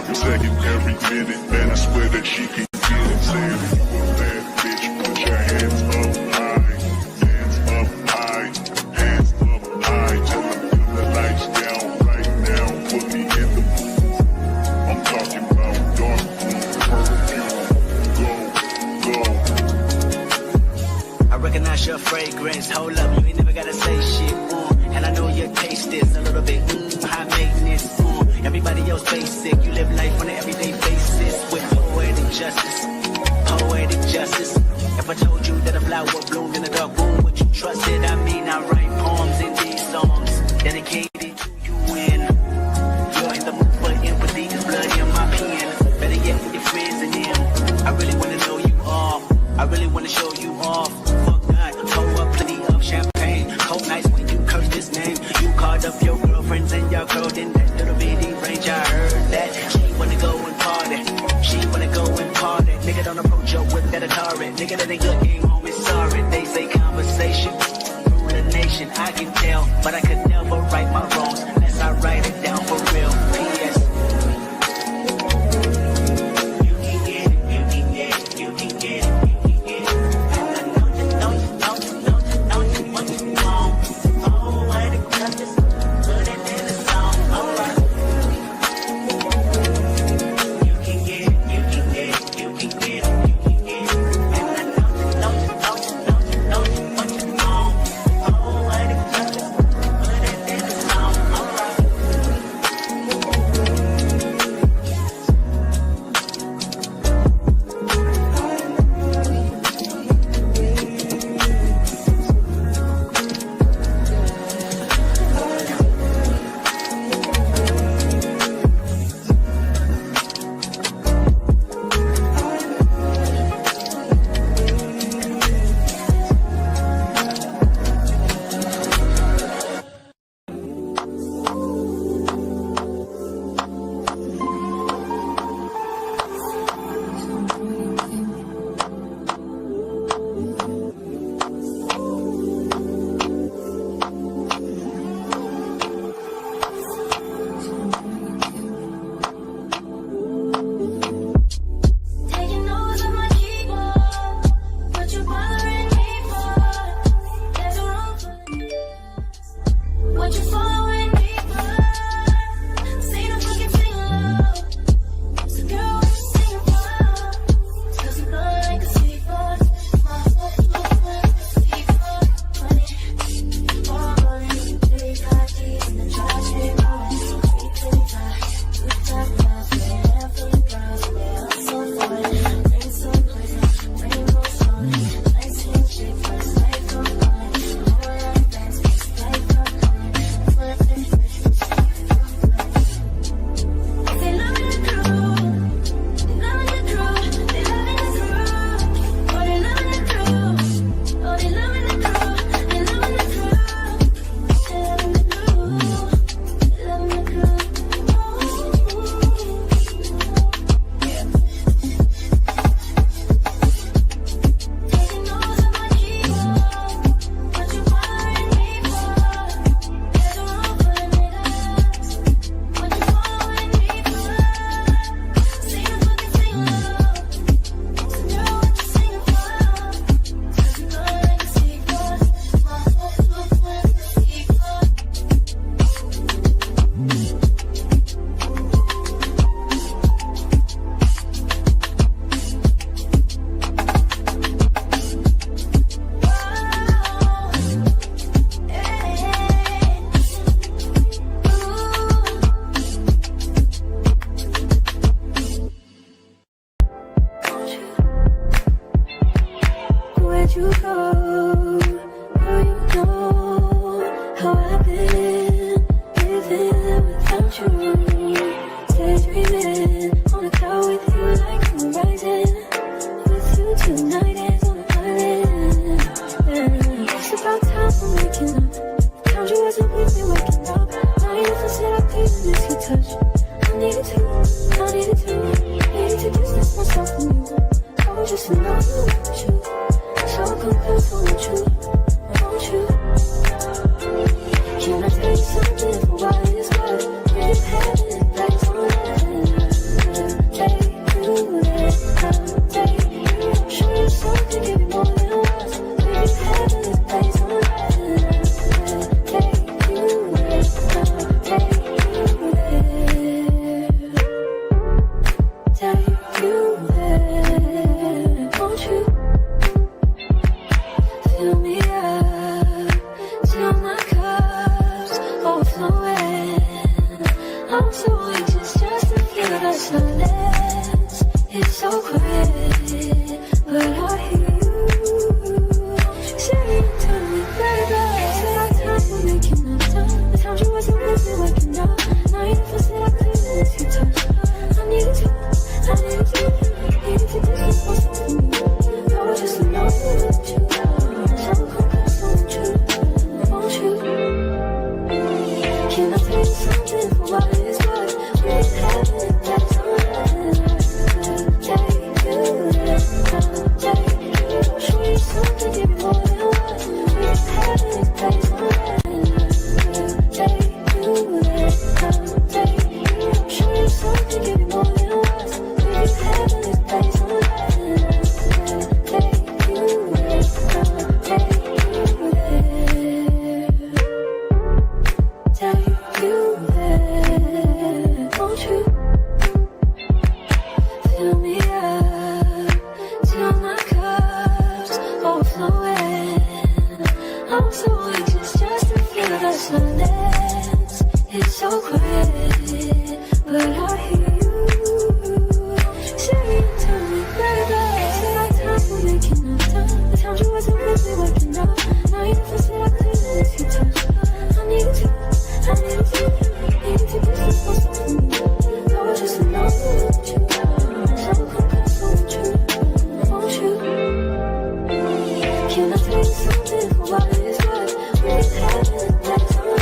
every second, every minute. Man, I swear that she can get it. Saying you a bad bitch, put your hands up high. Hands up high, hands up high. Tell them dim the lights down right now. Put me in the mood. I'm talking about dark blue perfume. Go, go. I recognize your fragrance. Hold up, you ain't never gotta say shit. And I know your taste is a little bit high maintenance. Everybody else basic. You live life on an everyday basis with poetic justice. Poetic justice. If I told you that a flower bloomed in a dark room, would you trust it? I mean, I write poems in these songs dedicated to you when you're in the mood for empathy. There's blood in my pen. Better yet with your friends and them. I really wanna know you all. I really wanna show you off. Fuck that. Pour up plenty of champagne. Cold nights when you curse this name. You called up your girlfriends and your girl in that little bitty range. I heard that she wanna go and party. She wanna go and party. Nigga, don't approach her with that Atari. Nigga, that ain't good game, homie, sorry. They say conversation rule the nation. I can tell, but I could never right my wrongs unless I write it down for real. P.S. You can get it, you can get it, you can get it, you can get it. I know you what you want. Oh, what it does, put it in the song. Alright. You can get it, you can get it, you can get it, you can get it. And I know you what you want. Oh, what it does, put it in the song. Alright. Taking over my keyboard, what you bothering me for? There's a room for what you following me for? Say no fucking sing low. So girl, what you singing for? 'Cause you blow like a seaford. My heart like a seaford. Money, they got these in the trash. They rolling, good time, yeah, for the girls, yeah, I'm so for it. Rain so pretty, rainbow showing. Nice handshake, first night from mine. All like dance, first night from mine. They loving the crew, they loving the crew, they loving the crew. Oh, they loving the crew, oh, they loving the crew, they loving the crew. They loving the crew, they loving the crew. Taking over my keyboard, what you bothering me for? There's a room for the niggas, what you following me for? Say no fucking sing low, so girl, what you singing for? 'Cause you blow like a seaford, my heart looks like a seaford. Where'd you go? Girl, you know how I've been living without you. Daydreaming on a cloud with you like the horizon. With you tonight is on an island. Yeah. It's about time for waking up. Found you wasn't with me waking up. Now you never said I couldn't miss your touch. I needed to distance myself from you. I was just in love with you. So confused, won't you? Can I tell you something for why it's good? We've had it, that's all that. flowing. I'm so anxious just to feel the silence. It's so quiet, but I hear you. Saying to me, baby, said our time we're making up time. The times you wasn't really working out. Now you never said I couldn't miss you touch. I need you, I need you, need you to distance myself from you. I was just alone with you. So come true, won't you? Can I tell you something for what it is worth? We ain't having a bad time.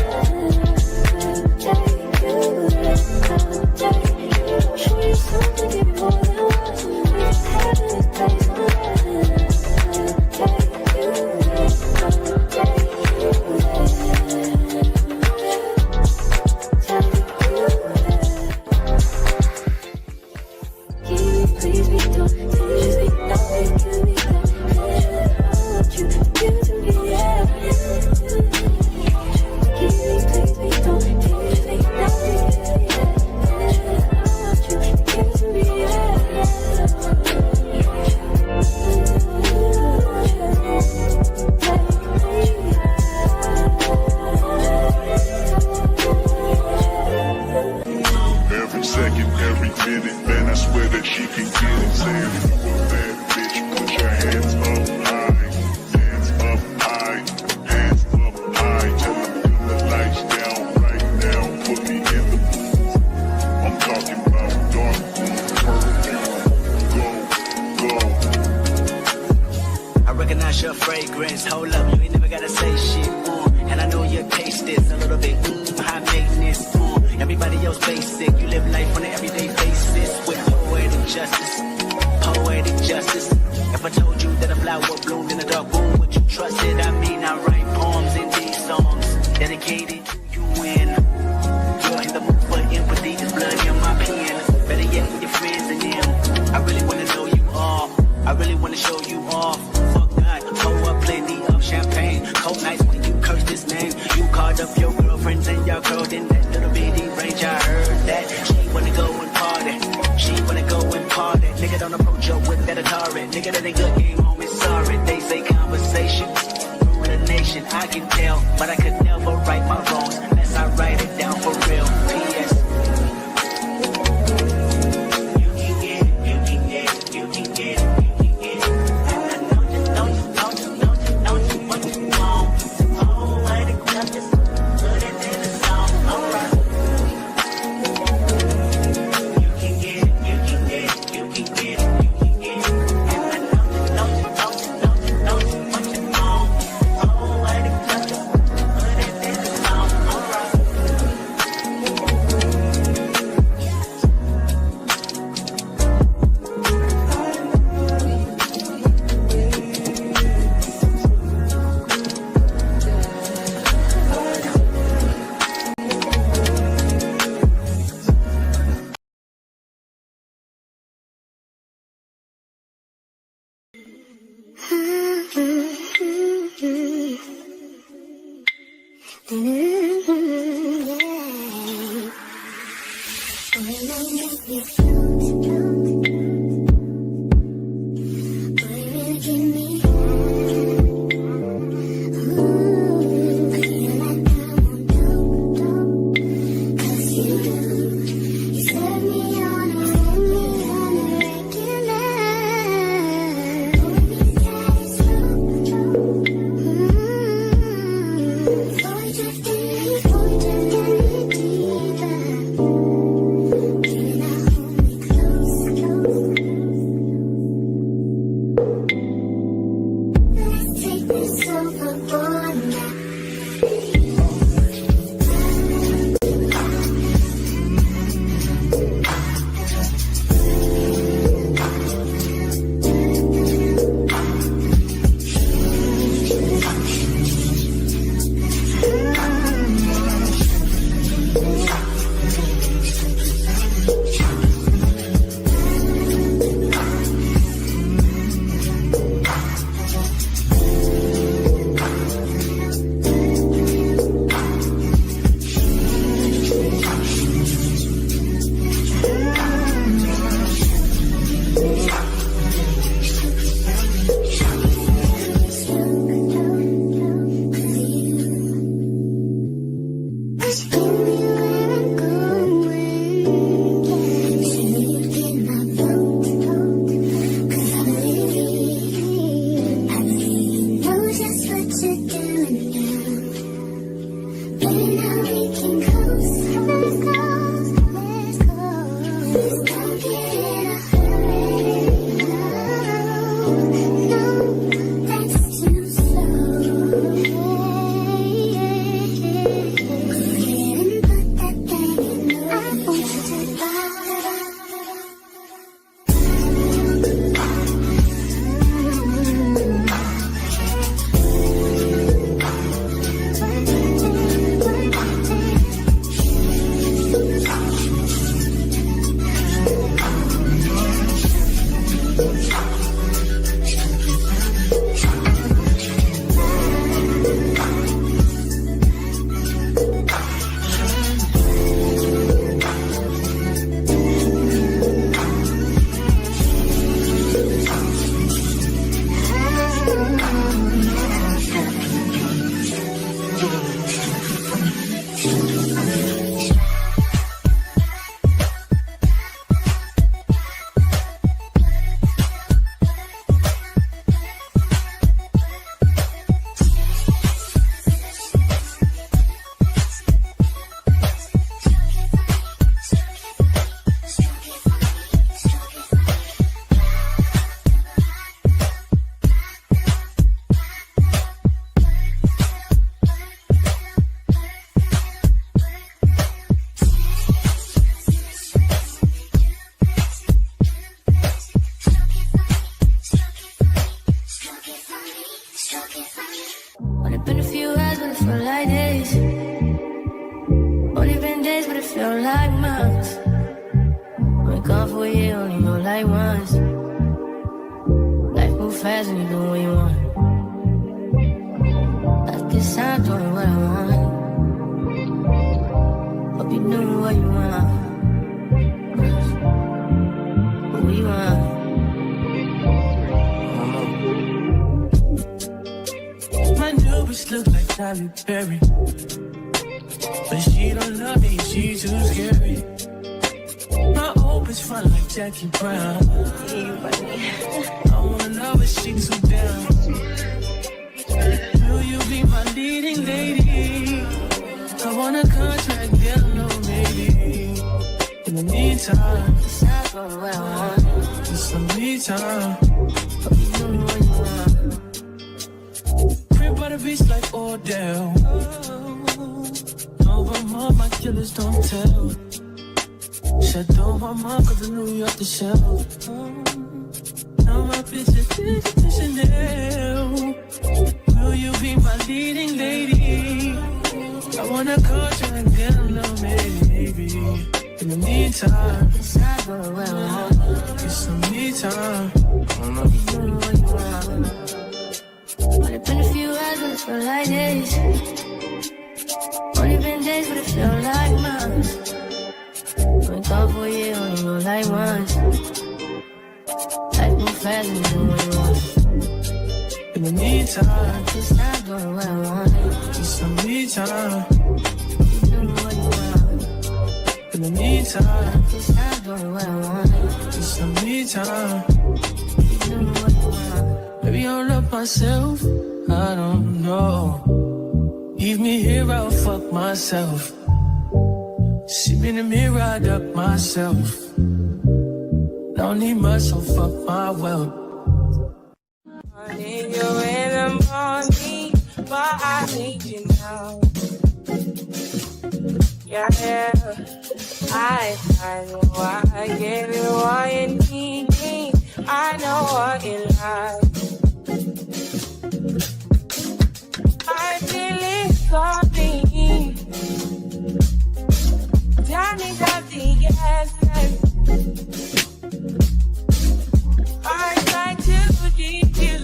Take you, show you something, give you more than words. We ain't having a bad time. Please be don't, please be nothing to me. I want you to give to me, yeah. Please be don't, please be nothing to me, yeah. I want you to give to me, Every second, every minute, man, I swear that she can get it. Saying, you a bad bitch, put your hands up high. Hands up high, hands up high. Tell them turn the lights down right now. Put me in the mood. I'm talking about dark room, purple. Go. I recognize your fragrance. Hold up, you ain't never gotta say shit. And I know your taste is a little bit high maintenance. Everybody else basic. You live life on an everyday basis with poetic justice. Poetic justice. If I told you that a flower bloomed in a dark room, would you trust it? I mean, I write poems in these songs dedicated to you when you're in the mood for empathy. There's blood in my pen. Better yet, with your friends and them. I really wanna know you all. I really wanna show you off. Fuck God, pour up plenty of champagne. Cold nights when you curse this name. You called up your girlfriends and your girl in that little bitty range. I heard that she wanna go and party. She wanna go and party. Nigga, don't approach her with that Atari. Nigga, that ain't good game, homie. Sorry, they say conversation through the nation. I can tell, but I could never right my wrongs unless I write it down for real. P.S. You can get it, you can get it, you can get it. Only been a few hours, but it felt like days. Only been days, but it felt like months. Been gone for a year, only know like once. Life move fast and you do what you want. I guess I'm doing what I want. Hope you doing what you want. What you want? My new bitch look like Tyler Perry, but she don't love me, she too scary. My old bitch front like Jackie Brown. I wanna know if she too down. Will you be my leading lady? I want a contract, girl, no maybe. In the meantime, I'm doing what I want. just some me time. Hope you doing what you want. Crib by the beach like Odell. No, but mom, my killers don't tell. Shut down my mom, cause I knew you off the shelf. Now my bitch is to Chanel. Will you be my leading lady? I want a contract, get a little maybe. In the meantime, I'm doing what I want. get some me time. Hope you doing what you want. Only been a few hours, but it felt like days. Only been days, but it felt like months. Been gone for a year, only know like once. Life move fast and you do what you want. In the meantime, Just I'm doing what I want. get some me time. You doing what you want. In the meantime, Just I'm doing what I want. get some me time. You doing what you want. Maybe I'll love myself, I don't know. Leave me here, I'll fuck myself. See me in the mirror, I duck myself. Don't need much, so fuck my wealth. I need you in the morning, but I need you now. Yeah, I know I give you all you need. I know what you like. I feel it coming. Tell me that the yes. I try to reach you,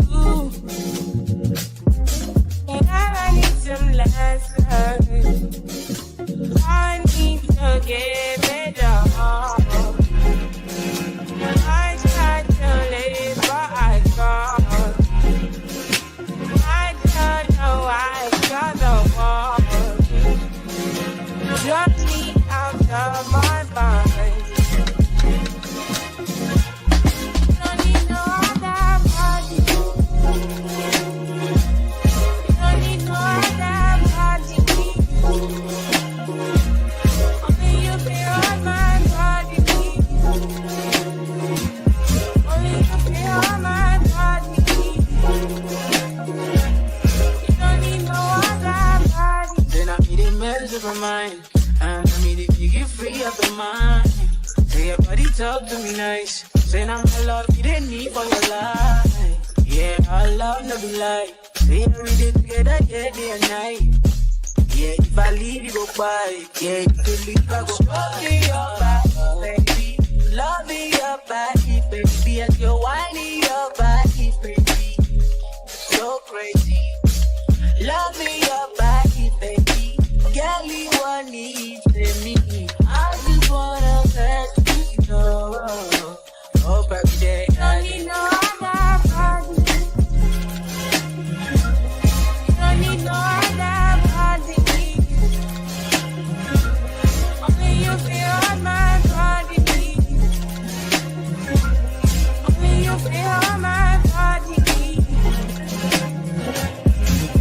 and I need some lessons. I need to give it all. I try to live, but I can't. I don't know why I got the wall. Drop me out of my mind. Don't need no other party. Don't need no other party. Only you feel on my body. Only you feel on my body. You don't need no other party. Then I made a mess of my mind. And I made it you get free up in mind. Say your body talk to me nice. Saying I'm a love you didn't need for your life. Yeah, our love no be like. Say every day together, yeah, day and night. Yeah, if I leave you go by. Yeah, if you leave I go. Love me your body, baby. Love me your body, baby. As you're whining your body, baby. So crazy. Love me your body, baby. Girl, you want it to me. I just wanna let you know. Oh, baby, day. Don't need no other party. Don't need no other party. Only you feel on my body. Only you feel on my body.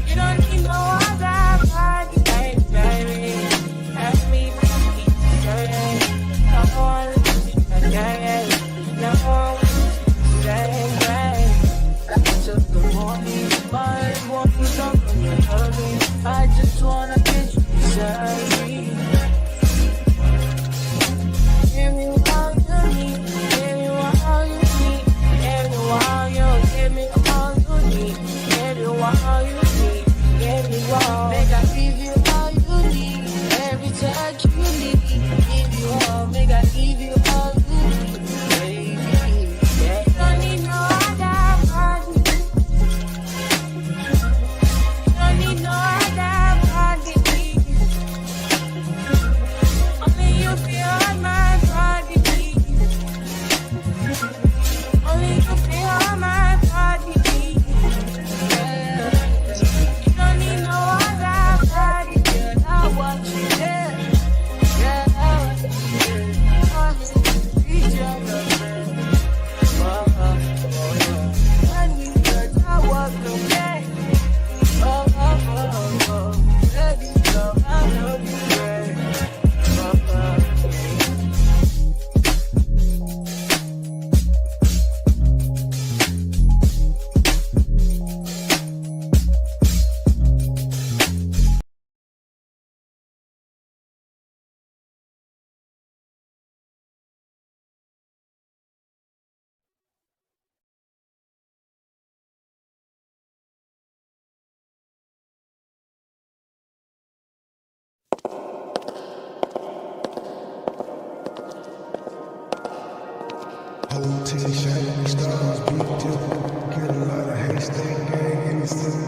You don't need no other party, baby. Let me be straight. No one, no one, Till the morning, my walk was up on your loving. I just wanna get you beside me. give me all you need. Give me all you need. Give me all you. Give me all you need. Give me all all you need. Get me wrong, make I give you all you need. Every touch you need, give you all, make I give you all you need, baby. Yeah. Don't need no other body. Don't need no other body. Only you beyond my body. Only you beyond my body. Yeah. You don't need no other body. Girl, I want you there. Yeah, I want you there. Reach your girlfriend. I need girls, I want them there. Baby, girl, I know you there. Whole 10 shining stars, big tip. Get a lot of haystack gang in the city.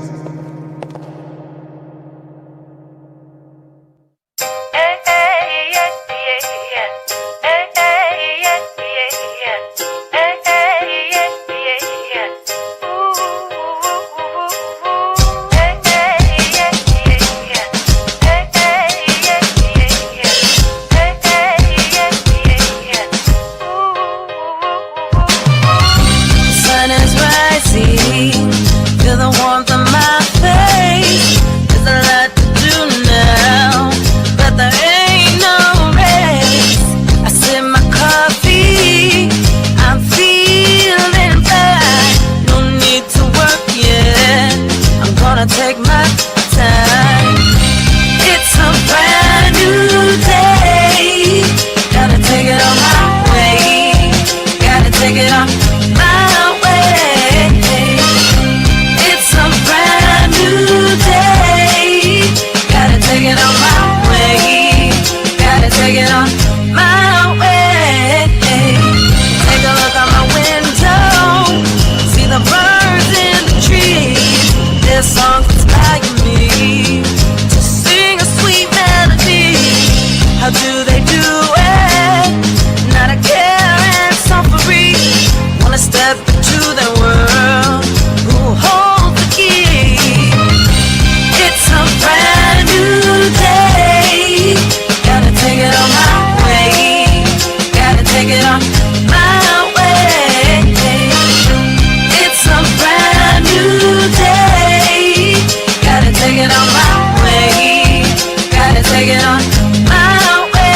Sun is rising, feel the warmth of my face. There's a lot to do now, but there ain't no race. I sip my coffee, I'm feeling fine. No need to work yet, I'm gonna take my time. It's a brand new day, gotta take it on my way, gotta take it on my way. It's a brand new day, gotta take it on my way, gotta take it on my way. Take a look out my window, see the birds in the trees. Their songs inspire me to sing a sweet melody. How do they do it? Not a care and suffering. Wanna step into their world, who holds the key? It's a brand new day, gotta take it on my way, gotta take it on my way. It's a brand new day, gotta take it on my way, gotta take it on my way.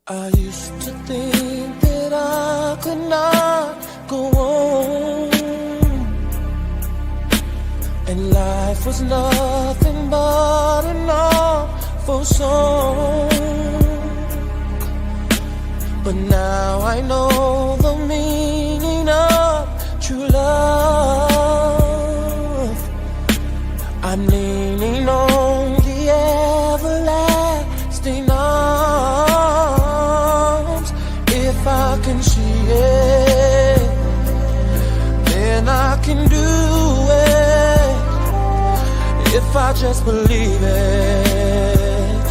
I used to think that I could not go on, and life was nothing but an awful song. But now I know the meaning of true love. I'm leaning on the everlasting arms. If I can see it, then I can do it. If I just believe it,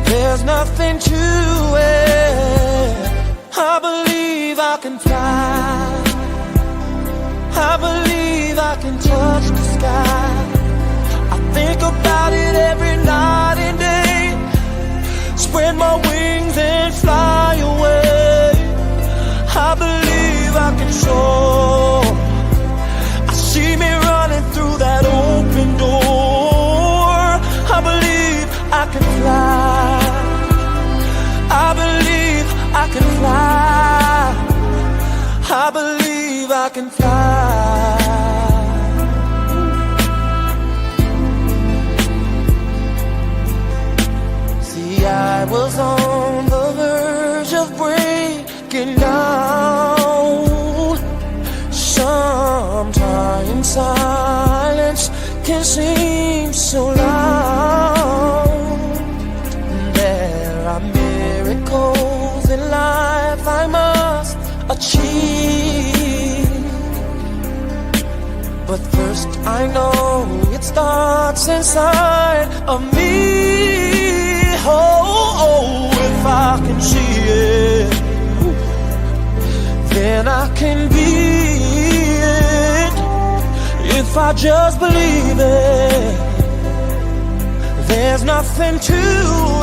there's nothing to it. I believe I can fly. I believe I can touch the sky. I think about it every night and day. Spread my wings and fly away. I believe I can soar. I see me running through that open door. I believe I can fly. I believe I can fly. I believe I can fly. See, I was on the verge of breaking down. Sometimes silence can seem so loud. There are miracles in life I must achieve. But first I know it starts inside of me. Oh, if I can see it, then I can be it. If I just believe it, there's nothing to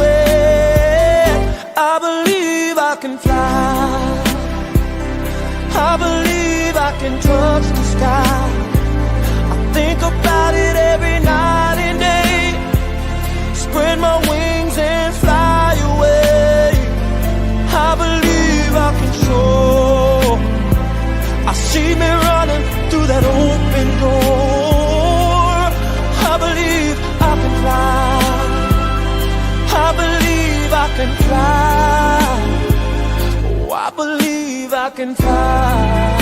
it. I believe I can fly. I believe I can touch the sky. I think about it every night and day. Spread my wings and fly away. I believe I can soar. I see me running through that open door. I believe I can fly. I believe I can fly. Oh, I believe I can fly.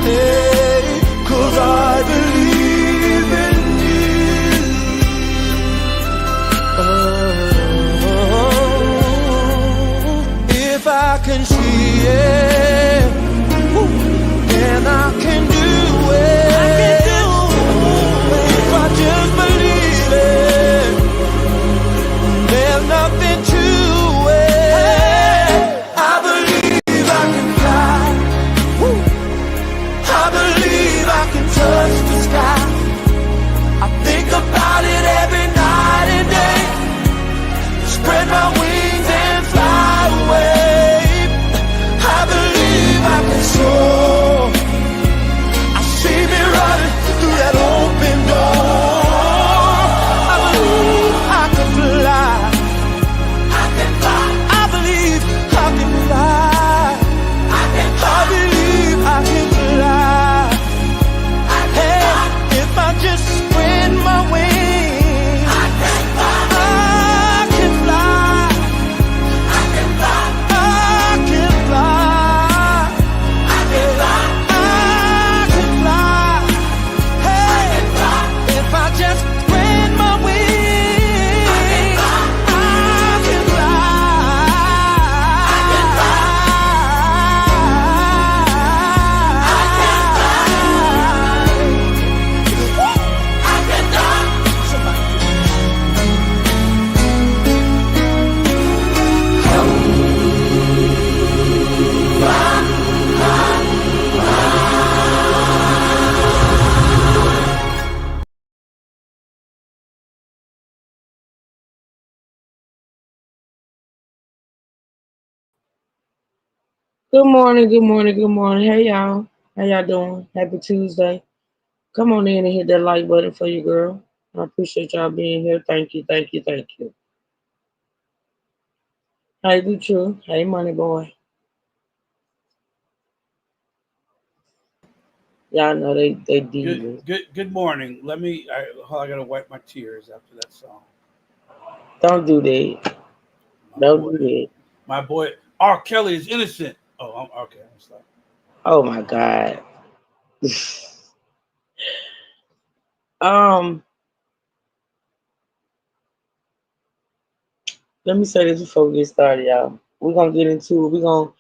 Hey, 'cause I believe in you. Oh, if I can see it, then I can do it. I can do it. If I just believe it, there's nothing to it. I believe I can fly. I believe I can touch the sky. I think about it every night and day. Spread my wings and fly away. I believe I can soar. I see me running through that open door. I believe I can fly. I can fly. I believe I can fly. I believe I can fly. Hey, if I just spread my wings, I can fly. I can fly. I can fly. I can fly. I can fly. I can fly. Hey, if I just spread my wings, I can fly. I can fly. I can fly. Good morning, good morning, good morning. Hey y'all. How y'all doing? Happy Tuesday. Come on in and hit that like button for you, girl. I appreciate y'all being here. Thank you, thank you, thank you. Hey, be true. Hey, money boy. Y'all know they divas. Good morning. I gotta wipe my tears after that song. Don't do that. My Don't boy, do that. my boy, R. Kelly is innocent. Oh, okay. I'm sorry. Oh my God. um, let me say this before we get started, y'all. We're gonna get into it. We're gonna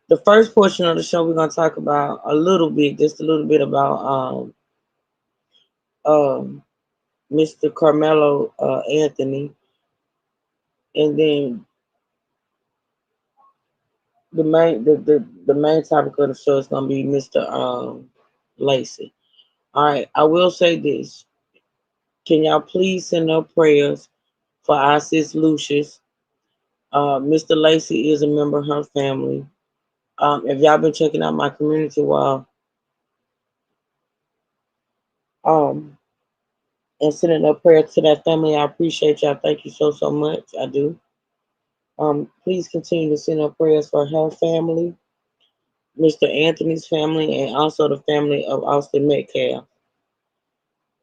the first portion of the show. We're gonna talk about a little bit, just a little bit about um Mr. Carmelo Anthony, and then the main topic of the show is gonna be Mr. Lacey. All right, I will say this. Can y'all please send up prayers for our sis Lucius? Mr. Lacey is a member of her family. If y'all been checking out my community wall, um, and sending up prayers to that family, I appreciate y'all. Thank you so much. I do. Please continue to send up prayers for her family, Mr. Anthony's family, and also the family of Austin Metcalf.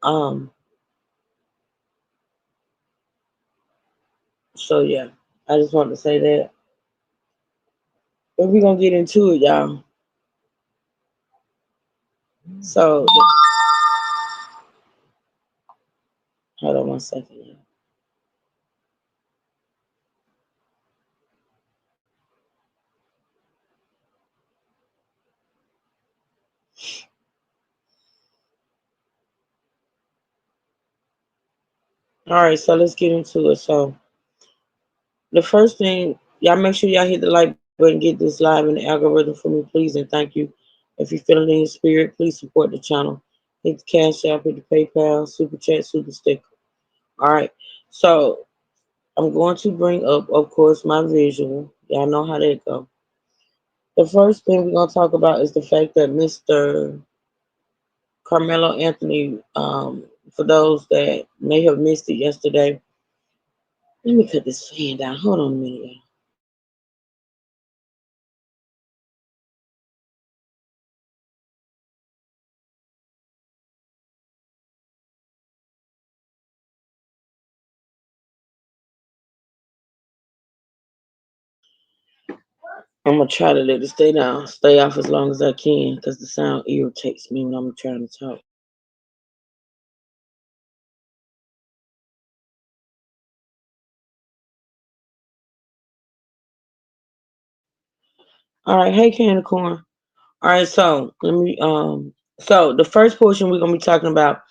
Um, so yeah, I just want to say that. But we're gonna get into it, y'all. So hold on one second. Y'all. All right, so let's get into it. So the first thing, y'all make sure y'all hit the like button, get this live in the algorithm for me, please, and thank you. If you feel it in your spirit, please support the channel. Hit the Cash App, hit the PayPal, Super Chat, Super Sticker. All right, so I'm going to bring up, of course, my visual. Y'all know how that go. The first thing we're gonna talk about is the fact that Mr. Carmelo Anthony, for those that may have missed it yesterday, let me cut this fan down. Hold on a minute, y'all. I'm gonna try to let it stay off as long as I can, because the sound irritates me when I'm trying to talk. All right, hey Candy Corn. All right, so let me so the first portion we're gonna be talking about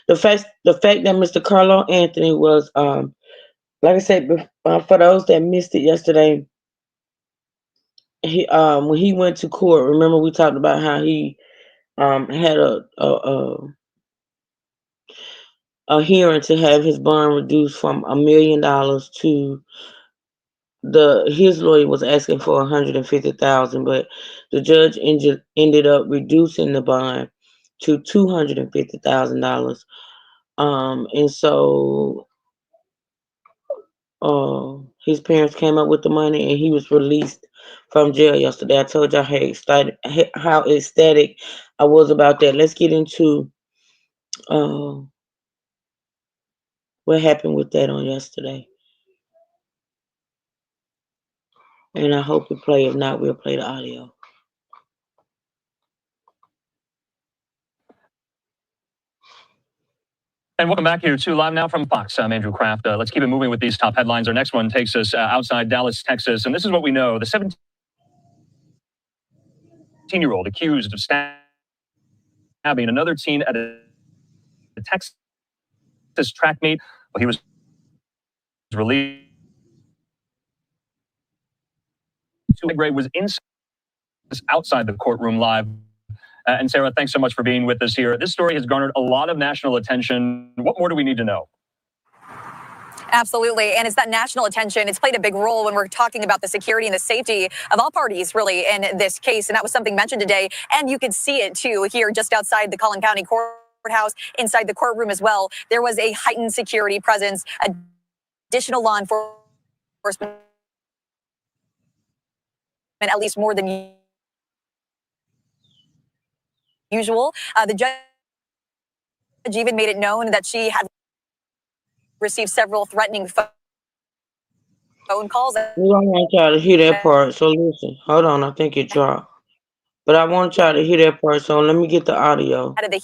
the fact that Mr. Carlo Anthony was like I said for those that missed it yesterday, he when he went to court, remember we talked about how he had a hearing to have his bond reduced from $1 million to his lawyer was asking for 150,000, but the judge ended up reducing the bond to $250,000. And so his parents came up with the money, and he was released from jail yesterday. I told y'all how ecstatic I was about that. Let's get into uh, what happened with that on yesterday, and I hope it play. If not, we'll play the audio. And welcome back here to Live Now from Fox. I'm Andrew Kraft. Let's keep it moving with these top headlines. Our next one takes us outside Dallas, Texas. And this is what we know. The 17-year-old accused of stabbing another teen at a Texas track meet. Well, he was released. Gray was outside the courtroom live. And Sarah, thanks so much for being with us here. This story has garnered a lot of national attention. What more do we need to know? Absolutely. And it's that national attention. It's played a big role when we're talking about the security and the safety of all parties, really, in this case. And that was something mentioned today. And you could see it, too, here just outside the Collin County Courthouse, inside the courtroom as well. There was a heightened security presence, additional law enforcement, at least more than usual. The judge even made it known that she had received several threatening phone calls. We don't want y'all to hear that part, so listen. Hold on, I think it dropped. But I want y'all to hear that part, so let me get the audio. Out of the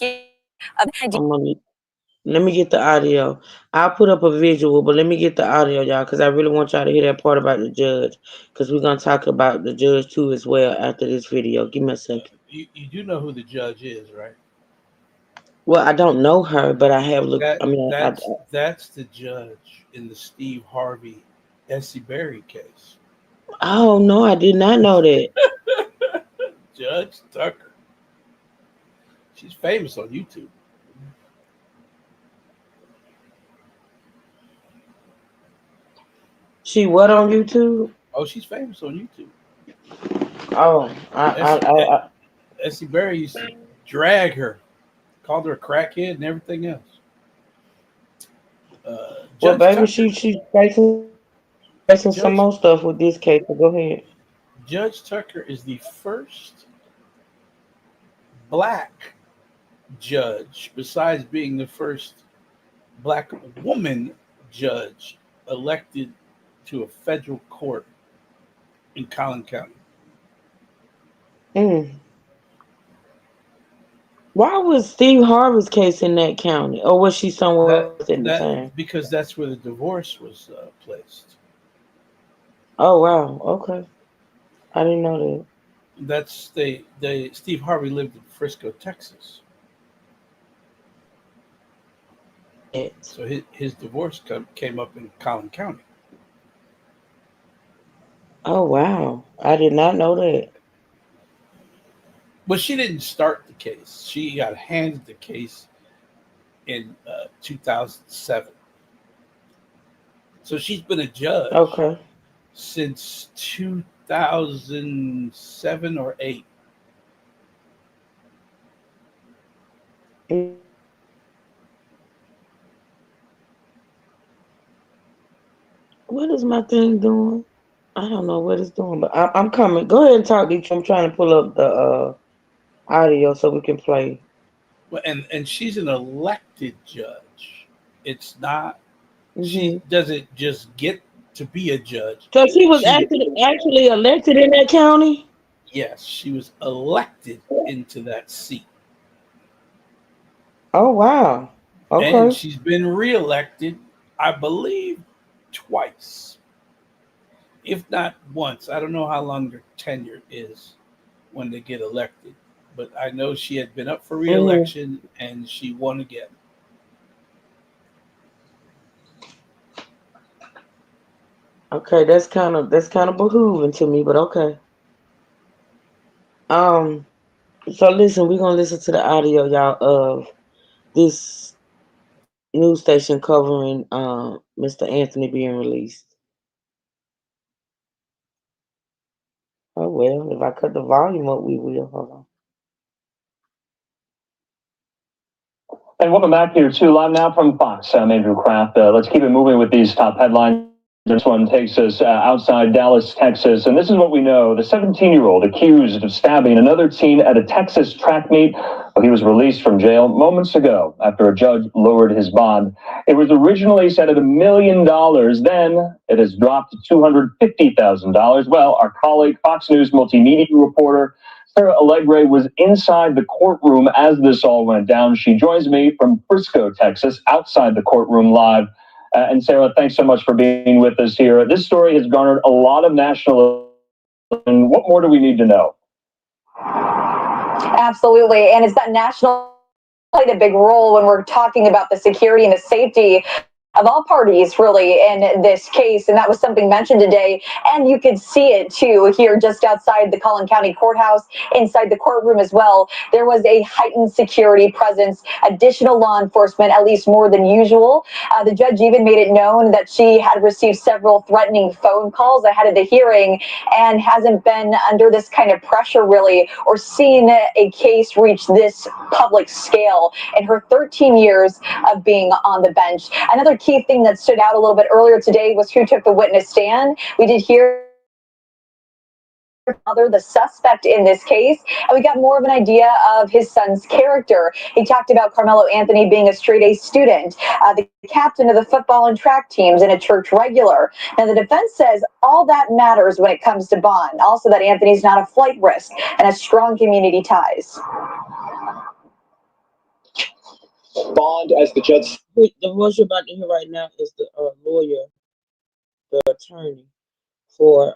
Let me get the audio. I'll put up a visual, but let me get the audio, y'all, because I really want y'all to hear that part about the judge, because we're going to talk about the judge, too, as well after this video. Give me a second. You do know who the judge is, right? Well, I don't know her, but I have looked. That's the judge in the Steve Harvey, Essie Berry case. Oh no, I did not know that. Judge Tucker. She's famous on YouTube. She what on YouTube? Oh, she's famous on YouTube. Oh, Essie, I Essie Berry used to drag her, called her a crackhead and everything else. well, Judge baby, Tucker. she's facing some Judge more stuff with this case. So go ahead. Judge Tucker is the first black judge, besides being the first black woman judge elected to a federal court in Collin County. Mm. Why was Steve Harvey's case in that county, or was she somewhere That else at the time? because that's where the divorce was placed. Oh wow, okay, I didn't know that. That's they Steve Harvey lived in Frisco, Texas. So his divorce came up in Collin County. Oh wow, I did not know that. But she didn't start the case. She got handed the case in 2007. So she's been a judge Okay. since 2007 or 8. Mm. What is my thing doing? I don't know what it's doing, but I'm coming. Go ahead and talk, Detroit. I'm trying to pull up the audio so we can play. Well, and she's an elected judge. It's not. She Hmm. doesn't just get to be a judge. So she was She actually elected in that county. Yes, she was elected into that seat, Oh wow. and Okay. she's been reelected, I believe, twice, if not once. I don't know how long their tenure is when they get elected, but I know she had been up for Mm. reelection and she won again. Okay, that's kind of behooving to me, but okay. Um. So listen, we're gonna listen to the audio, y'all, of this news station covering Mr. Anthony being released. Oh well, if I cut the volume up, we will. Hold on. And welcome back here to Live Now from Fox. I'm Andrew Kraft. Let's keep it moving with these top headlines. This one takes us outside Dallas, Texas. And this is what we know. The 17-year-old accused of stabbing another teen at a Texas track meet. Well, he was released from jail moments ago after a judge lowered his bond. It was originally set at $1 million. Then it has dropped to $250,000. Well, our colleague, Fox News multimedia reporter, Sarah Allegre, was inside the courtroom as this all went down. She joins me from Frisco, Texas, outside the courtroom live. And Sarah, thanks so much for being with us here. This story has garnered a lot of national attention. What more do we need to know? Absolutely. And it's that national played a big role when we're talking about the security and the safety of all parties, really, in this case. And that was something mentioned today. And you could see it, too, here just outside the Collin County Courthouse, inside the courtroom as well. There was a heightened security presence, additional law enforcement, at least more than usual. The judge even made it known that she had received several threatening phone calls ahead of the hearing and hasn't been under this kind of pressure, really, or seen a case reach this public scale in her 13 years of being on the bench. Another key thing that stood out a little bit earlier today was who took the witness stand. We did hear the suspect in this case, and we got more of an idea of his son's character. He talked about Carmelo Anthony being a straight-A student, the captain of the football and track teams, and a church regular. Now, the defense says all that matters when it comes to bond. Also, that Anthony's not a flight risk and has strong community ties. Bond as the judge. The voice you're about to hear right now is the lawyer, the attorney for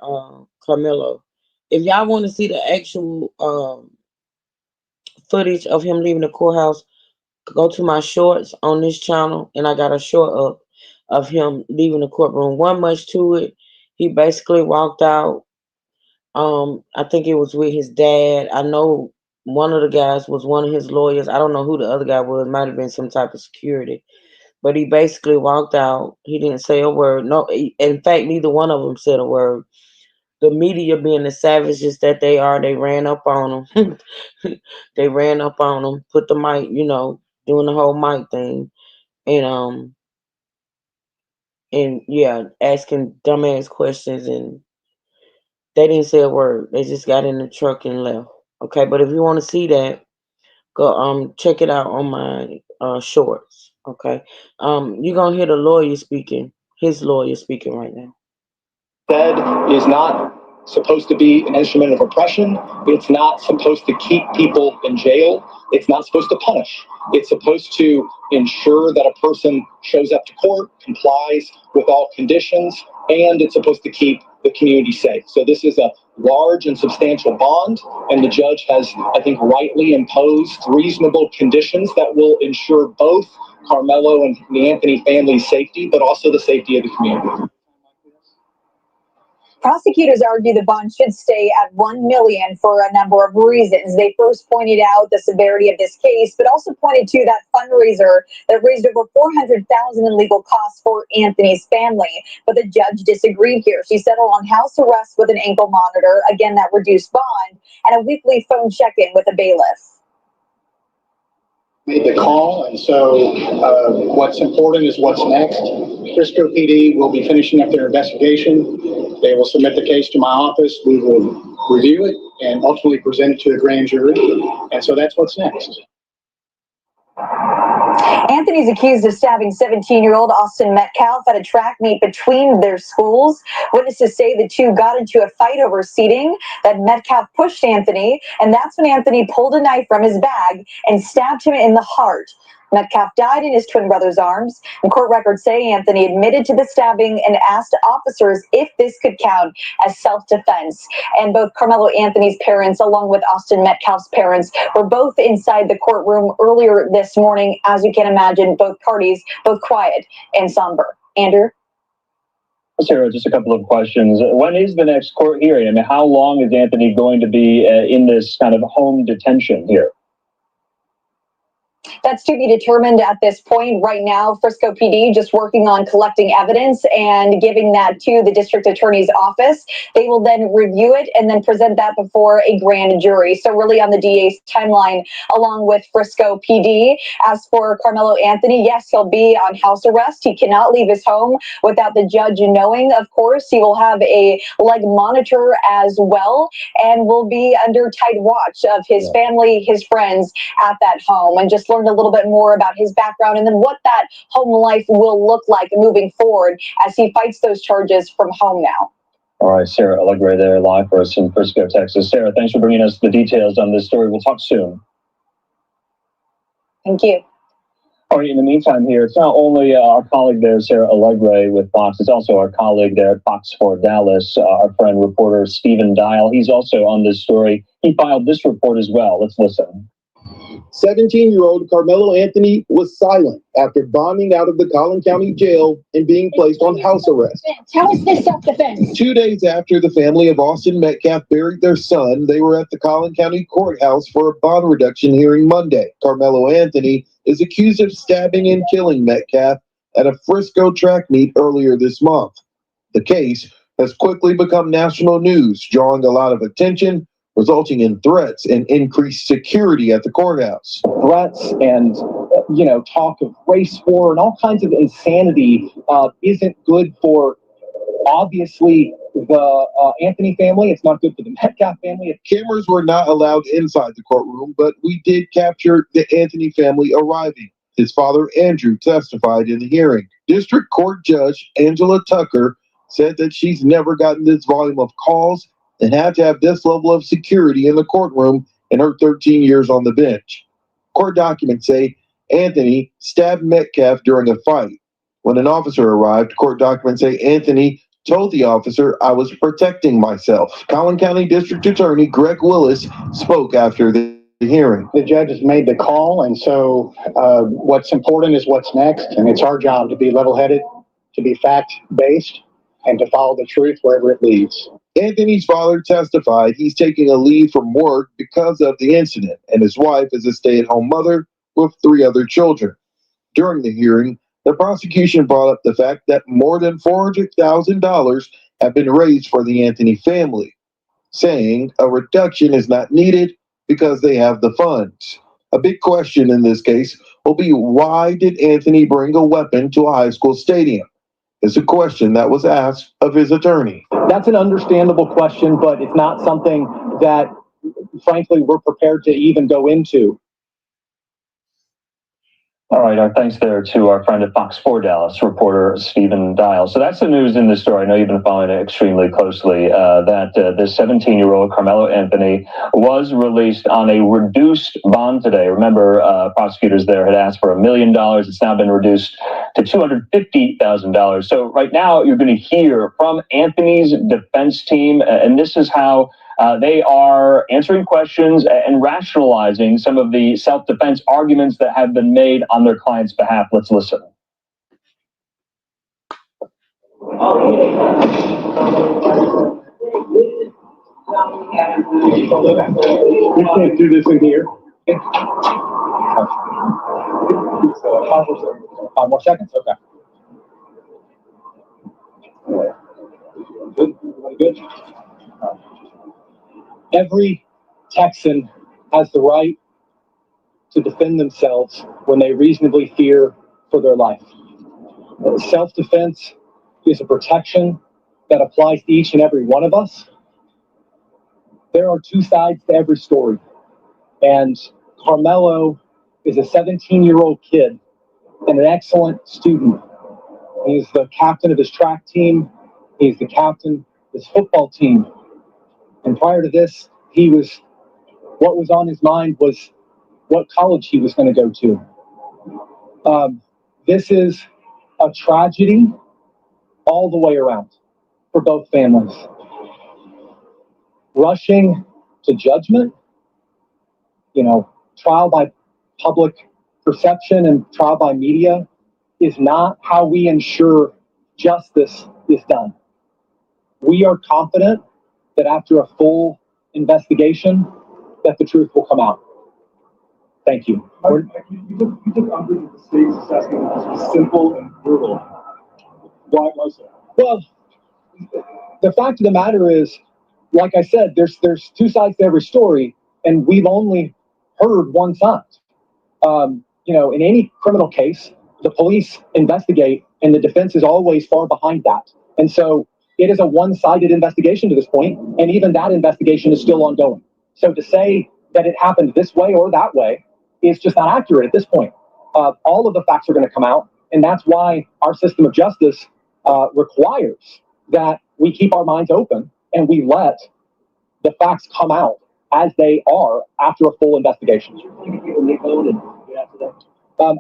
Carmelo. If y'all want to see the actual footage of him leaving the courthouse, go to my shorts on this channel, and I got a short up of him leaving the courtroom. Wasn't much to it. He basically walked out. I think it was with his dad. I know one of the guys was one of his lawyers. I don't know who the other guy was. Might have been some type of security. But he basically walked out. He didn't say a word. No, in fact, neither one of them said a word. The media, being the savages that they are, they ran up on him. They ran up on him, put the mic, doing the whole mic thing, and yeah, asking dumbass questions, and they didn't say a word. They just got in the truck and left. Okay, but if you want to see that, go check it out on my shorts. Okay, you're gonna hear the lawyer speaking. His lawyer speaking right now. Fed is not supposed to be an instrument of oppression. It's not supposed to keep people in jail. It's not supposed to punish. It's supposed to ensure that a person shows up to court, complies with all conditions, and it's supposed to keep the community safe. So this is a large and substantial bond, and the judge has, I think, rightly imposed reasonable conditions that will ensure both Carmelo and the Anthony family's safety, but also the safety of the community. Prosecutors argue the bond should stay at $1 million for a number of reasons. They first pointed out the severity of this case, but also pointed to that fundraiser that raised over $400,000 in legal costs for Anthony's family. But the judge disagreed here. She settled on house arrest with an ankle monitor, again that reduced bond, and a weekly phone check-in with a bailiff. Made the call, and so what's important is what's next. Frisco PD will be finishing up their investigation. They will submit the case to my office. We will review it and ultimately present it to the grand jury. And so that's what's next. Anthony's accused of stabbing 17-year-old Austin Metcalf at a track meet between their schools. Witnesses say the two got into a fight over seating, that Metcalf pushed Anthony, and that's when Anthony pulled a knife from his bag and stabbed him in the heart. Metcalf died in his twin brother's arms, and court records say Anthony admitted to the stabbing and asked officers if this could count as self-defense. And both Carmelo Anthony's parents, along with Austin Metcalf's parents, were both inside the courtroom earlier this morning. As you can imagine, both parties, both quiet and somber. Andrew? Sarah, just a couple of questions. When is the next court hearing? I mean, how long is Anthony going to be in this kind of home detention here? That's to be determined at this point. Right now, Frisco PD just working on collecting evidence and giving that to the district attorney's office. They will then review it and then present that before a grand jury. So really on the DA's timeline, along with Frisco PD. As for Carmelo Anthony, yes, he'll be on house arrest. He cannot leave his home without the judge knowing. Of course, he will have a leg monitor as well and will be under tight watch of his family, his friends at that home, and just learned a little bit more about his background and then what that home life will look like moving forward as he fights those charges from home now. All right, Sarah Allegre there live for us in Frisco, Texas. Sarah, thanks for bringing us the details on this story. We'll talk soon. Thank you. All right, in the meantime here, it's not only our colleague there, Sarah Allegre with Fox, it's also our colleague there at Fox 4 Dallas, our friend reporter Stephen Dial. He's also on this story. He filed this report as well. Let's listen. 17-year-old Carmelo Anthony was silent after bonding out of the Collin County Jail and being placed on house arrest. How is this self-defense? 2 days after the family of Austin Metcalf buried their son, they were at the Collin County Courthouse for a bond reduction hearing Monday. Carmelo Anthony is accused of stabbing and killing Metcalf at a Frisco track meet earlier this month. The case has quickly become national news, drawing a lot of attention, resulting in threats and increased security at the courthouse. Threats and, talk of race war and all kinds of insanity isn't good for, obviously, the Anthony family. It's not good for the Metcalf family. Cameras were not allowed inside the courtroom, but we did capture the Anthony family arriving. His father, Andrew, testified in the hearing. District Court Judge Angela Tucker said that she's never gotten this volume of calls and had to have this level of security in the courtroom in her 13 years on the bench. Court documents say Anthony stabbed Metcalf during a fight. When an officer arrived, court documents say Anthony told the officer, "I was protecting myself." Collin County District Attorney Greg Willis spoke after the hearing. The judge has made the call, and so what's important is what's next, and it's our job to be level-headed, to be fact-based, and to follow the truth wherever it leads. Anthony's father testified he's taking a leave from work because of the incident, and his wife is a stay-at-home mother with 3 other children. During the hearing, the prosecution brought up the fact that more than $400,000 have been raised for the Anthony family, saying a reduction is not needed because they have the funds. A big question in this case will be, why did Anthony bring a weapon to a high school stadium? It's a question that was asked of his attorney. That's an understandable question, but it's not something that, frankly, we're prepared to even go into. All right, our thanks there to our friend at Fox 4 Dallas, reporter Stephen Dial. So that's the news in this story. I know you've been following it extremely closely, that this 17-year-old Carmelo Anthony was released on a reduced bond today. Remember, prosecutors there had asked for $1 million. It's now been reduced to $250,000. So right now you're going to hear from Anthony's defense team, and this is how they are answering questions and rationalizing some of the self-defense arguments that have been made on their client's behalf. Let's listen. We can't do this in here. 5 more seconds? Okay. Good. Every Texan has the right to defend themselves when they reasonably fear for their life. Self-defense is a protection that applies to each and every one of us. There are 2 sides to every story, and Carmelo is a 17-year-old kid and an excellent student. He's the captain of his track team. He's the captain of his football team. And prior to this, what was on his mind was what college he was going to go to. This is a tragedy all the way around for both families. Rushing to judgment, trial by public perception and trial by media is not how we ensure justice is done. We are confident that after a full investigation, that the truth will come out. Thank you. You took umbrage with the state's assessment was simple and brutal. Why was that? Well, the fact of the matter is, like I said, there's 2 sides to every story, and we've only heard one side. In any criminal case, the police investigate, and the defense is always far behind that. And so it is a one-sided investigation to this point, and even that investigation is still ongoing. So to say that it happened this way or that way is just not accurate at this point. All of the facts are going to come out, and that's why our system of justice requires that we keep our minds open and we let the facts come out as they are after a full investigation.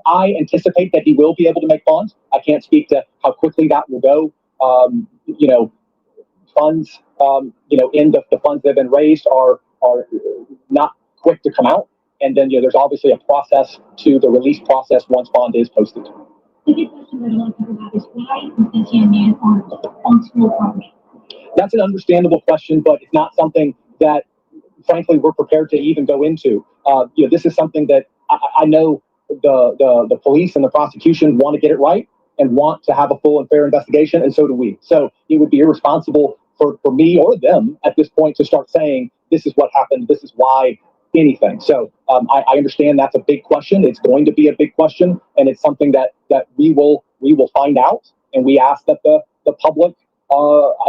I anticipate that he will be able to make bonds. I can't speak to how quickly that will go. Funds, in the funds that have been raised are not quick to come out. And then, there's obviously a process to the release process once bond is posted. The big question that a lot of people have is why is this young man on school property? That's an understandable question, but it's not something that, frankly, we're prepared to even go into. This is something that I know the police and the prosecution want to get it right and want to have a full and fair investigation, and so do we. So it would be irresponsible for me or them at this point to start saying, this is what happened, this is why, anything. So I understand that's a big question. It's going to be a big question, and it's something that we will find out, and we ask that the public,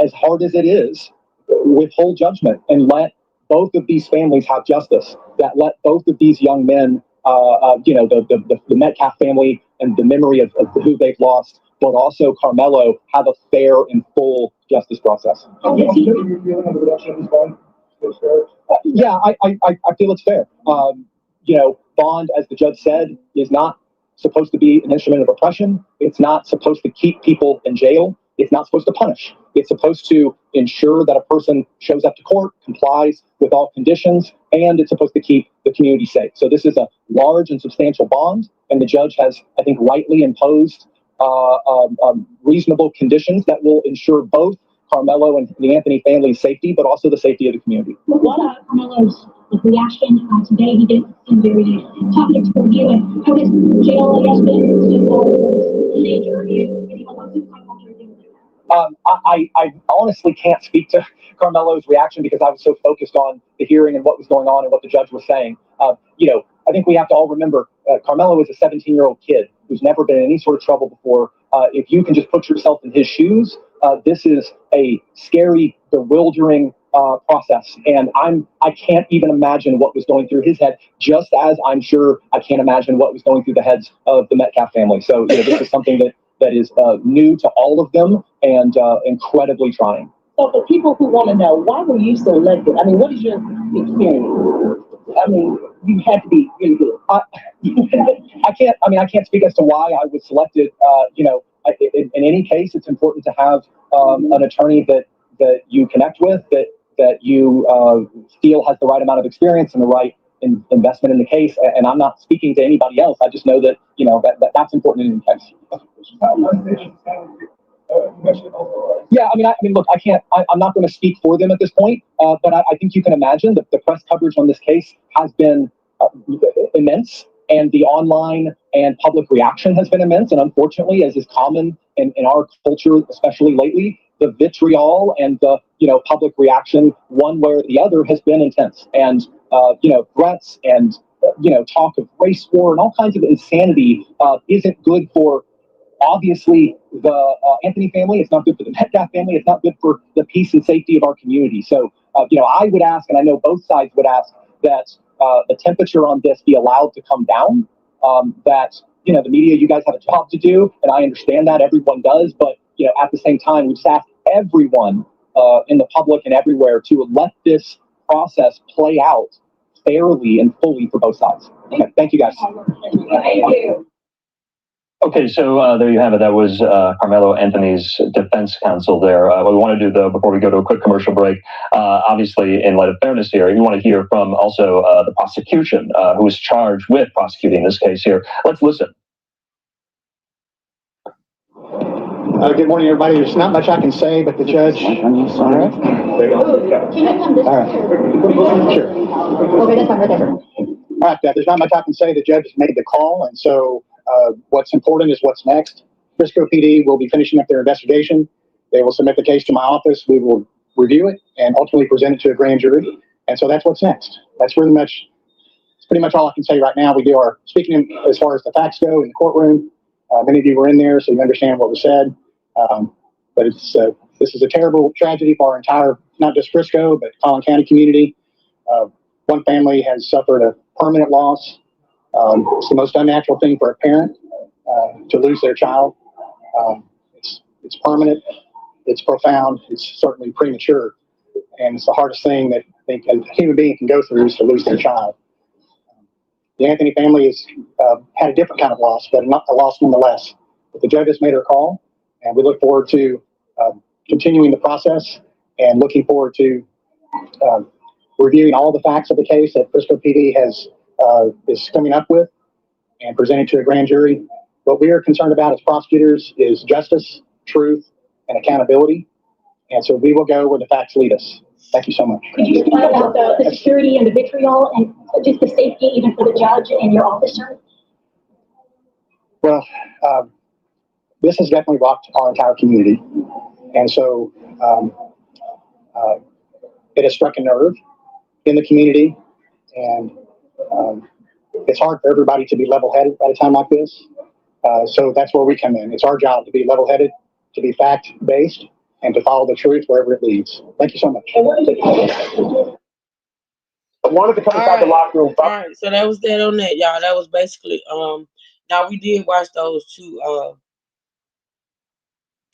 as hard as it is, withhold judgment and let both of these families have justice, that let both of these young men, the Metcalf family and the memory of who they've lost, but also Carmelo, have a fair and full justice process. Yeah, I feel it's fair. Bond, as the judge said, is not supposed to be an instrument of oppression. It's not supposed to keep people in jail. It's not supposed to punish. It's supposed to ensure that a person shows up to court, complies with all conditions, and it's supposed to keep the community safe. So this is a large and substantial bond, and the judge has, I think, rightly imposed reasonable conditions that will ensure both Carmelo and the Anthony family's safety, but also the safety of the community. What Carmelo's reaction today? He didn't seem very talkative toward you, and how his jail, I guess, been just all teenager and anyone else who's come after you. I honestly can't speak to Carmelo's reaction because I was so focused on the hearing and what was going on and what the judge was saying. I think we have to all remember Carmelo is a 17-year-old kid who's never been in any sort of trouble before. If you can just put yourself in his shoes, this is a scary, bewildering process, and I can't even imagine what was going through his head. Just as I'm sure I can't imagine what was going through the heads of the Metcalf family. So this is something that is new to all of them and incredibly trying. So for people who want to know, why were you selected? I mean, what is your experience? I mean, you had to be really good. I can't speak as to why I was selected. In any case, it's important to have an attorney that you connect with, that you feel has the right amount of experience and the right investment in the case. And I'm not speaking to anybody else. I just know that that's important in any case. Yeah, look, I'm not going to speak for them at this point, but I think you can imagine that the press coverage on this case has been immense, and the online and public reaction has been immense. And unfortunately, as is common in our culture, especially lately, the vitriol and the public reaction, one way or the other, has been intense. And threats and talk of race war and all kinds of insanity isn't good for, obviously, the Anthony family. It's not good for the Metcalf family. It's not good for the peace and safety of our community. So, I would ask, and I know both sides would ask, that the temperature on this be allowed to come down. That, the media, you guys have a job to do, and I understand that everyone does. But, at the same time, we just ask everyone in the public and everywhere to let this process play out fairly and fully for both sides. Okay, thank you, guys. Thank you. Okay, so there you have it. That was Carmelo Anthony's defense counsel there. What we want to do, though, before we go to a quick commercial break, obviously, in light of fairness here, you want to hear from also the prosecution, who is charged with prosecuting this case here. Let's listen. Good morning, everybody. There's not much I can say, but the judge. All right. Can you come this way? Sure. Okay, that's fine, right there. All right, there's not much I can say. The judge has made the call, and so what's important is what's next. Frisco PD will be finishing up their investigation. They will submit the case to my office. We will review it and ultimately present it to a grand jury. And so that's what's next. It's pretty much all I can say right now. We do our speaking as far as the facts go in the courtroom. Many of you were in there, so you understand what was said. But this is a terrible tragedy for our entire, not just Frisco, but Collin County community. One family has suffered a permanent loss. It's the most unnatural thing for a parent to lose their child. It's permanent, it's profound, it's certainly premature, and it's the hardest thing that a human being can go through is to lose their child. The Anthony family has had a different kind of loss, but not a loss nonetheless. But the judge has made her call, and we look forward to continuing the process and looking forward to reviewing all the facts of the case that Frisco PD is coming up with and presenting to a grand jury. What we are concerned about as prosecutors is justice, truth, and accountability. And so we will go where the facts lead us. Thank you so much. Could you speak about the security and the vitriol and just the safety even for the judge and your officer? Well, this has definitely rocked our entire community. And so it has struck a nerve in the community. And it's hard for everybody to be level-headed at a time like this. So that's where we come in. It's our job to be level-headed, to be fact-based, and to follow the truth wherever it leads. Thank you so much. I wanted to come inside the locker room. All right, so that was that on that, y'all. That was basically now we did watch those two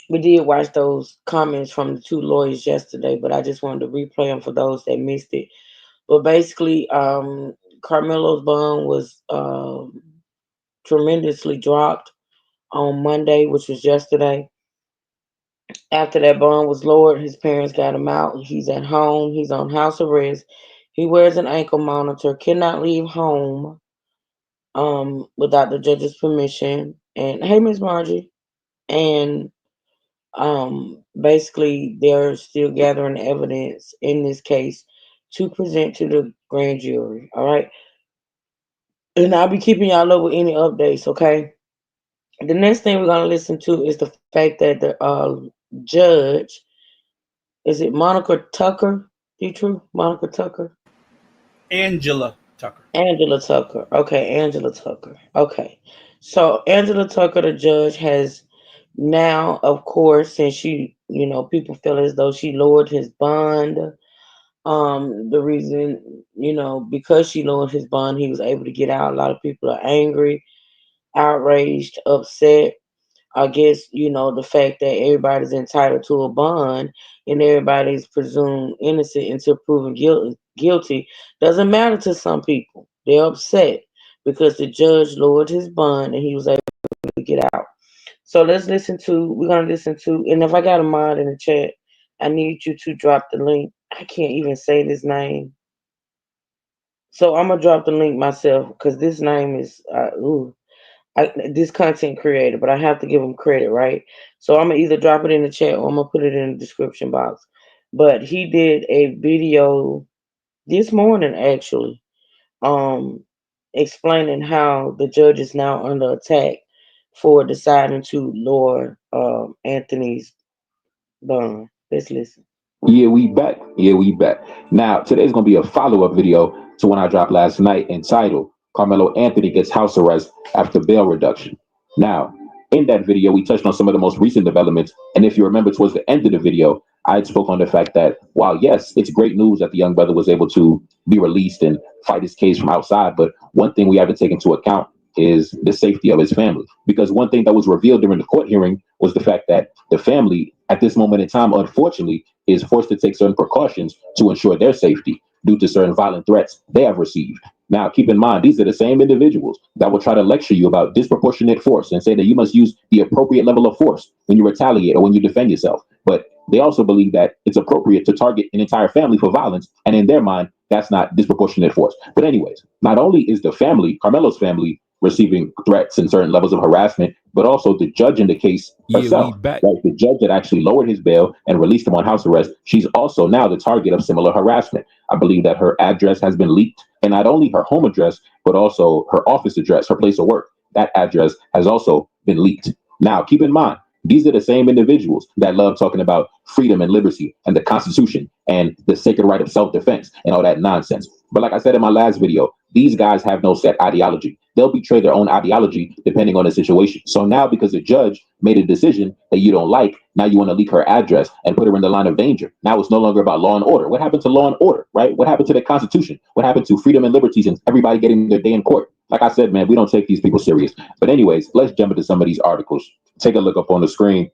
we did watch those comments from the two lawyers yesterday, but I just wanted to replay them for those that missed it. But basically, Carmelo's bond was tremendously dropped on Monday, which was yesterday. After that bond was lowered, his parents got him out. He's at home. He's on house arrest. He wears an ankle monitor, cannot leave home without the judge's permission. And hey, Miss Margie. and basically they're still gathering evidence in this case to present to the grand jury. All right, and I'll be keeping y'all up with any updates. Okay. The next thing we're gonna listen to is the fact that the judge, is it Monica Tucker? You true, Monica Tucker? Angela Tucker. Angela Tucker. Okay, Angela Tucker. Okay. So Angela Tucker, the judge, has now, of course, since she, people feel as though she lowered his bond. The reason, because she lowered his bond, he was able to get out. A lot of people are angry, outraged, upset. I guess, the fact that everybody's entitled to a bond and everybody's presumed innocent until proven guilty doesn't matter to some people. They're upset because the judge lowered his bond and he was able to get out. So we're going to listen to, and if I got a mod in the chat, I need you to drop the link. I can't even say this name. So I'm going to drop the link myself because this name is, this content creator, but I have to give him credit, right? So I'm gonna either drop it in the chat or I'm gonna put it in the description box. But he did a video this morning, actually, explaining how the judge is now under attack for deciding to lower Anthony's bond. Let's listen. Yeah, we back. Yeah, we back. Now, today's going to be a follow-up video to one I dropped last night entitled Carmelo Anthony Gets House Arrest After Bail Reduction. Now, in that video, we touched on some of the most recent developments. And if you remember towards the end of the video, I had spoke on the fact that, while yes, it's great news that the young brother was able to be released and fight his case from outside. But one thing we haven't taken into account is the safety of his family. Because one thing that was revealed during the court hearing was the fact that the family, at this moment in time, unfortunately, is forced to take certain precautions to ensure their safety due to certain violent threats they have received. Now, keep in mind, these are the same individuals that will try to lecture you about disproportionate force and say that you must use the appropriate level of force when you retaliate or when you defend yourself. But they also believe that it's appropriate to target an entire family for violence. And in their mind, that's not disproportionate force. But anyways, not only is the family, Carmelo's family, receiving threats and certain levels of harassment, but also the judge in the case herself, right? The judge that actually lowered his bail and released him on house arrest, she's also now the target of similar harassment. I believe that her address has been leaked, and not only her home address, but also her office address, her place of work. That address has also been leaked. Now, keep in mind, these are the same individuals that love talking about freedom and liberty and the Constitution and the sacred right of self-defense and all that nonsense. But like I said in my last video, these guys have no set ideology. They'll betray their own ideology depending on the situation. So now, because the judge made a decision that you don't like, now you want to leak her address and put her in the line of danger. Now it's no longer about law and order. What happened to law and order, right? What happened to the Constitution? What happened to freedom and liberties and everybody getting their day in court? Like I said, man, we don't take these people serious. But anyways, let's jump into some of these articles. Take a look up on the screen.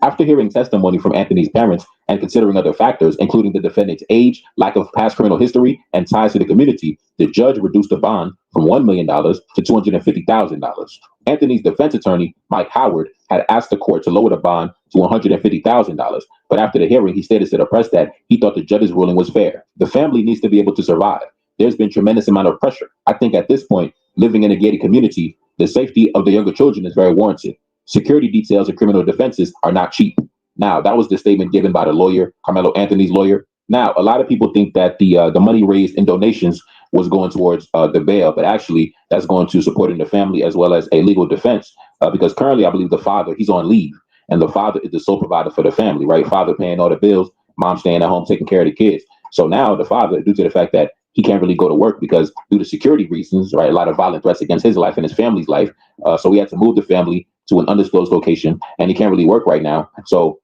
After hearing testimony from Anthony's parents and considering other factors, including the defendant's age, lack of past criminal history, and ties to the community, the judge reduced the bond from $1 million to $250,000. Anthony's defense attorney, Mike Howard, had asked the court to lower the bond to $150,000. But after the hearing, he stated to the press that he thought the judge's ruling was fair. The family needs to be able to survive. There's been tremendous amount of pressure. I think at this point, living in a gated community, the safety of the younger children is very warranted. Security details and criminal defenses are not cheap. Now, that was the statement given by the lawyer, Carmelo Anthony's lawyer. Now, a lot of people think that the money raised in donations was going towards the bail, but actually that's going to supporting the family as well as a legal defense, because currently I believe the father, he's on leave, and the father is the sole provider for the family, right? Father paying all the bills, mom staying at home taking care of the kids. So now the father, due to the fact that he can't really go to work because due to security reasons, right? A lot of violent threats against his life and his family's life. So he had to move the family to an undisclosed location, and he can't really work right now. So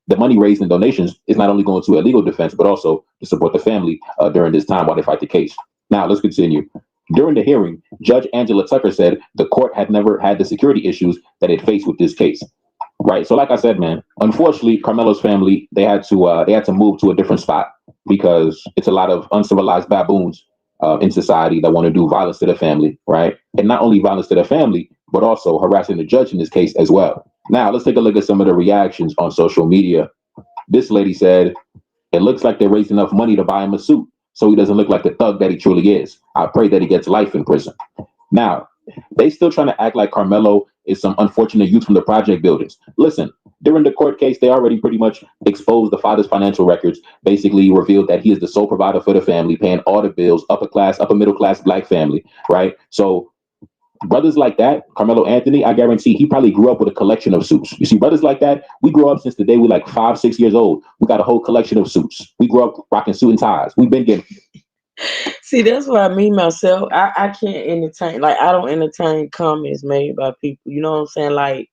the money raised in donations is not only going to a legal defense, but also to support the family during this time while they fight the case. Now, let's continue. During the hearing, Judge Angela Tucker said the court had never had the security issues that it faced with this case. Right. So like I said, man, unfortunately, Carmelo's family, they had to move to a different spot because it's a lot of uncivilized baboons in society that want to do violence to the family. Right. And not only violence to the family, but also harassing the judge in this case as well. Now, let's take a look at some of the reactions on social media. This lady said, it looks like they raised enough money to buy him a suit so he doesn't look like the thug that he truly is. I pray that he gets life in prison. Now, they still trying to act like Carmelo is some unfortunate youth from the project buildings. Listen, during the court case, they already pretty much exposed the father's financial records, basically revealed that he is the sole provider for the family, paying all the bills, upper middle class black family, right? So brothers like that, Carmelo Anthony, I guarantee he probably grew up with a collection of suits. You see, brothers like that, we grew up since the day we like 5, 6 years old. We got a whole collection of suits. We grew up rocking suit and ties. We've been getting. See, that's what I mean myself. I can't entertain, like, I don't entertain comments made by people. You know what I'm saying? Like,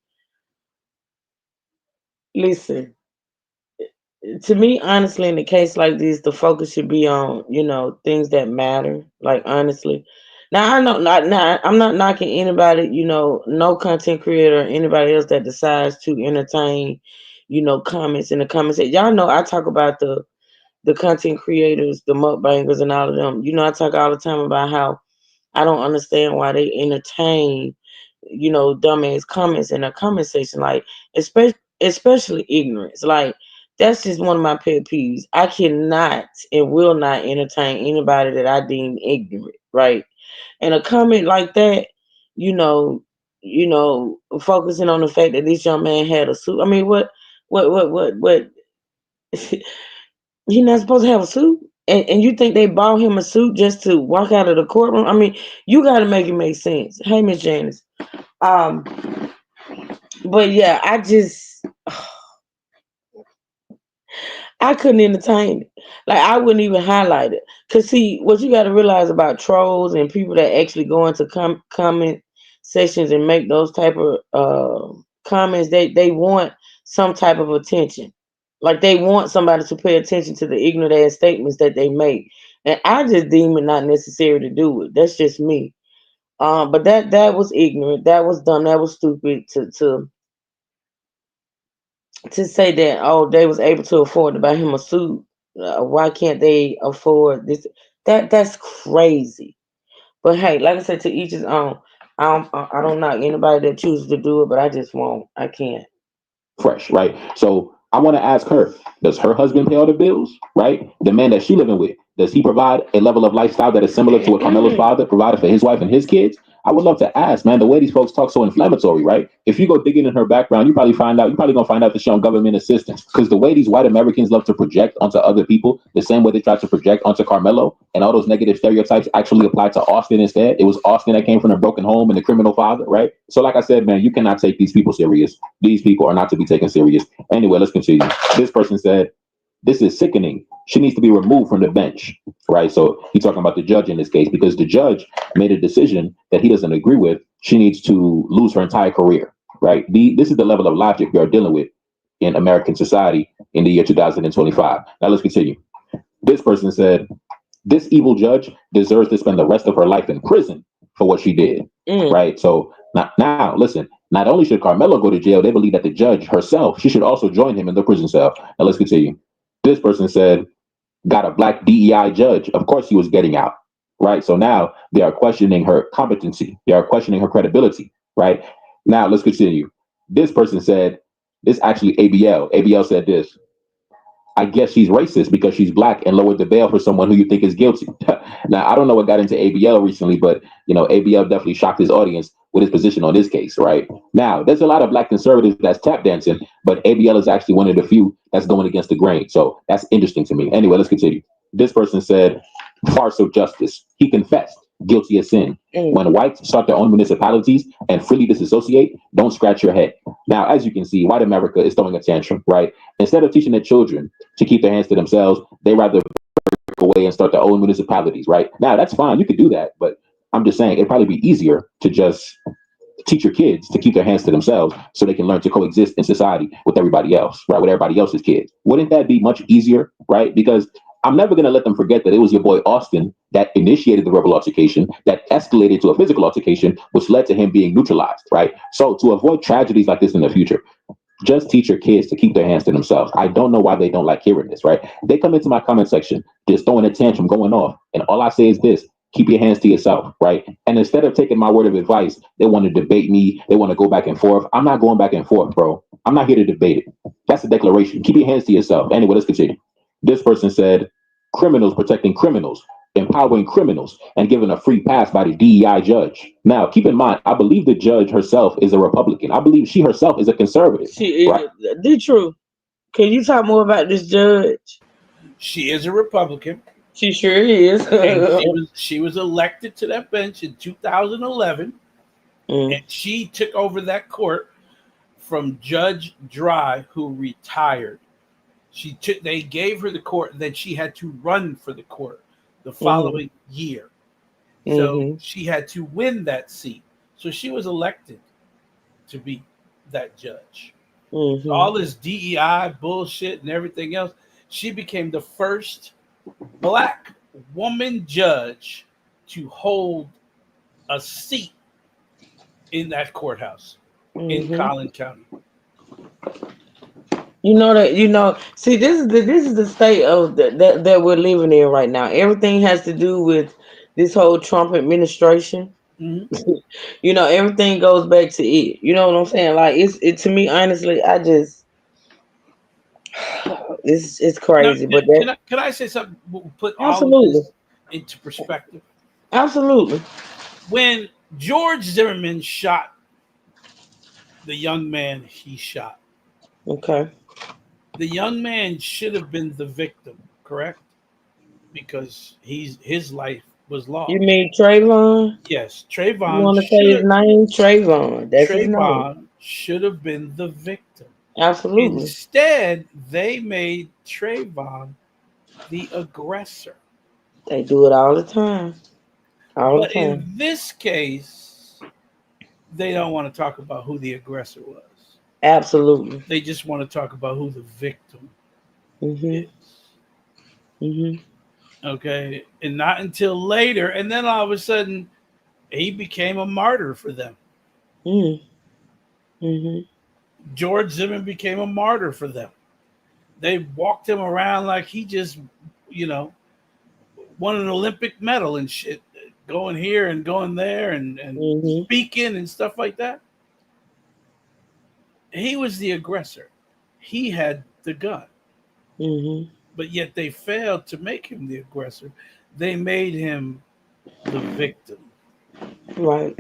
listen, to me, honestly, in a case like this, the focus should be on, you know, things that matter. Like, honestly. Now, I know, I'm not knocking anybody, you know, no content creator or anybody else that decides to entertain, you know, comments in the comments. Y'all know I talk about the content creators, the mukbangers, and all of them. You know, I talk all the time about how I don't understand why they entertain, you know, dumbass comments in a comment section. Like, especially ignorance. Like, that's just one of my pet peeves. I cannot and will not entertain anybody that I deem ignorant, right? And a comment like that, you know, focusing on the fact that this young man had a suit. I mean, what? He not supposed to have a suit, and you think they bought him a suit just to walk out of the courtroom? I mean, you got to make it make sense. Hey, Miss Janice. But yeah, I couldn't entertain it. Like, I wouldn't even highlight it. Cause see, what you got to realize about trolls and people that actually go into comment sections and make those type of comments, they want some type of attention. Like, they want somebody to pay attention to the ignorant ass statements that they make. And I just deem it not necessary to do it. That's just me. But that was ignorant. That was dumb. That was stupid to say that, oh, they was able to afford to buy him a suit. Why can't they afford this? That's crazy. But hey, like I said, to each his own. I don't knock anybody that chooses to do it, but I just won't. I can't. Fresh, right? So I want to ask her, does her husband pay all the bills, right? The man that she living with, does he provide a level of lifestyle that is similar to what Carmelo's father provided for his wife and his kids? I would love to ask, man, the way these folks talk so inflammatory, right? If you go digging in her background, you're probably gonna find out that she's on government assistance. Because the way these white Americans love to project onto other people, the same way they try to project onto Carmelo, and all those negative stereotypes actually apply to Austin instead. It was Austin that came from a broken home and the criminal father, right? So like I said, man, you cannot take these people serious. These people are not to be taken serious. Anyway, let's continue. This person said, this is sickening. She needs to be removed from the bench, right? So he's talking about the judge in this case, because the judge made a decision that he doesn't agree with. She needs to lose her entire career, right? This is the level of logic we are dealing with in American society in the year 2025. Now let's continue. This person said, this evil judge deserves to spend the rest of her life in prison for what she did, right? So now, listen, not only should Carmelo go to jail, they believe that the judge herself, she should also join him in the prison cell. Now let's continue. This person said, got a black DEI judge. Of course he was getting out, right? So now they are questioning her competency. They are questioning her credibility, right? Now let's continue. This person said, this actually ABL. ABL said this, I guess she's racist because she's black and lowered the bail for someone who you think is guilty. Now, I don't know what got into ABL recently, but, you know, ABL definitely shocked his audience with his position on this case, right? Now, there's a lot of black conservatives that's tap dancing, but ABL is actually one of the few that's going against the grain. So that's interesting to me. Anyway, let's continue. This person said, farce of justice. He confessed guilty of sin. When whites start their own municipalities and freely disassociate, don't scratch your head. Now, as you can see, white America is throwing a tantrum, right? Instead of teaching their children to keep their hands to themselves, they rather break away and start their own municipalities, right? Now, that's fine. You could do that, but I'm just saying it'd probably be easier to just teach your kids to keep their hands to themselves so they can learn to coexist in society with everybody else, right? With everybody else's kids. Wouldn't that be much easier, right? Because I'm never going to let them forget that it was your boy Austin that initiated the verbal altercation, that escalated to a physical altercation, which led to him being neutralized, right? So to avoid tragedies like this in the future, just teach your kids to keep their hands to themselves. I don't know why they don't like hearing this, right? They come into my comment section, just throwing a tantrum, going off. And all I say is this, keep your hands to yourself, right? And instead of taking my word of advice, they want to debate me. They want to go back and forth. I'm not going back and forth, bro. I'm not here to debate it. That's a declaration. Keep your hands to yourself. Anyway, let's continue. This person said, criminals protecting criminals. empowering criminals and given a free pass by the DEI judge. Now, keep in mind, I believe the judge herself is a Republican. I believe she herself is a conservative. She Right? the truth. Can you talk more about this judge? She is a Republican. She sure is. And she was elected to that bench in 2011, and she took over that court from Judge Dry, who retired. They gave her the court, then she had to run for the court the following year. So she had to win that seat. So she was elected to be that judge. So all this DEI bullshit and everything else, she became the first Black woman judge to hold a seat in that courthouse in Collin County. You know that see this is the state of that we're living in right now. Everything has to do with this whole Trump administration. You know, everything goes back to it. You know what I'm saying? Like it to me, honestly, I just it's crazy. Now, but can I say something? We'll put absolutely all of this into perspective. Absolutely. When George Zimmerman shot the young man he shot, okay, the young man should have been the victim, correct? Because his life was lost. You mean Trayvon? Yes, Trayvon. You want to say his name? Trayvon. That's his name. Trayvon should have been the victim. Absolutely. Instead, they made Trayvon the aggressor. They do it all the time. But in this case, they don't want to talk about who the aggressor was. Absolutely. They just want to talk about who the victim is. Okay. And not until later. And then all of a sudden, he became a martyr for them. George Zimmerman became a martyr for them. They walked him around like he just, won an Olympic medal and shit, going here and going there and speaking and stuff like that. He was the aggressor. He had the gun. But yet they failed to make him the aggressor. They made him the victim. Right.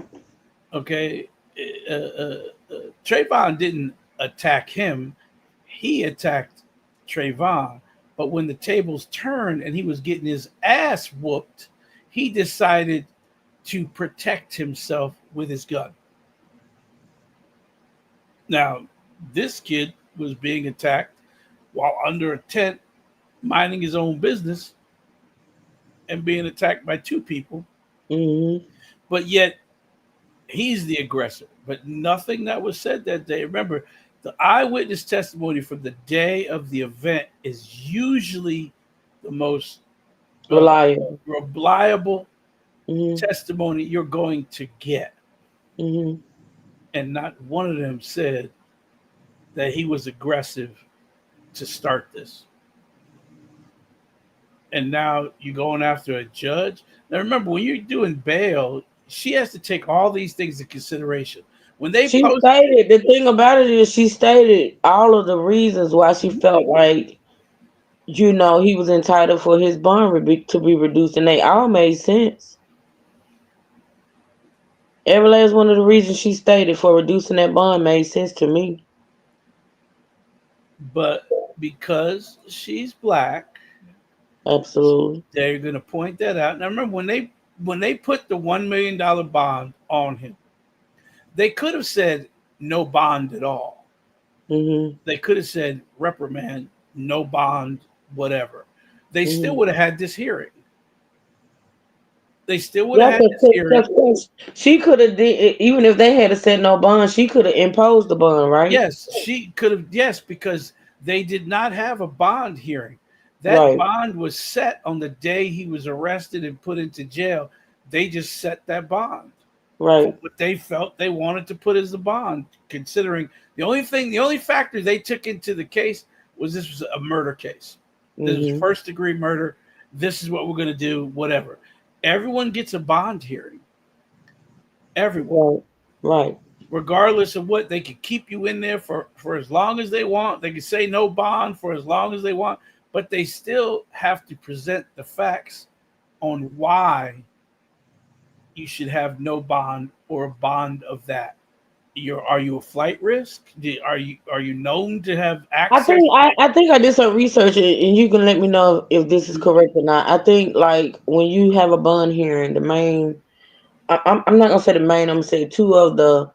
Okay. Trayvon didn't attack him. He attacked Trayvon. But when the tables turned and he was getting his ass whooped, he decided to protect himself with his gun. Now, this kid was being attacked while under a tent, minding his own business, and being attacked by two people. But yet, he's the aggressor. But nothing that was said that day. Remember, the eyewitness testimony from the day of the event is usually the most reliable testimony you're going to get. And not one of them said that he was aggressive to start this. And now you're going after a judge. Now remember, when you're doing bail, she has to take all these things into consideration. When they stated, the thing about it is she stated all of the reasons why she felt like, he was entitled for his bond to be reduced, and they all made sense. Every last one of the reasons she stated for reducing that bond made sense to me. But because she's Black, absolutely, they're going to point that out. Now remember, when they put the $1 million bond on him, they could have said no bond at all. They could have said reprimand, no bond, whatever. They still would have had this hearing. They still would have had this hearing. She could have, even if they had said no bond, she could have imposed the bond, right? Yes, she could have. Yes, because they did not have a bond hearing. That bond was set on the day he was arrested and put into jail. They just set that bond. Right. What they felt they wanted to put as the bond, considering the only factor they took into the case was this was a murder case. This was first degree murder. This is what we're going to do, whatever. Everyone gets a bond hearing. Everyone. Right. Regardless of what, they can keep you in there for as long as they want. They can say no bond for as long as they want, but they still have to present the facts on why you should have no bond or a bond of that. Are you a flight risk? Are you known to have access? I think I did some research, and you can let me know if this is correct or not. I think like when you have a bond hearing, the main I'm not gonna say the main. I'm gonna say two of the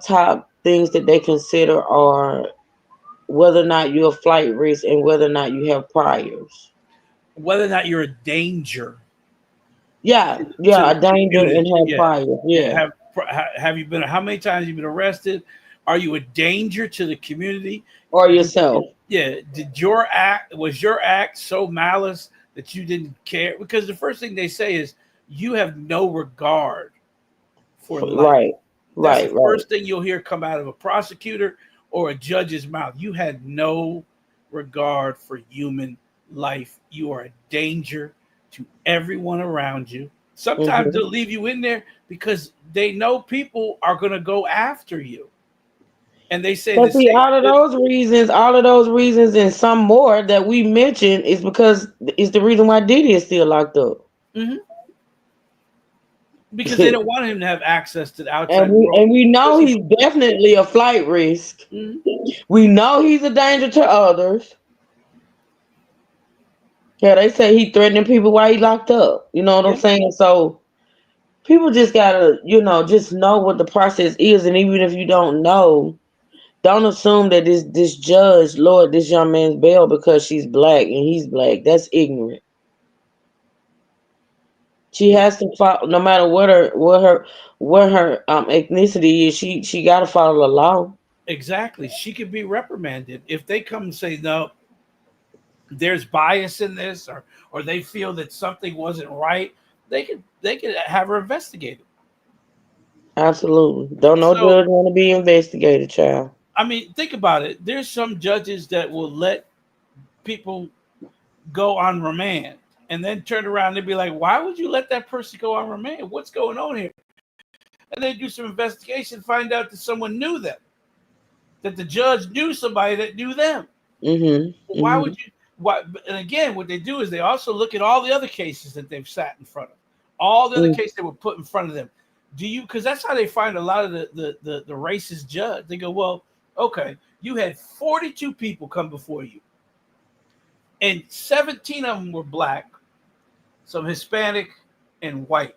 top things that they consider are whether or not you're a flight risk and whether or not you have priors. Whether or not you're a danger. Yeah, to a the danger and community. have Yeah. priors. Yeah. Have you been? How many times have you been arrested? Are you a danger to the community Or yourself. Yeah. Was your act so malice that you didn't care? Because the first thing they say is you have no regard for life. That's the first thing you'll hear come out of a prosecutor or a judge's mouth. You had no regard for human life. You are a danger to everyone around you. Sometimes they'll leave you in there because they know people are going to go after you. And they say But see, all of those reasons, and some more that we mentioned is because it's the reason why Diddy is still locked up. Mhm. Because they don't want him to have access to the outside And world. we know he's definitely a flight risk. Mhm. We know he's a danger to others. Yeah, they say he threatening people while he locked up. You know what I'm saying? So people just gotta, just know what the process is, and even if you don't know, don't assume that this judge lowered this young man's bail because she's black and he's black. That's ignorant. She has to follow, no matter what her ethnicity is. She got to follow the law. Exactly. She could be reprimanded if they come and say no. There's bias in this, or they feel that something wasn't right. They could have her investigated. Absolutely. Don't know judge want to be investigated, child. I mean, think about it. There's some judges that will let people go on remand and then turn around and be like, why would you let that person go on remand? What's going on here? And they do some investigation, find out that someone knew them, that the judge knew somebody that knew them. Why would you? Why? And again, what they do is they also look at all the other cases that they've sat in front of, all the other cases that were put in front of them. Because that's how they find a lot of the racist judge. They go, well, okay, you had 42 people come before you, and 17 of them were black, some Hispanic, and white.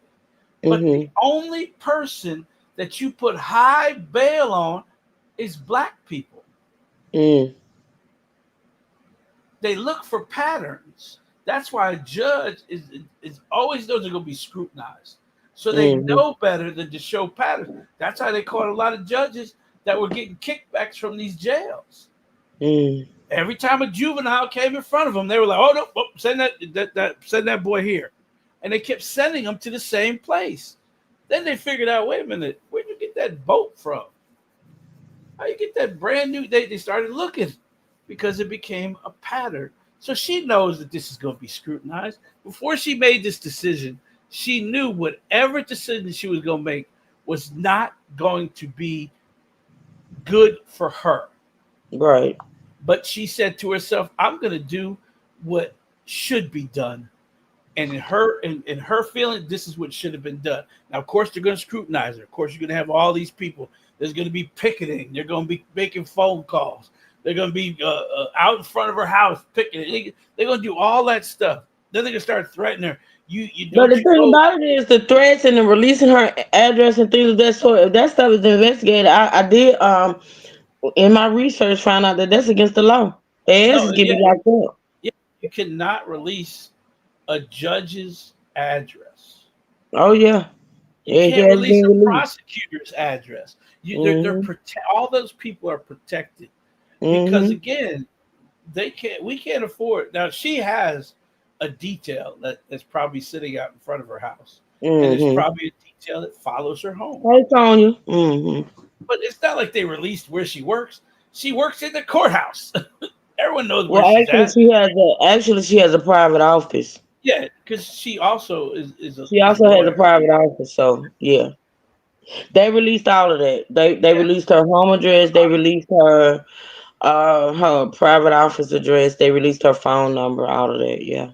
But the only person that you put high bail on is black people. They look for patterns. That's why a judge is always knows they're going to be scrutinized. So they know better than to show patterns. That's how they caught a lot of judges that were getting kickbacks from these jails. Every time a juvenile came in front of them, they were like, "Oh no, send that boy here," and they kept sending them to the same place. Then they figured out, wait a minute, where'd you get that boat from? How you get that brand new? They started looking because it became a pattern. So she knows that this is going to be scrutinized. Before she made this decision, she knew whatever decision she was going to make was not going to be good for her. Right. But she said to herself, I'm going to do what should be done. And in her feeling, this is what should have been done. Now, of course, they're going to scrutinize her. Of course, you're going to have all these people. There's going to be picketing. They're going to be making phone calls. They're going to be out in front of her house picketing. They're going to do all that stuff. Then they're going to start threatening her. But the thing about it is the threats and the releasing her address and things of that sort. If that stuff is investigated, I did in my research find out that that's against the law. It's get me locked up. Yeah, you cannot release a judge's address. Oh yeah, you can't release a prosecutor's address. They're all those people are protected because again, we can't afford. Now she has a detail that's probably sitting out in front of her house, and it's probably a detail that follows her home. Right on you. But it's not like they released where she works. She works in the courthouse. Everyone knows where Well, she's actually, she has a private office. Yeah, because she also is She also has a private office, so yeah. They released all of that. They released her home address. They released her private office address. They released her phone number. All of that, yeah.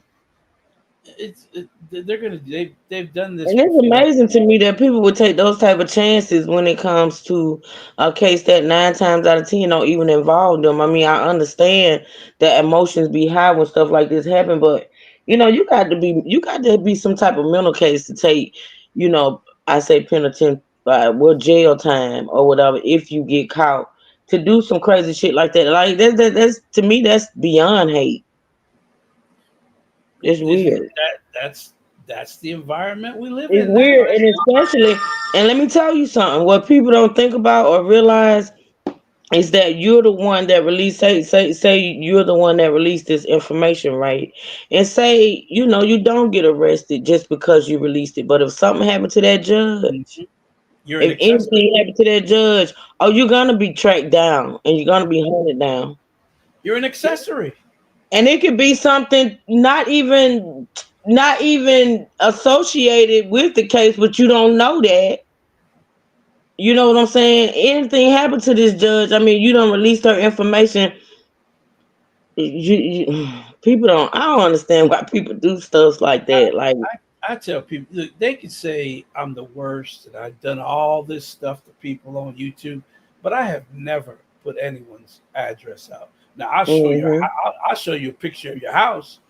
they're gonna they've done this And it's before. amazing to me that people would take those type of chances when it comes to a case that 9 times out of 10 don't even involve them. I mean, I understand that emotions be high when stuff like this happen, but you got to be some type of mental case to take, I say penitent, jail time or whatever if you get caught to do some crazy shit like that. Like that's to me that's beyond hate. It's weird. That's the environment we live It's in now. weird, and especially, and let me tell you something. What people don't think about or realize is that you're the one that released. Say you're the one that released this information, right? And say you don't get arrested just because you released it. But if something happened to that judge, You're an if accessory. anything happened to that judge, you're gonna be tracked down and you're gonna be hunted down. You're an accessory. And it could be something not even associated with the case, but you don't know that. You know what I'm saying? Anything happened to this judge, I mean, you don't release her information. People don't. I don't understand why people do stuff like that. Like I tell people, look, they can say I'm the worst and I've done all this stuff to people on YouTube, but I have never put anyone's address out. Now I'll show you. I'll show you a picture of your house.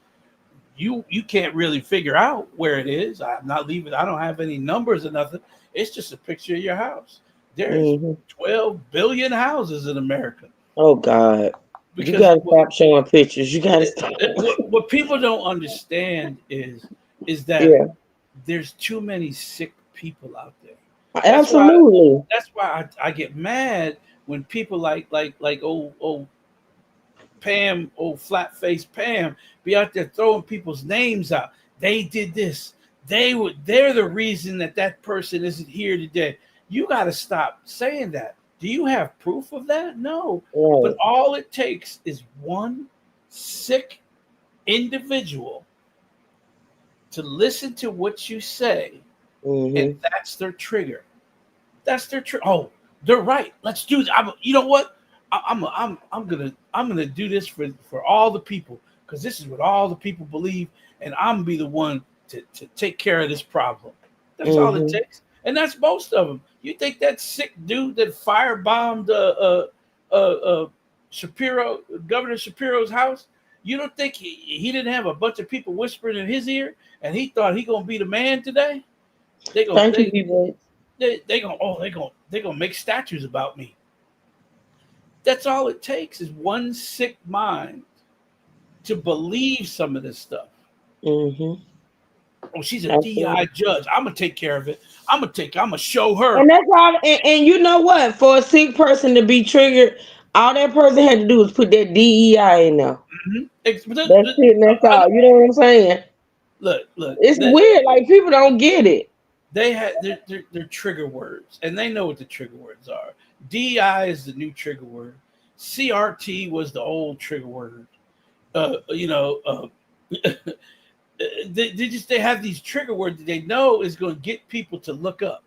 You can't really figure out where it is. I'm not leaving. I don't have any numbers or nothing. It's just a picture of your house. There's 12 billion houses in America. Oh God. Because you gotta stop showing pictures. You gotta stop. What people don't understand is that there's too many sick people out there. Absolutely. That's why I get mad when people like old Pam, old flat faced Pam, be out there throwing people's names out. They did this. They're the reason that person isn't here today. You got to stop saying that. Do you have proof of that? No. Right. But all it takes is one sick individual to listen to what you say, and that's their trigger. That's their trigger. Oh, they're right. Let's do that. You know what? I'm gonna do this for all the people because this is what all the people believe, and I'm gonna be the one to take care of this problem. That's all it takes, and that's most of them. You think that sick dude that firebombed Governor Shapiro's house? You don't think he didn't have a bunch of people whispering in his ear, and he thought he gonna be the man today? They're gonna make statues about me. That's all it takes is one sick mind to believe some of this stuff. Oh, she's a DI judge. I'm gonna take care of it. I'm gonna show her. And that's all. And you know what? For a sick person to be triggered, all that person had to do was put that DEI in there. That's it. That's all. You know what I'm saying? Look. It's weird. Like people don't get it. They had their trigger words, and they know what the trigger words are. DEI is the new trigger word. CRT was the old trigger word. They have these trigger words that they know is going to get people to look up.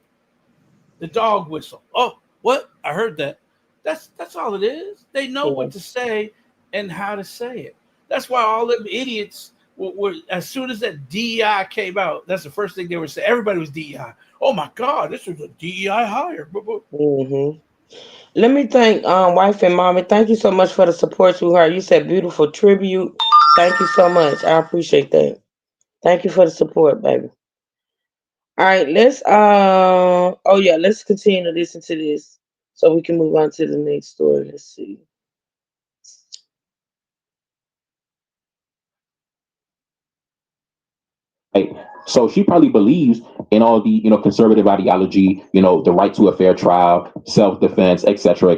The dog whistle. Oh, what? I heard that. That's all it is. They know what to say and how to say it. That's why all them idiots were as soon as that DEI came out, that's the first thing they were saying. Everybody was DEI. Oh my God, this was a DEI hire. Let me thank wife and mommy. Thank you so much for the support you heard. You said beautiful tribute. Thank you so much. I appreciate that. Thank you for the support, baby. All right, let's continue to listen to this so we can move on to the next story. Let's see. Right. So she probably believes in all the, conservative ideology, the right to a fair trial, self-defense, et cetera,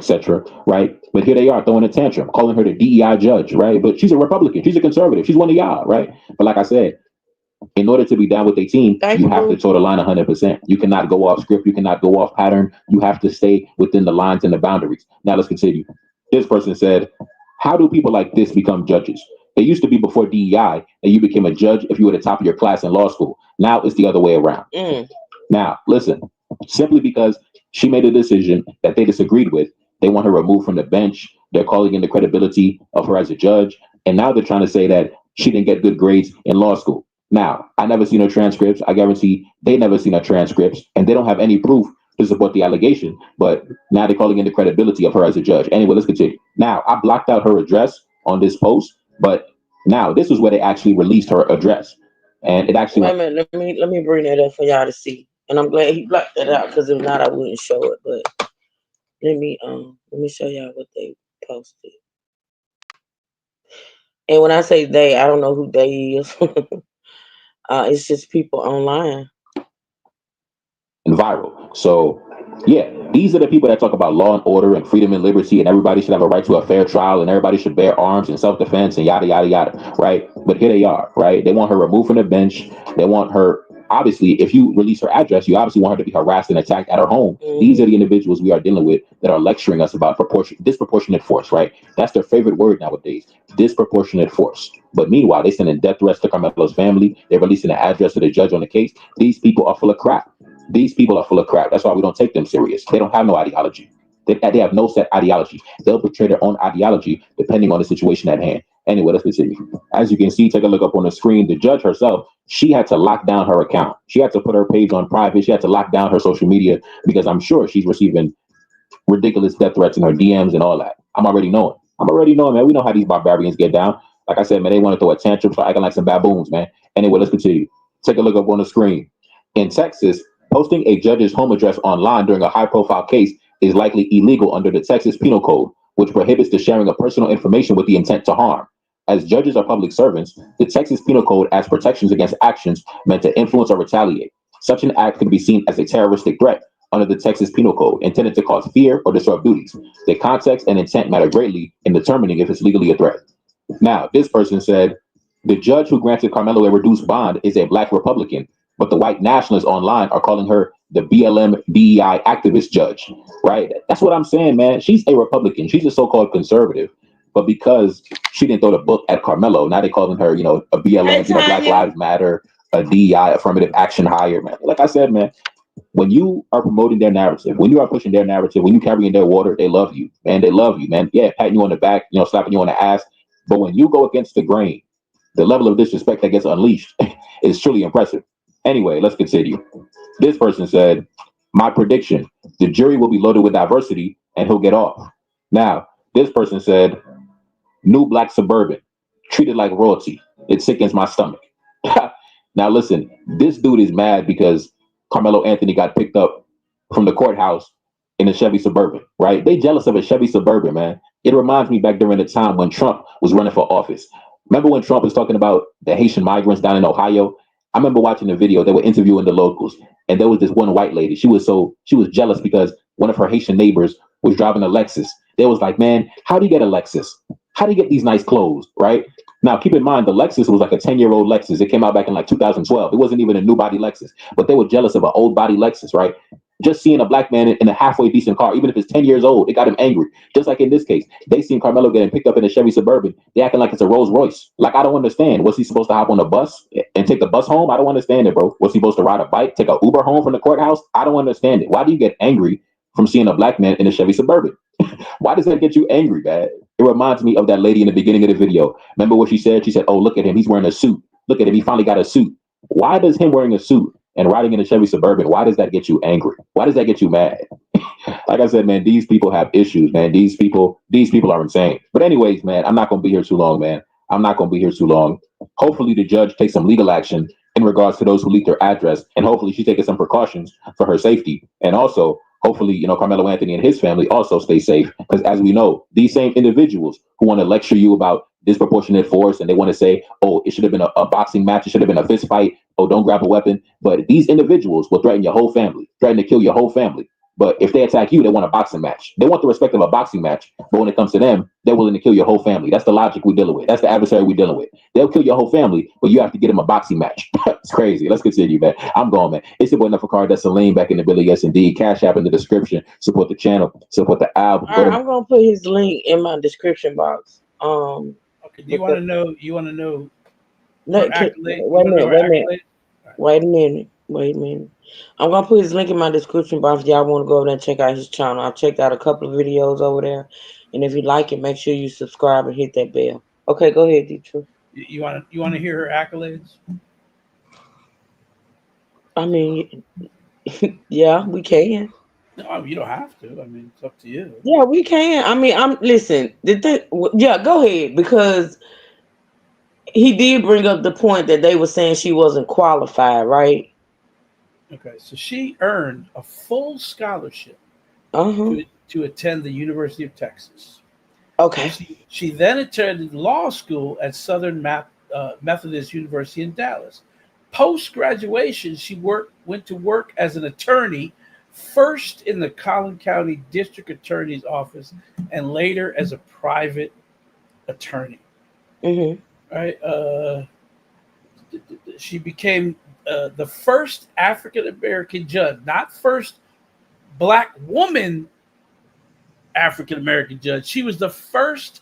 right? But here they are throwing a tantrum, calling her the DEI judge, right? But she's a Republican. She's a conservative. She's one of y'all, right? But like I said, in order to be down with a team, you have to toe the line 100%. You cannot go off script. You cannot go off pattern. You have to stay within the lines and the boundaries. Now let's continue. This person said, how do people like this become judges? It used to be before DEI that you became a judge if you were the top of your class in law school. Now it's the other way around. Now, listen, simply because she made a decision that they disagreed with, they want her removed from the bench. They're calling in the credibility of her as a judge. And now they're trying to say that she didn't get good grades in law school. Now, I never seen her transcripts. I guarantee they never seen her transcripts, and they don't have any proof to support the allegation. But now they're calling in the credibility of her as a judge. Anyway, let's continue. Now, I blocked out her address on this post, but now this is where they actually released her address, and it actually. Wait a minute, let me bring that up for y'all to see. And I'm glad he blocked that out because if not, I wouldn't show it. But let me show y'all what they posted. And when I say they, I don't know who they is. It's just people online. And viral. So, yeah, these are the people that talk about law and order and freedom and liberty, and everybody should have a right to a fair trial, and everybody should bear arms and self-defense and yada, yada, yada, right? But here they are, right? They want her removed from the bench. They want her, obviously, if you release her address, you obviously want her to be harassed and attacked at her home. These are the individuals we are dealing with that are lecturing us about disproportionate force, right? That's their favorite word nowadays, disproportionate force. But meanwhile, they sending death threats to Carmelo's family. They're releasing the address to the judge on the case. These people are full of crap. These people are full of crap. That's why we don't take them serious. They don't have no ideology. They have no set ideology. They'll portray their own ideology depending on the situation at hand. Anyway, let's continue. As you can see, take a look up on the screen. The judge herself, she had to lock down her account. She had to put her page on private. She had to lock down her social media because I'm sure she's receiving ridiculous death threats in her DMs and all that. I'm already knowing, man. We know how these barbarians get down. Like I said, man, they want to throw a tantrum, so acting like some baboons, man. Anyway, let's continue. Take a look up on the screen. In Texas, posting a judge's home address online during a high-profile case is likely illegal under the Texas Penal Code, which prohibits the sharing of personal information with the intent to harm. As judges are public servants, the Texas Penal Code adds protections against actions meant to influence or retaliate. Such an act can be seen as a terroristic threat under the Texas Penal Code, intended to cause fear or disrupt duties. The context and intent matter greatly in determining if it's legally a threat. Now, this person said, the judge who granted Carmelo a reduced bond is a black Republican, but the white nationalists online are calling her the BLM DEI activist judge, right? That's what I'm saying, man. She's a Republican. She's a so-called conservative. But because she didn't throw the book at Carmelo, now they're calling her, a BLM, Black Lives Matter, a DEI, affirmative action hire, man. Like I said, man, when you are promoting their narrative, when you are pushing their narrative, when you carrying their water, they love you, man. They love you, man. Yeah, patting you on the back, slapping you on the ass. But when you go against the grain, the level of disrespect that gets unleashed is truly impressive. Anyway, let's continue. This person said, my prediction, the jury will be loaded with diversity and he'll get off. Now, this person said, new black suburban, treated like royalty. It sickens my stomach. Now, listen, this dude is mad because Carmelo Anthony got picked up from the courthouse in a Chevy Suburban, right? They jealous of a Chevy Suburban, man. It reminds me back during the time when Trump was running for office. Remember when Trump was talking about the Haitian migrants down in Ohio? I remember watching the video. They were interviewing the locals, and there was this one white lady. She was jealous because one of her Haitian neighbors was driving a Lexus. They was like, man, how do you get a Lexus? How do you get these nice clothes, right? Now, keep in mind, the Lexus was like a 10-year-old Lexus. It came out back in like 2012. It wasn't even a new body Lexus, but they were jealous of an old body Lexus, right? Just seeing a black man in a halfway decent car, even if it's 10 years old, it got him angry. Just like in this case, they seen Carmelo getting picked up in a Chevy Suburban. They acting like it's a Rolls Royce. Like, I don't understand. Was he supposed to hop on a bus and take the bus home? I don't understand it, bro. Was he supposed to ride a bike, take an Uber home from the courthouse? I don't understand it. Why do you get angry from seeing a black man in a Chevy Suburban? Why does that get you angry, man? It reminds me of that lady in the beginning of the video. Remember what she said? She said, oh, look at him. He's wearing a suit. Look at him. He finally got a suit. Why does him wearing a suit and riding in a Chevy Suburban, why does that get you angry? Why does that get you mad? Like I said, man, these people have issues, man. These people are insane. But anyways, man, I'm not going to be here too long, man. I'm not going to be here too long. Hopefully the judge takes some legal action in regards to those who leaked their address. And hopefully she's taking some precautions for her safety. And also, hopefully, Carmelo Anthony and his family also stay safe. Because as we know, these same individuals who want to lecture you about disproportionate force and they want to say, oh, it should have been a boxing match, it should have been a fist fight, oh, don't grab a weapon. But these individuals will threaten your whole family, threaten to kill your whole family. But if they attack you, they want a boxing match. They want the respect of a boxing match. But when it comes to them, they're willing to kill your whole family. That's the logic we're dealing with. That's the adversary we're dealing with. They'll kill your whole family, but you have to get them a boxing match. It's crazy. Let's continue, man. I'm going, man. It's your boy Neferkar. That's Salim back in the Billy. Yes, indeed. Cash App in the description. Support the channel. Support the album. All right, I'm going to put his link in my description box. Okay. Do you want to know? You want to know? Wait a minute. I'm gonna put his link in my description box if y'all want to go over there and check out his channel. I've checked out a couple of videos over there, and if you like it, make sure you subscribe and hit that bell. Okay, go ahead, Deidre. You want to hear her accolades? I mean, yeah, we can. No, you don't have to. I mean, it's up to you. Yeah, we can. I mean, I'm listen. Yeah, go ahead because he did bring up the point that they were saying she wasn't qualified, right? Okay, so she earned a full scholarship Uh-huh. to attend the University of Texas. Okay. She then attended law school at Southern Methodist University in Dallas. Post graduation, she went to work as an attorney, first in the Collin County District Attorney's Office, and later as a private attorney. Mm-hmm. Right? She became the first African American judge, not first Black woman African American judge. She was the first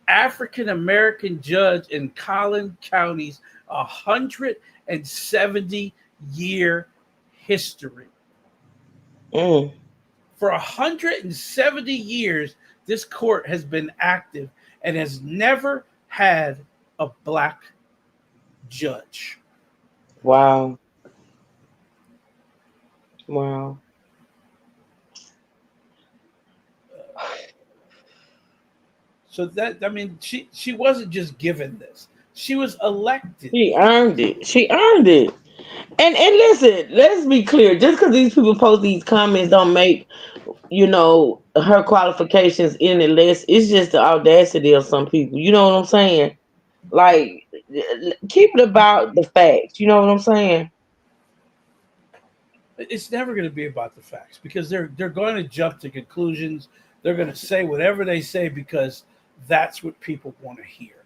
African American judge in Collin County's 170-year history. Mm. For 170 years, this court has been active and has never had a Black judge. Wow. Wow. So that, I mean, she wasn't just given this; she was elected. She earned it. She earned it. And listen, let's be clear. Just because these people post these comments don't make her qualifications any less. It's just the audacity of some people. You know what I'm saying? Like, keep it about the facts. You know what I'm saying? It's never going to be about the facts because they're going to jump to conclusions. They're going to say whatever they say because that's what people want to hear.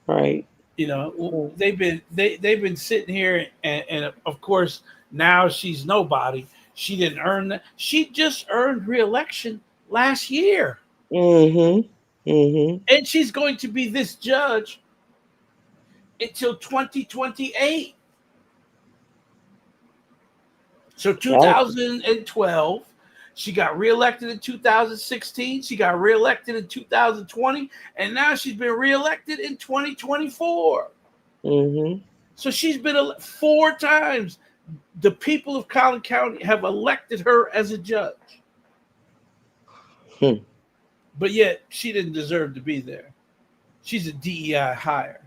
Right. You know, they've been sitting here, and of course now she's nobody. She didn't earn that. She just earned re-election last year. Mm-hmm. Mm-hmm. And she's going to be this judge until 2028. So 2012, she got reelected in 2016. She got reelected in 2020, and now she's been reelected in 2024. Mm-hmm. So she's been 4 times. The people of Collin County have elected her as a judge. But yet she didn't deserve to be there. She's a DEI hire.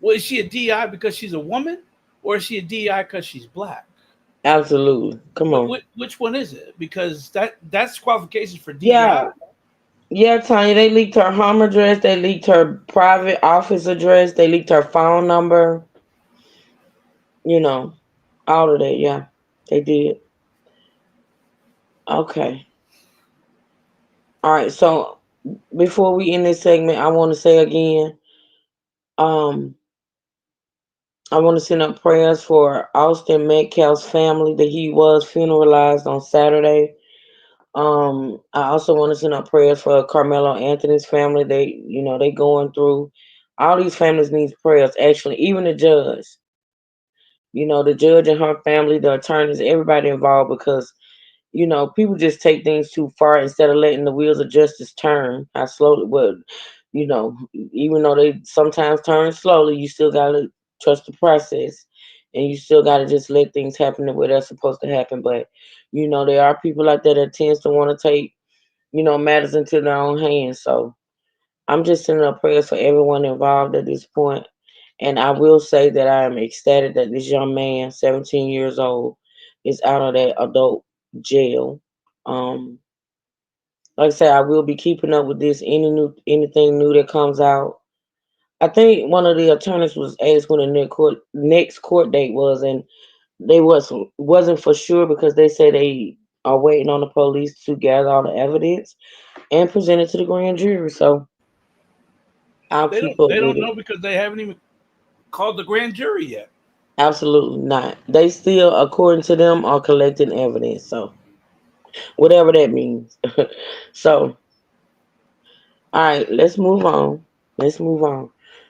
Well, is she a DEI because she's a woman, or is she a DEI because she's Black? Absolutely. Come on. Which one is it? Because that's qualifications for DEI. Yeah, Tanya, they leaked her home address. They leaked her private office address. They leaked her phone number. All of that. Yeah, they did. Okay. All right. So before we end this segment, I want to say again, I want to send up prayers for Austin Metcalf's family that he was funeralized on Saturday. I also want to send up prayers for Carmelo Anthony's family. They going through. All these families need prayers. Actually, even the judge. The judge and her family, the attorneys, everybody involved, because people just take things too far instead of letting the wheels of justice turn. I slowly would, even though they sometimes turn slowly, you still gotta trust the process, and you still gotta just let things happen the way they're supposed to happen. But there are people out there that tends to want to take matters into their own hands. So I'm just sending up prayers for everyone involved at this point. And I will say that I am ecstatic that this young man, 17 years old, is out of that adult jail. Like I said, I will be keeping up with this. Anything new that comes out. I think one of the attorneys was asked when the next court date was, and they wasn't for sure because they say they are waiting on the police to gather all the evidence and present it to the grand jury. So I'll They keep up don't with know it. because they haven't even called the grand jury yet. Absolutely not. They still, according to them, are collecting evidence. So whatever that means. So all right, let's move on.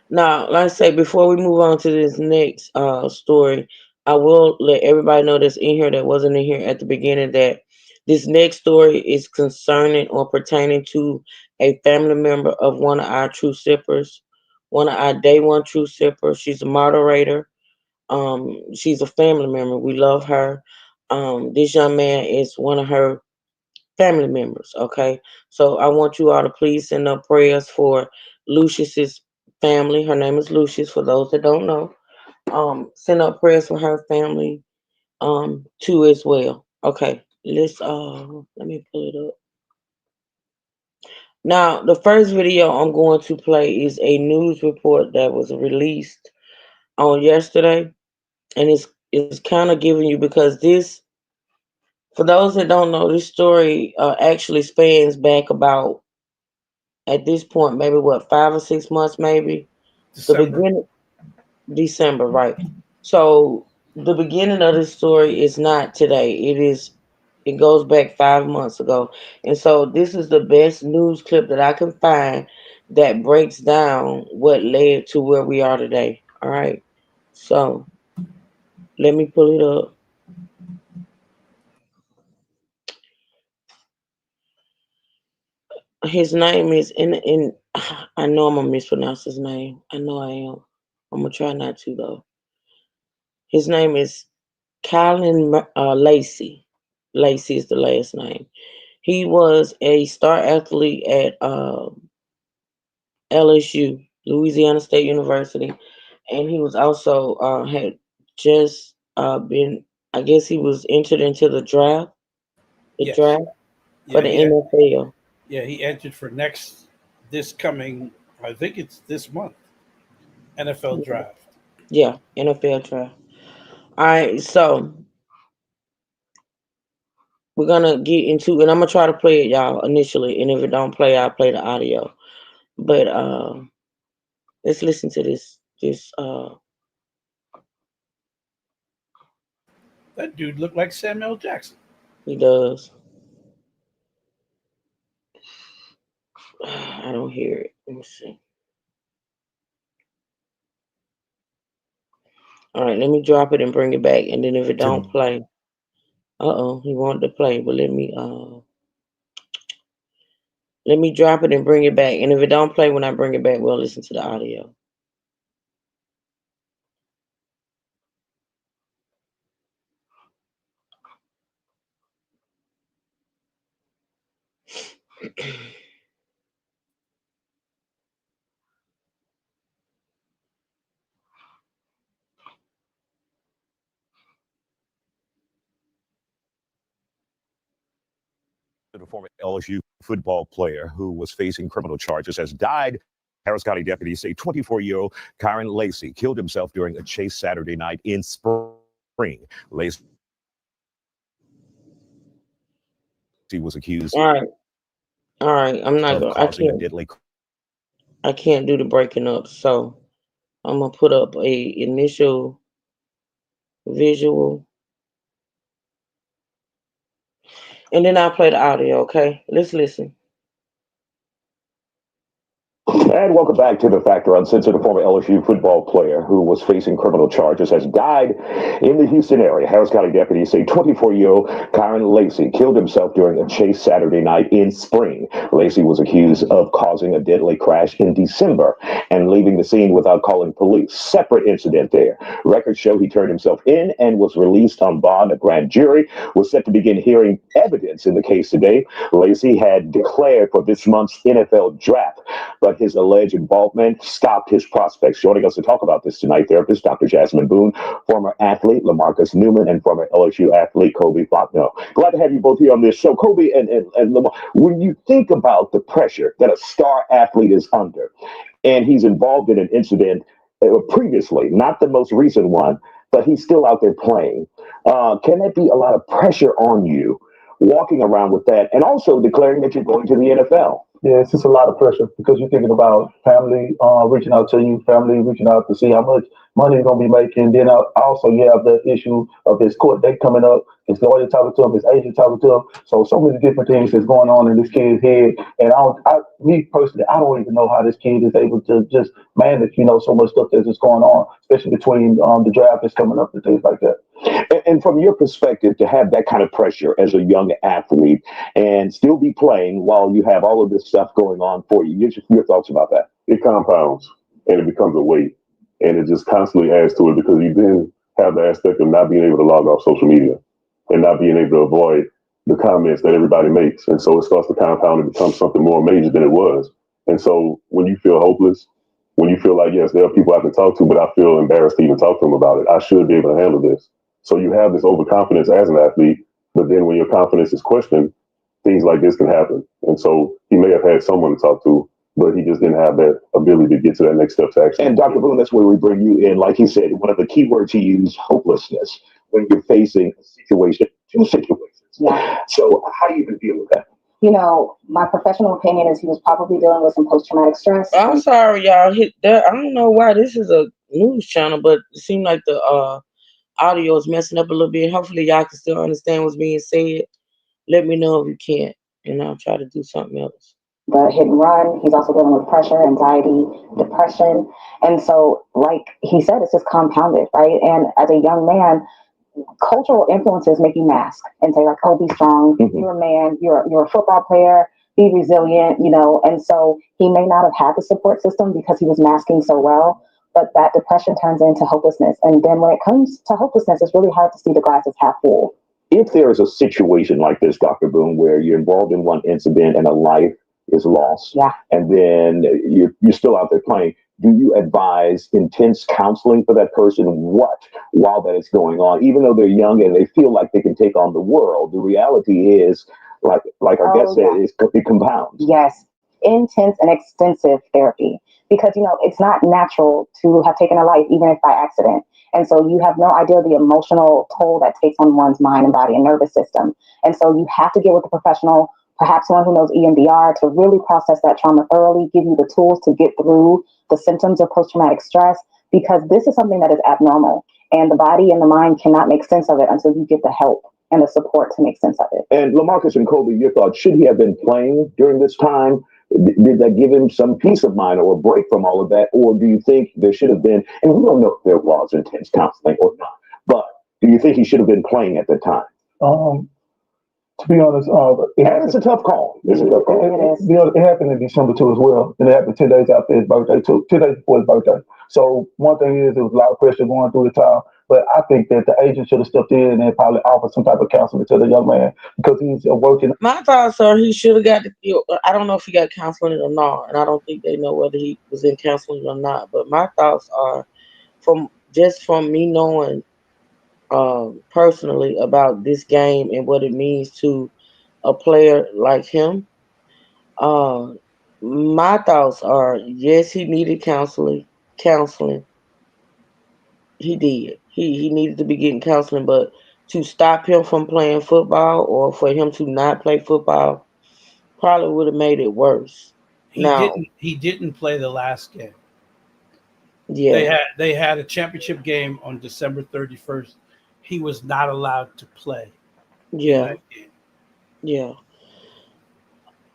Now, like I say, before we move on to this next story, I will let everybody know that's in here that wasn't in here at the beginning that this next story is concerning or pertaining to a family member of one of our true sippers, one of our day one true sippers. She's a moderator. She's a family member. We love her. This young man is one of her family members. Okay, so I want you all to please send up prayers for Lucius's family. Her name is Lucius. For those that don't know, send up prayers for her family too as well. Okay, let me pull it up. Now, the first video I'm going to play is a news report that was released on yesterday, and it's kind of giving you, because this, for those that don't know, this story actually spans back about, at this point, maybe what, 5 or 6 months, maybe the beginning, December, right? So the beginning of this story is not today. It goes back 5 months ago, and so this is the best news clip that I can find that breaks down what led to where we are today. All right, so let me pull it up. His name is in. I know I'm gonna mispronounce his name. I know I am. I'm gonna try not to though. His name is Colin Lacey. Lacey is the last name. He was a star athlete at LSU, Louisiana State University, and he was also had just been. I guess he was entered into the draft. The Yes. draft for Yeah, the he, NFL. yeah, he entered for this coming, I think it's this month, NFL draft. Yeah, NFL draft. All right, so we're gonna get into, and I'm gonna try to play it, y'all, initially, and if it don't play, I'll play the audio. But let's listen to this. That dude looked like Samuel Jackson. He does. I don't hear it. Let me see. All right, let me drop it and bring it back, and then if it don't play, he wanted to play, but let me drop it and bring it back, and if it don't play when I bring it back, we'll listen to the audio. The former LSU football player who was facing criminal charges has died. Harris County deputies say 24-year-old Kyron Lacey killed himself during a chase Saturday night in Spring. Lacey was accused. All right. I'm not of gonna. causing a deadly. I can't do the breaking up, so I'm gonna put up a initial visual, and then I'll play the audio. Okay, let's listen. And welcome back to The Factor. Uncensored. A former LSU football player who was facing criminal charges has died in the Houston area. Harris County deputies say 24-year-old Kyron Lacey killed himself during a chase Saturday night in Spring. Lacey was accused of causing a deadly crash in December and leaving the scene without calling police. Separate incident there. Records show he turned himself in and was released on bond. A grand jury was set to begin hearing evidence in the case today. Lacey had declared for this month's NFL draft, but his alleged involvement stopped his prospects. Joining us to talk about this tonight, therapist Dr. Jasmine Boone, former athlete Lamarcus Newman, and former LSU athlete Kobe Faulkner. Glad to have you both here on this show. Kobe and Lamar, when you think about the pressure that a star athlete is under, and he's involved in an incident previously, not the most recent one, but he's still out there playing, can that be a lot of pressure on you walking around with that and also declaring that you're going to the NFL? Yeah, it's just a lot of pressure because you're thinking about family reaching out to you, family reaching out to see how much money you're going to be making. Then also you have the issue of his court date coming up, his lawyer talking to him, his agent talking to him. So many different things that's going on in this kid's head. And me personally, I don't even know how this kid is able to just manage, so much stuff that's just going on, especially between the draft that's coming up and things like that. And from your perspective, to have that kind of pressure as a young athlete and still be playing while you have all of this stuff going on for you, your thoughts about that? It compounds and it becomes a weight. And it just constantly adds to it because you then have the aspect of not being able to log off social media and not being able to avoid the comments that everybody makes. And so it starts to compound and become something more major than it was. And so when you feel hopeless, when you feel like, yes, there are people I can talk to, but I feel embarrassed to even talk to them about it, I should be able to handle this. So you have this overconfidence as an athlete, but then when your confidence is questioned, things like this can happen. And so he may have had someone to talk to, but he just didn't have that ability to get to that next step to actually. And Dr. Boone, that's where we bring you in. Like he said, one of the key words he used, hopelessness, when you're facing a situation, two situations. Yeah. So how do you even deal with that? You know, my professional opinion is he was probably dealing with some post-traumatic stress. I'm sorry, y'all. I don't know why this is a news channel, but it seemed like the audio is messing up a little bit. Hopefully, y'all can still understand what's being said. Let me know if you can't, and I'll try to do something else. The hit and run. He's also dealing with pressure, anxiety, depression. And so, like he said, it's just compounded, right? And as a young man, cultural influences make you mask and say, like, oh, be strong. You're a man. You're a football player. Be resilient, you know. And so he may not have had the support system because he was masking so well. But that depression turns into hopelessness. And then when it comes to hopelessness, it's really hard to see the glass as half full. If there is a situation like this, Dr. Boone, where you're involved in one incident and a life is lost, and then you're still out there playing, do you advise intense counseling for that person? What, while that is going on, even though they're young and they feel like they can take on the world, the reality is, like our guest said, it compounds. Yes, intense and extensive therapy, because, you know, it's not natural to have taken a life, even if by accident. And so you have no idea the emotional toll that takes on one's mind and body and nervous system. And so you have to get with a professional, perhaps one who knows EMDR, to really process that trauma thoroughly, give you the tools to get through the symptoms of post-traumatic stress, because this is something that is abnormal. And the body and the mind cannot make sense of it until you get the help and the support to make sense of it. And LaMarcus and Kobe, your thoughts, should he have been playing during this time? Did that give him some peace of mind or a break from all of that? Or do you think there should have been, and we don't know if there was intense counseling or not, but do you think he should have been playing at the time? To be honest, it's a tough call. It's a tough call. It happened in December too as well, and it happened 10 days after his birthday too, 10 days before his birthday. So one thing is, there was a lot of pressure going through the time, but I think that the agent should have stepped in and probably offered some type of counseling to the young man, because he's working. My thoughts are he should have got I don't know if he got counseling or not, and I don't think they know whether he was in counseling or not. But my thoughts are, from me knowing personally about this game and what it means to a player like him, my thoughts are, yes, he needed counseling. He did. He needed to be getting counseling, but to stop him from playing football or for him to not play football probably would have made it worse. He didn't play the last game. Yeah. They had a championship game on December 31st. He was not allowed to play. Yeah. Yeah.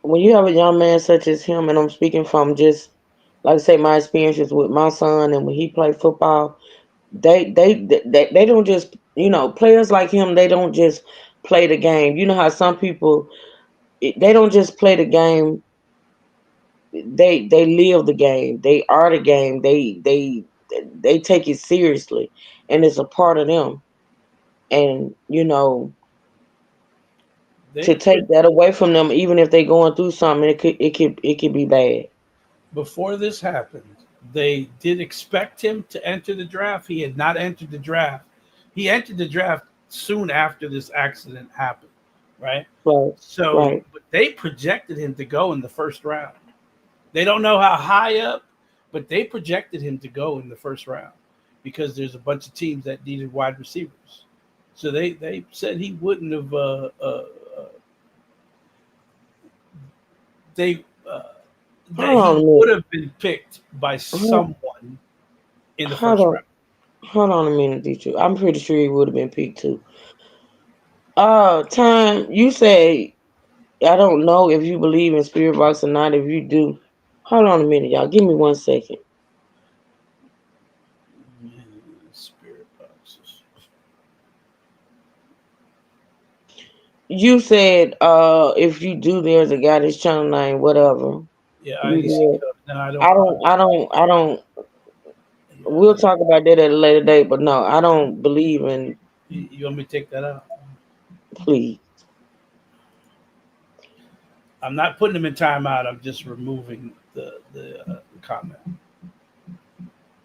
When you have a young man such as him, and I'm speaking from just, like I say, my experiences with my son, and when he played football, they don't just, you know, players like him, they don't just play the game. You know how some people, they don't just play the game, they live the game. They are the game. They take it seriously, and it's a part of them. And, you know, to take that away from them, even if they're going through something, it could be bad. Before this happened, they did expect him to enter the draft. He had not entered the draft. He entered the draft soon after this accident happened, right? Right. So But they projected him to go in the first round. They don't know how high up, but they projected him to go in the first round because there's a bunch of teams that needed wide receivers. So they said he wouldn't have. He would have been picked by someone in the first round. Hold on a minute, Dietrich. I'm pretty sure he would have been picked too. Time, you say, I don't know if you believe in spirit box or not. If you do, hold on a minute, y'all. Give me 1 second. Spirit boxes. You said, if you do, there's a guy that's Channel 9, whatever. Yeah, I don't. We'll talk about that at a later date, but no, I don't believe in. You want me to take that out? Please. I'm not putting him in timeout. I'm just removing the comment.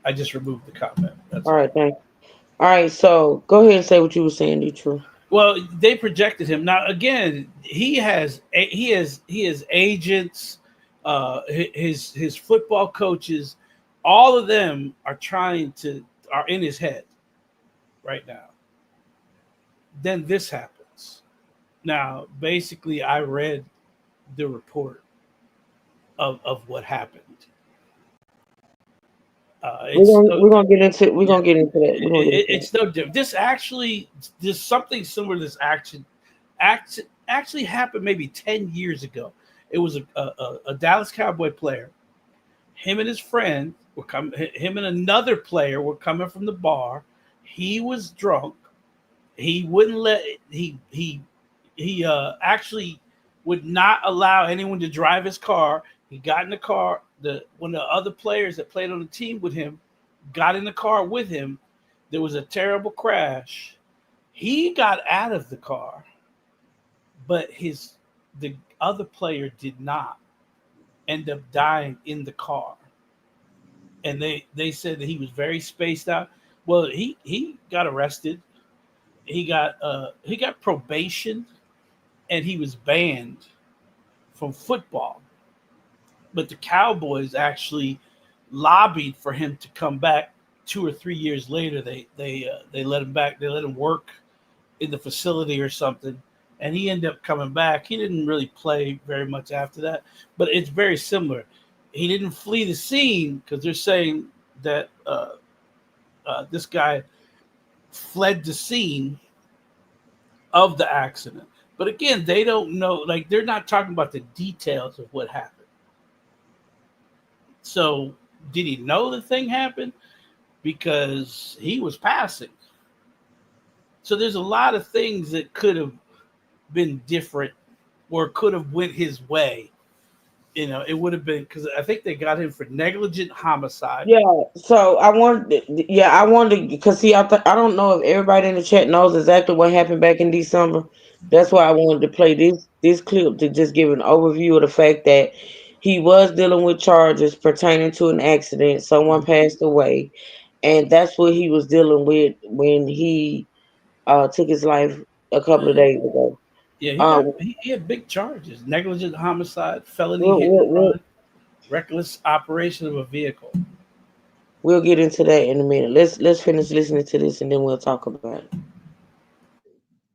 I just removed the comment. That's All right, thank you. All right, so go ahead and say what you were saying, Detroit. Well, they projected him. Now again, he has agents, his football coaches, all of them are in his head right now. Then this happens. Now, basically, I read the report of what happened. We're gonna get into that. It's no different. There's something similar to this actually happened maybe 10 years ago. It was a Dallas Cowboy player. Him and his friend were coming. Him and another player were coming from the bar. He was drunk. He wouldn't let he actually would not allow anyone to drive his car. He got in the car. One of the other players that played on the team with him got in the car with him. There was a terrible crash. He got out of the car, but the other player did not end up dying in the car. And they said that he was very spaced out. Well, he got arrested. He got probation, and he was banned from football. But the Cowboys actually lobbied for him to come back 2 or 3 years later. They let him back. They let him work in the facility or something, and he ended up coming back. He didn't really play very much after that, but it's very similar. He didn't flee the scene because they're saying that this guy fled the scene of the accident. But again, they don't know. Like, they're not talking about the details of what happened. So, did he know the thing happened? Because he was passing. So there's a lot of things that could have been different or could have went his way. You know, it would have been, because I think they got him for negligent homicide. Yeah, so I wanted, because see, I don't know if everybody in the chat knows exactly what happened back in December. That's why I wanted to play this clip to just give an overview of the fact that he was dealing with charges pertaining to an accident. Someone passed away, and that's what he was dealing with when he took his life a couple of days ago. Yeah, he had big charges: negligent homicide, felony hit and run, reckless operation of a vehicle. We'll get into that in a minute. Let's finish listening to this, and then we'll talk about it.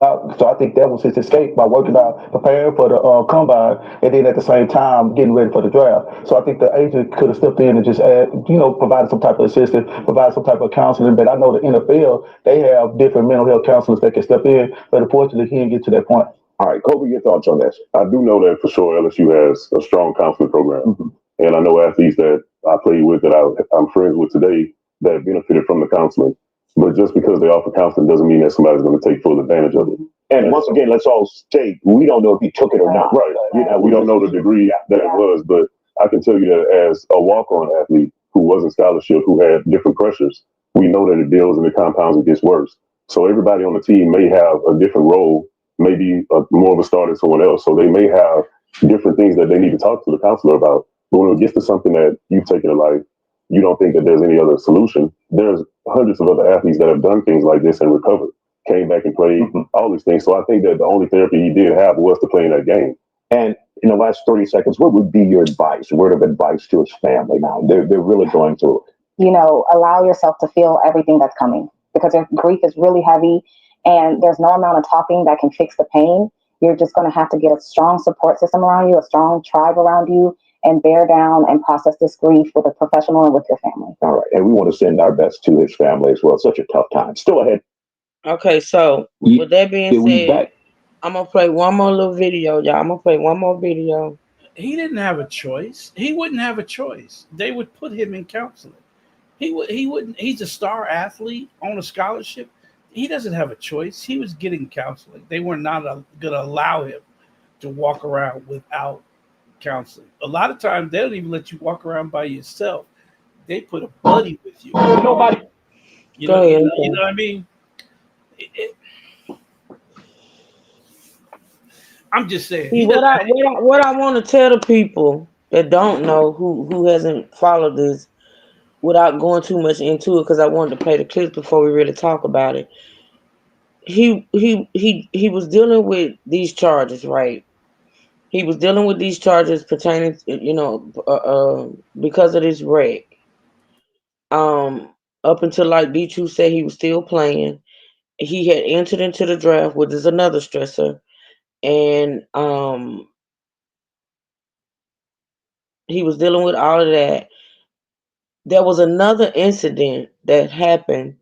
So I think that was his escape by working out, preparing for the combine, and then at the same time getting ready for the draft. So I think the agent could have stepped in and just provided some type of assistance, provided some type of counseling. But I know the NFL, they have different mental health counselors that can step in, but unfortunately he didn't get to that point. All right, Kobe, your thoughts on this? I do know that for sure LSU has a strong counseling program. And I know athletes that I played with that I'm friends with today that benefited from the counseling. But just because they offer counseling doesn't mean that somebody's going to take full advantage of it. And once again, let's all state, we don't know if he took it or not. Right. We don't know the degree that it was, but I can tell you that as a walk-on athlete who was in scholarship, who had different pressures, we know that it builds and it compounds and gets worse. So everybody on the team may have a different role, maybe more of a star than someone else. So they may have different things that they need to talk to the counselor about. But when it gets to something that you've taken a life, you don't think that there's any other solution. There's hundreds of other athletes that have done things like this and recovered, came back and played all these things. So I think that the only therapy he did have was to play in that game. And in the last 30 seconds, what would be your advice, word of advice to his family now? They're really going through it. You know, allow yourself to feel everything that's coming, because grief is really heavy and there's no amount of talking that can fix the pain. You're just going to have to get a strong support system around you, a strong tribe around you, and bear down and process this grief with a professional and with your family. All right. And we want to send our best to his family as well. It's such a tough time. Still ahead. Okay, so with that being said, I'm going to play one more little video, y'all. I'm going to play one more video. He didn't have a choice. He wouldn't have a choice. They would put him in counseling. He wouldn't. He's a star athlete on a scholarship. He doesn't have a choice. He was getting counseling. They were not going to allow him to walk around without counseling. A lot of times they don't even let you walk around by yourself. they put a buddy with you. Nobody. You know, you know what I mean? I'm just saying. See, what I want to tell the people that don't know who hasn't followed this, without going too much into it, because I wanted to play the clips before we really talk about it. He was dealing with these charges, right? He was dealing with these charges pertaining, because of this wreck. Up until, like D2 said, he was still playing. He had entered into the draft, which is another stressor, and he was dealing with all of that. There was another incident that happened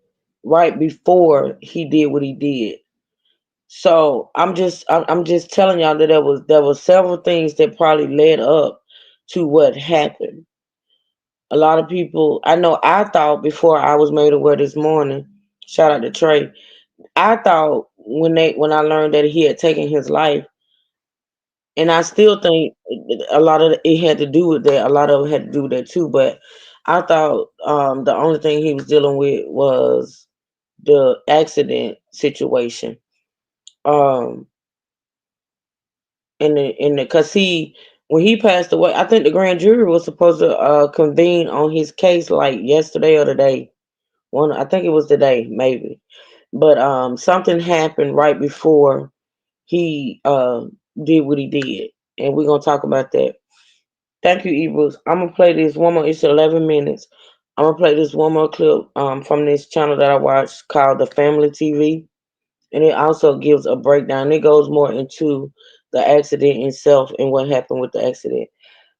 right before he did what he did. So I'm just telling y'all that there was several things that probably led up to what happened. A lot of people, I know, I thought before I was made aware this morning, shout out to Trey, I thought when I learned that he had taken his life, and I still think a lot of it had to do with that. A lot of it had to do with that too. But I thought the only thing he was dealing with was the accident situation. Because when he passed away, I think the grand jury was supposed to convene on his case like yesterday or today. I think it was today, maybe. But something happened right before he did what he did, and we're gonna talk about that. Thank you, Ebros. I'm gonna play this one more. It's 11 minutes. I'm gonna play this one more clip from this channel that I watched called The Family TV, and it also gives a breakdown. It goes more into the accident itself and what happened with the accident.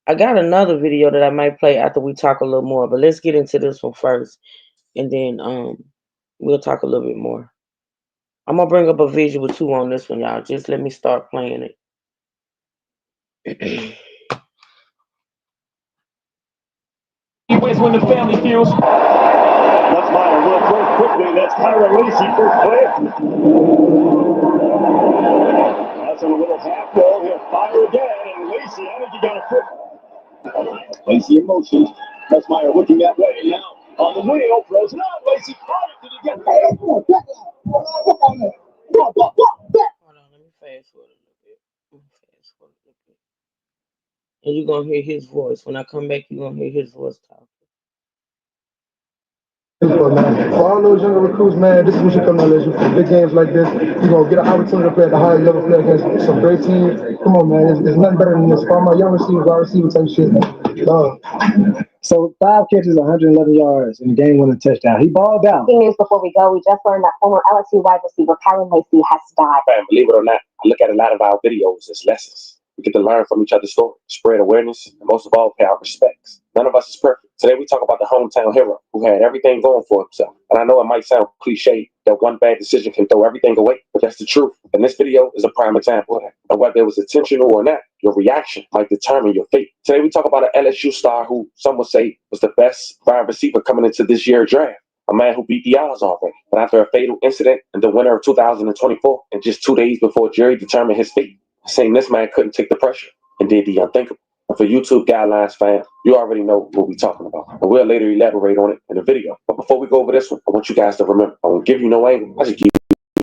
I got another video that I might play after we talk a little more, but let's get into this one first, and then we'll talk a little bit more. I'm gonna bring up a visual too on this one, y'all. Just let me start playing it. He wins when the family feels. That's Meyer will throw quickly. That's Kyra Lacey first play. That's on a little half ball. He'll fire again, and Lacey, I think he got a foot. Lacey in motion. That's Meyer looking that way now. On the wheel, throws it out. Lacey caught it. Did he get there? Hold on, let me fast forward a little bit. And you're gonna hear his voice. When I come back, you're gonna hear his voice talk. For all those younger recruits, man, this is what you come to LSU for. Big games like this, you're going to get an opportunity to play at the highest level, play against some great teams. Come on, man. There's nothing better than this. For all my young receivers, wide receiver type shit, man. So 5 catches, 111 yards, and a game-winning touchdown. He balled out. News before we go, we just learned that former LSU wide receiver Kyron Lacey has died. Man, believe it or not, I look at a lot of our videos as lessons. We get to learn from each other's stories, spread awareness, and most of all, pay our respects. None of us is perfect. Today we talk about the hometown hero who had everything going for himself. And I know it might sound cliche that one bad decision can throw everything away, but that's the truth. And this video is a prime example of that. And whether it was intentional or not, your reaction might determine your fate. Today we talk about an LSU star who some would say was the best wide receiver coming into this year's draft. A man who beat the odds already. But after a fatal incident in the winter of 2024, and just 2 days before jury determined his fate, saying this man couldn't take the pressure and did the unthinkable. And for YouTube Guidelines fans, you already know what we're talking about. And we'll later elaborate on it in the video. But before we go over this one, I want you guys to remember, I won't give you no angle. I just give you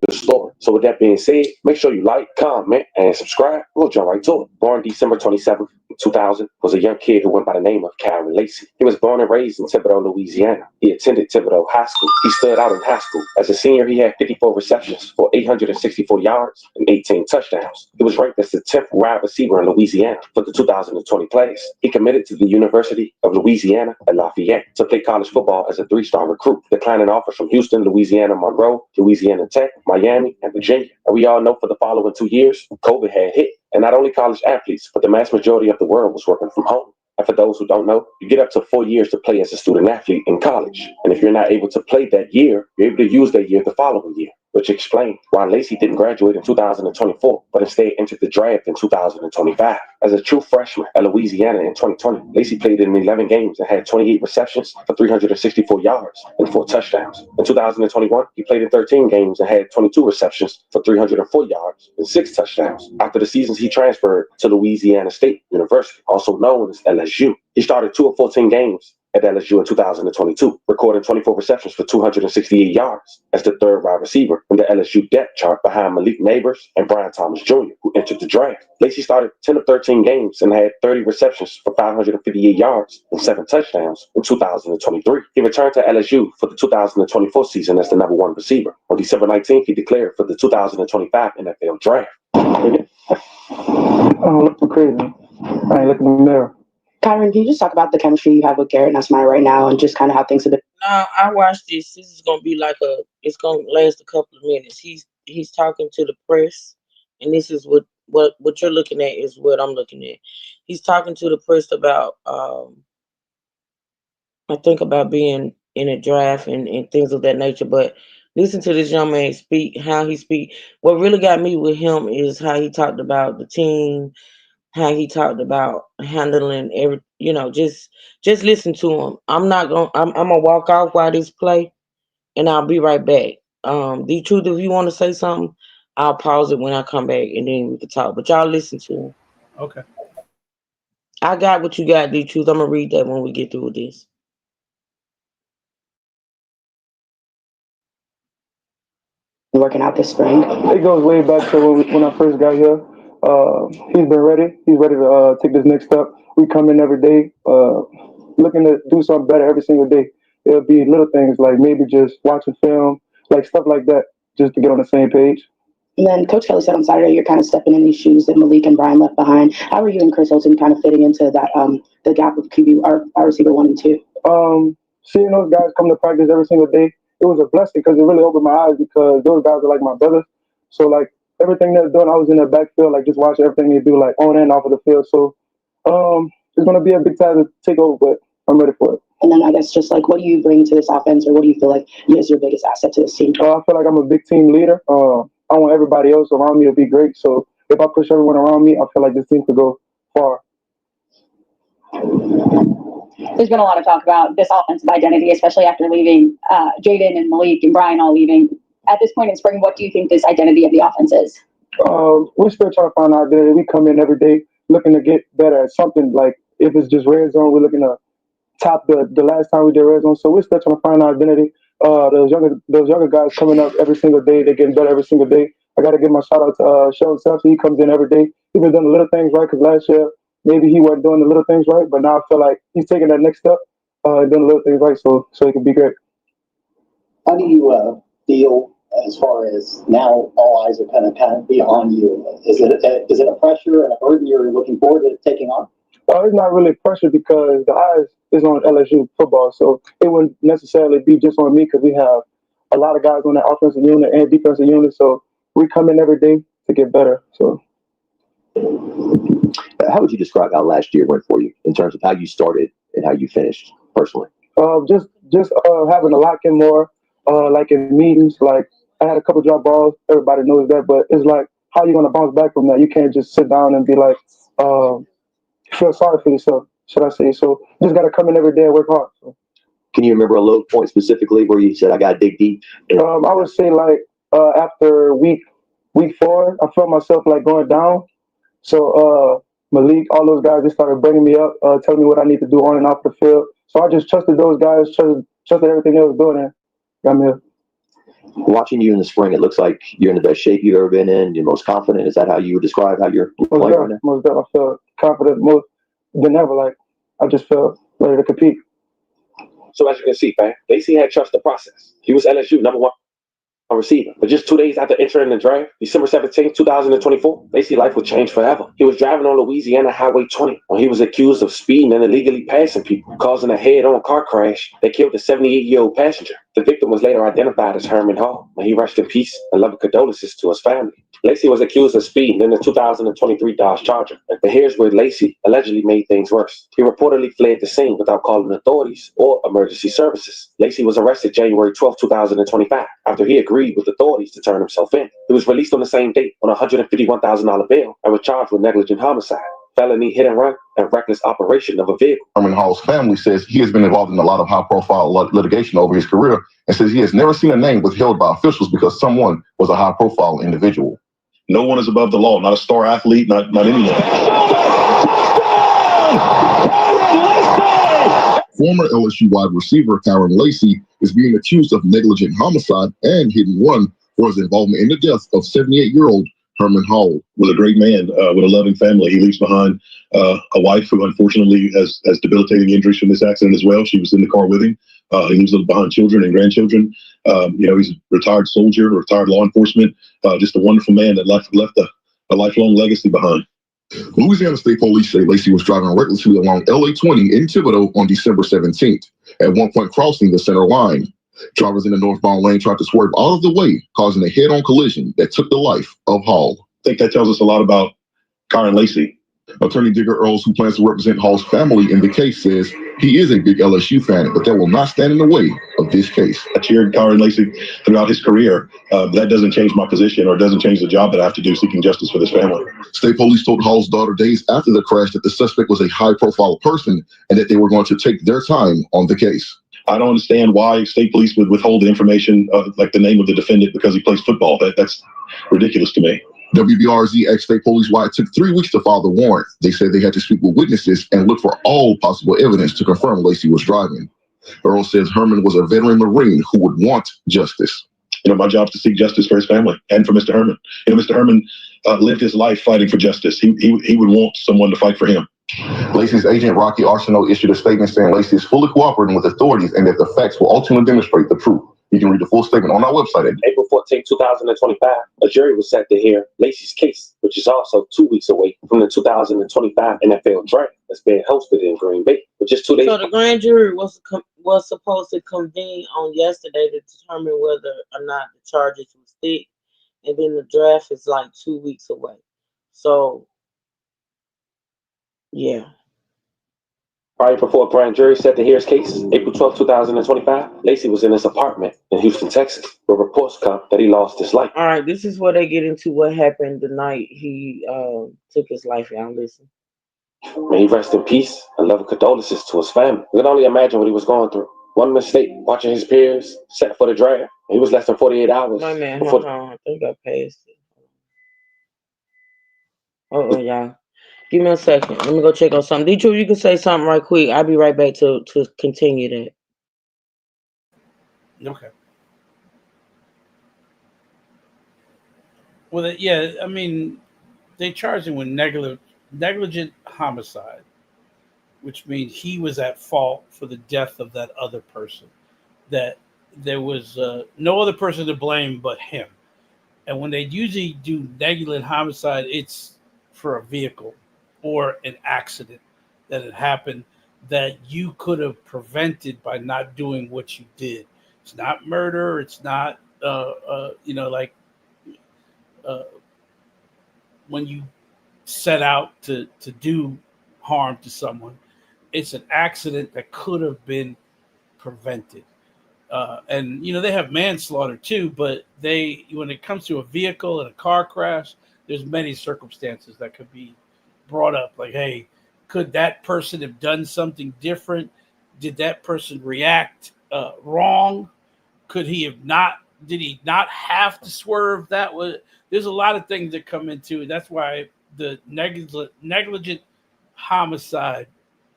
the story. So with that being said, make sure you like, comment, and subscribe. We'll jump right to it. Born December 27th, 2000, was a young kid who went by the name of Kyron Lacey. He was born and raised in Thibodaux, Louisiana. He attended Thibodaux High School. He stood out in high school. As a senior, he had 54 receptions for 864 yards and 18 touchdowns. He was ranked as the 10th wide receiver in Louisiana for the 2020 class. He committed to the University of Louisiana at Lafayette to play college football as a 3-star recruit, declining offers from Houston, Louisiana Monroe, Louisiana Tech, Miami, and Virginia. And we all know for the following 2 years, COVID had hit. And not only college athletes, but the mass majority of the world was working from home. And for those who don't know, you get up to 4 years to play as a student athlete in college. And if you're not able to play that year, you're able to use that year the following year, which explained why Lacey didn't graduate in 2024, but instead entered the draft in 2025. As a true freshman at Louisiana in 2020, Lacey played in 11 games and had 28 receptions for 364 yards and 4 touchdowns. In 2021, he played in 13 games and had 22 receptions for 304 yards and 6 touchdowns. After the seasons, he transferred to Louisiana State University, also known as LSU. He started 2 of 14 games at LSU in 2022, recording 24 receptions for 268 yards as the third wide receiver in the LSU depth chart behind Malik Neighbors and Brian Thomas Jr., who entered the draft. Lacy started 10 of 13 games and had 30 receptions for 558 yards and 7 touchdowns in 2023. He returned to LSU for the 2024 season as the number 1 receiver. On December 19th, he declared for the 2025 NFL draft. I don't look too crazy. I ain't looking in the mirror. Kyron, can you just talk about the chemistry you have with Garrett Nussmeier right now and just kind of how things have been? Now I watched this. This is gonna be like it's gonna last a couple of minutes. He's talking to the press, and this is what you're looking at is what I'm looking at. He's talking to the press about I think about being in a draft and things of that nature. But listen to this young man speak, how he speak. What really got me with him is how he talked about the team, how he talked about handling every, just listen to him. I'm gonna walk off while this play, and I'll be right back. The truth, if you want to say something, I'll pause it when I come back, and then we can talk. But y'all listen to him. Okay. I got what you got, the truth. I'm gonna read that when we get through with this. Working out this spring? It goes way back to when I first got here. He's been ready. He's ready to take this next step. We come in every day, looking to do something better every single day. It'll be little things like maybe just watching film, like stuff like that, just to get on the same page. And then Coach Kelly said on Saturday you're kind of stepping in these shoes that Malik and Brian left behind. How are you and Chris Hilton kind of fitting into that the gap of QB, our receiver 1 and 2? Seeing those guys come to practice every single day, it was a blessing because it really opened my eyes because those guys are like my brothers. So like everything they're doing, I was in the backfield, like just watching everything they do, like on and off of the field. So it's gonna be a big time to take over, but I'm ready for it. And then I guess just like what do you bring to this offense, or what do you feel like is your biggest asset to this team? I feel like I'm a big team leader. I want everybody else around me to be great. So if I push everyone around me, I feel like this team could go far. There's been a lot of talk about this offensive identity, especially after leaving Jaden and Malik and Brian all leaving. At this point in spring, what do you think this identity of the offense is? We're still trying to find our identity. We come in every day looking to get better at something. Like if it's just red zone, we're looking to top the last time we did red zone. So we're still trying to find our identity. Those younger guys coming up every single day, they're getting better every single day. I got to give my shout out to Sheldon Sampson. He comes in every day. He's been doing the little things right because last year maybe he wasn't doing the little things right, but now I feel like he's taking that next step and doing the little things right, so he can be great. How do you feel as far as now all eyes are kind of be on you? Is it a pressure and a burden you're looking forward to taking on? It's not really pressure because the eyes is on LSU football, so it wouldn't necessarily be just on me because we have a lot of guys on that offensive unit and defensive unit, so we come in every day to get better. So, how would you describe how last year went for you in terms of how you started and how you finished personally? Just having to lock in more, like in meetings. Like I had a couple drop balls. Everybody knows that, but it's like how you gonna bounce back from that? You can't just sit down and be like, feel sorry for yourself, should I say? So just gotta come in every day and work hard. So. Can you remember a low point specifically where you said, "I gotta dig deep"? I would say like after week 4, I felt myself like going down. So Malik, all those guys just started bringing me up, telling me what I need to do on and off the field. So I just trusted those guys, trusted everything they was doing, and got me here. Watching you in the spring, it looks like you're in the best shape you've ever been in. You're most confident. Is that how you would describe how you're playing right now? Most definitely. I feel confident more than ever. Like I just felt ready to compete. So as you can see, man, Lacy had trust the process. He was LSU number 1 receiver. But just 2 days after entering the draft, December 17, 2024, Lacy's life would change forever. He was driving on Louisiana Highway 20 when he was accused of speeding and illegally passing people, causing a head-on car crash that killed a 78-year-old passenger. The victim was later identified as Herman Hall, and he rested in peace and loving condolences to his family. Lacy was accused of speeding in the 2023 Dodge Charger. But here's where Lacy allegedly made things worse. He reportedly fled the scene without calling authorities or emergency services. Lacy was arrested January 12, 2025, after he agreed with authorities to turn himself in. He was released on the same date on a $151,000 bail and was charged with negligent homicide, felony hit and run, and reckless operation of a vehicle. Herman Hall's family says he has been involved in a lot of high-profile litigation over his career and says he has never seen a name withheld by officials because someone was a high-profile individual. No one is above the law, not a star athlete, not anyone. former LSU wide receiver Kyron Lacy is being accused of negligent homicide and hit and run for his involvement in the death of 78-year-old Herman Hall. Was a great man with a loving family. He leaves behind a wife who unfortunately has debilitating injuries from this accident as well. She was in the car with him. He leaves behind children and grandchildren. He's a retired soldier, retired law enforcement, just a wonderful man that left a lifelong legacy behind. Louisiana State Police say Lacy was driving recklessly along LA 20 in Thibodaux on December 17th, at one point crossing the center line. Drivers in the northbound lane tried to swerve out of the way, causing a head-on collision that took the life of Hall. I think that tells us a lot about Kyron Lacy. Attorney Digger Earls, who plans to represent Hall's family in the case, says he is a big LSU fan, but that will not stand in the way of this case. I cheered Kyron Lacy throughout his career. That doesn't change my position or doesn't change the job that I have to do seeking justice for this family. State police told Hall's daughter days after the crash that the suspect was a high-profile person and that they were going to take their time on the case. I don't understand why state police would withhold the information, like the name of the defendant, because he plays football. That's ridiculous to me. WBRZ asked state police why it took 3 weeks to file the warrant. They said they had to speak with witnesses and look for all possible evidence to confirm Lacy was driving. Earl says Herman was a veteran Marine who would want justice. My job is to seek justice for his family and for Mr. Herman. Mr. Herman lived his life fighting for justice. He would want someone to fight for him. Lacy's agent, Rocky Arsenault, issued a statement saying Lacy is fully cooperating with authorities and that the facts will ultimately demonstrate the truth. You can read the full statement on our website. April 14, 2025, a jury was set to hear Lacy's case, which is also 2 weeks away from the 2025 NFL draft that's being hosted in Green Bay. But just 2 days. So the grand jury was supposed to convene on yesterday to determine whether or not the charges will stick, and then the draft is like 2 weeks away. So, yeah. Right before a grand jury set to hear his case, April 12, 2025, Lacy was in his apartment in Houston, Texas, where reports come that he lost his life. All right, this is where they get into what happened the night he took his life. Y'all listen. May he rest in peace and love and condolences to his family. You can only imagine what he was going through. One mistake, watching his peers set for the draft. He was less than 48 hours. My man, before hold on. I think I passed it. Y'all. Give me a second. Let me go check on something. D2, you can say something right quick. I'll be right back to continue that. Okay. Well, yeah, I mean, they charged him with negligent homicide, which means he was at fault for the death of that other person. That there was no other person to blame but him. And when they usually do negligent homicide, it's for a vehicle or an accident that had happened that you could have prevented by not doing what you did. It's not murder. It's not, when you set out to do harm to someone. It's an accident that could have been prevented. And they have manslaughter too, but when it comes to a vehicle and a car crash, there's many circumstances that could be brought up, like, hey, could that person have done something different? Did that person react wrong? Did he not have to swerve? There's a lot of things that come into it. That's why the negligent homicide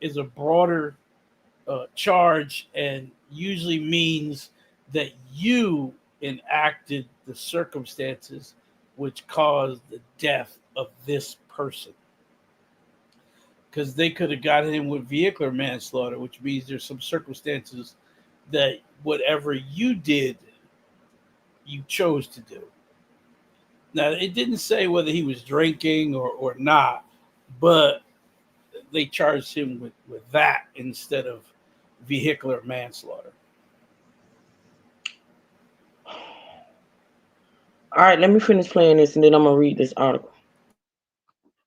is a broader charge and usually means that you enacted the circumstances which caused the death of this person. Because they could have gotten him with vehicular manslaughter, which means there's some circumstances that whatever you did, you chose to do. Now, it didn't say whether he was drinking or not, but they charged him with that instead of vehicular manslaughter. All right, let me finish playing this, and then I'm going to read this article.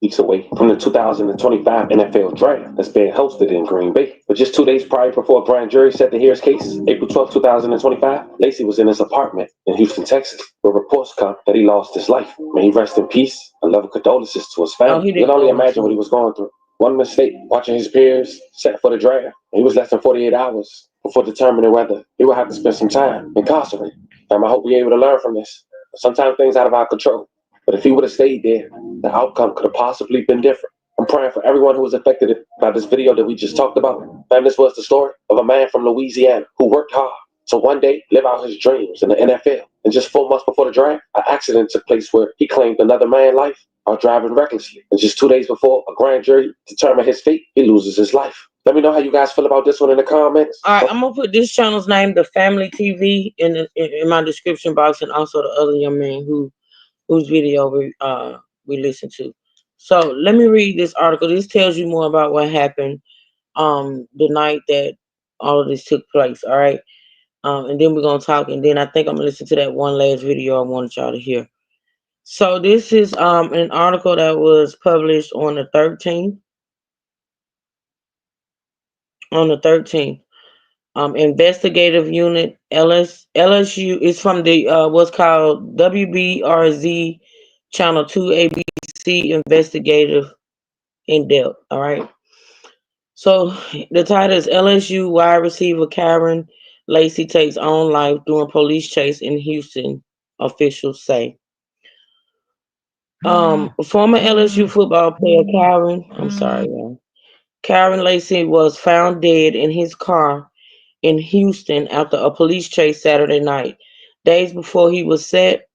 Weeks away from the 2025 NFL draft that's being hosted in Green Bay. But just 2 days prior before a grand jury set to hear his case, April 12, 2025, Lacy was in his apartment in Houston, Texas, where reports come that he lost his life. May he rest in peace and love and condolences to his family. You can only imagine what he was going through. One mistake, watching his peers set for the draft. He was less than 48 hours before determining whether he would have to spend some time incarcerated. I hope we're able to learn from this. Sometimes things out of our control. But if he would have stayed there, the outcome could have possibly been different. I'm praying for everyone who was affected by this video that we just talked about. Fam, this was the story of a man from Louisiana who worked hard to one day live out his dreams in the NFL. And just 4 months before the draft, an accident took place where he claimed another man's life while driving recklessly. And just 2 days before a grand jury determined his fate, he loses his life. Let me know how you guys feel about this one in the comments. All right, I'm gonna put this channel's name, The Family TV, in my description box, and also the other young man whose video we listened to. So let me read this article. This tells you more about what happened the night that all of this took place. All right, and then we're gonna talk, and then I think I'm gonna listen to that one last video I wanted y'all to hear. So this is an article that was published on the 13th. On the 13th. Investigative Unit LSU is from the what's called WBRZ Channel 2 ABC Investigative In Depth. All right. So the title is LSU wide receiver Karen Lacey takes own life during police chase in Houston, officials say. Former LSU football player Karen Lacey was found dead in his car in Houston after a police chase Saturday night, days before he was set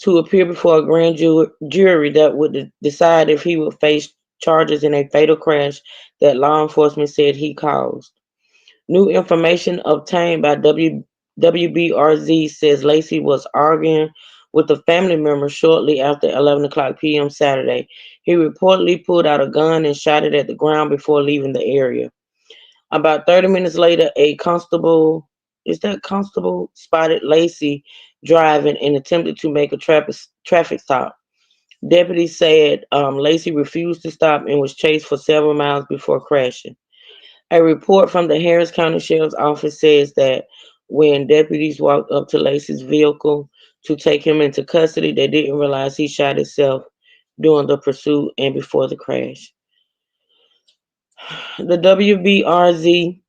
to appear before a grand jury that would decide if he would face charges in a fatal crash that law enforcement said he caused. New information obtained by WBRZ says Lacey was arguing with a family member shortly after 11 o'clock p.m. Saturday. He reportedly pulled out a gun and shot it at the ground before leaving the area. About 30 minutes later, a constable spotted Lacey driving and attempted to make a traffic stop. Deputies said Lacey refused to stop and was chased for several miles before crashing. A report from the Harris County Sheriff's Office says that when deputies walked up to Lacey's vehicle to take him into custody, they didn't realize he shot himself during the pursuit and before the crash. The WBRZ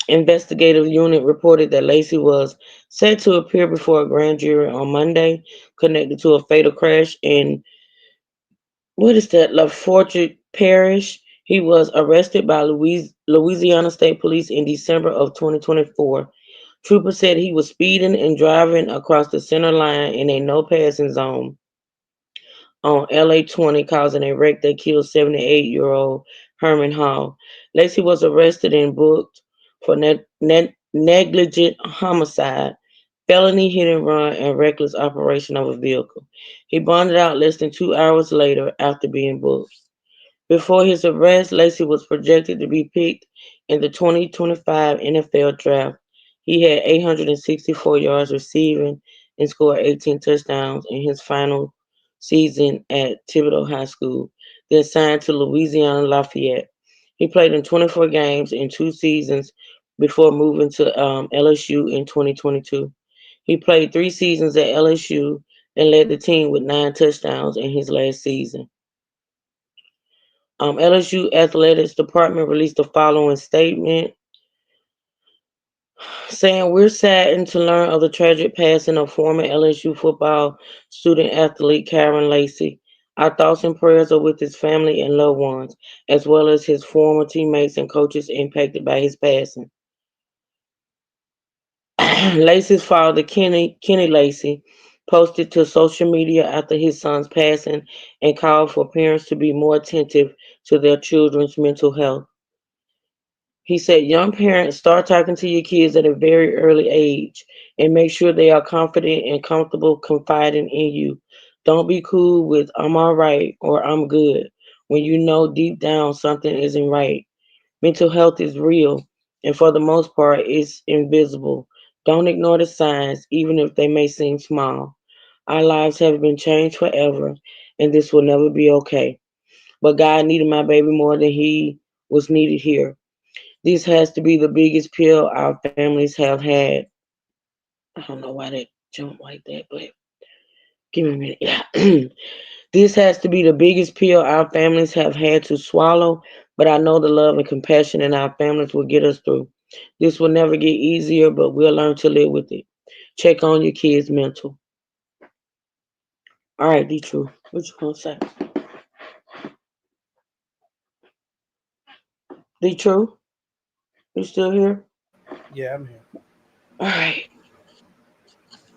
investigative unit reported that Lacey was set to appear before a grand jury on Monday, connected to a fatal crash in LaFortune Parish. He was arrested by Louisiana State Police in December of 2024. Troopers said he was speeding and driving across the center line in a no-passing zone on LA 20, causing a wreck that killed 78-year-old Herman Hall. Lacey was arrested and booked for negligent homicide, felony hit and run, and reckless operation of a vehicle. He bonded out less than 2 hours later after being booked. Before his arrest, Lacey was projected to be picked in the 2025 NFL Draft. He had 864 yards receiving and scored 18 touchdowns in his final season at Thibodeau High School, then signed to Louisiana Lafayette. He played in 24 games in 2 seasons before moving to LSU in 2022. He played 3 seasons at LSU and led the team with 9 touchdowns in his last season. LSU Athletics Department released the following statement, saying, "We're saddened to learn of the tragic passing of former LSU football student athlete Karen Lacey. Our thoughts and prayers are with his family and loved ones, as well as his former teammates and coaches impacted by his passing." Lacey's father, Kenny Lacey, posted to social media after his son's passing and called for parents to be more attentive to their children's mental health. He said, "Young parents, start talking to your kids at a very early age and make sure they are confident and comfortable confiding in you. Don't be cool with 'I'm all right' or 'I'm good' when you know deep down something isn't right. Mental health is real, and for the most part, it's invisible. Don't ignore the signs, even if they may seem small. Our lives have been changed forever, and this will never be okay. But God needed my baby more than he was needed here. This has to be the biggest pill our families have had." I don't know why that jumped like that, but give me a minute. Yeah. "This has to be the biggest pill our families have had to swallow, but I know the love and compassion in our families will get us through. This will never get easier, but we'll learn to live with it. Check on your kids' mental." All right, D-True, what you gonna say? The True, you still here? Yeah, I'm here. All right.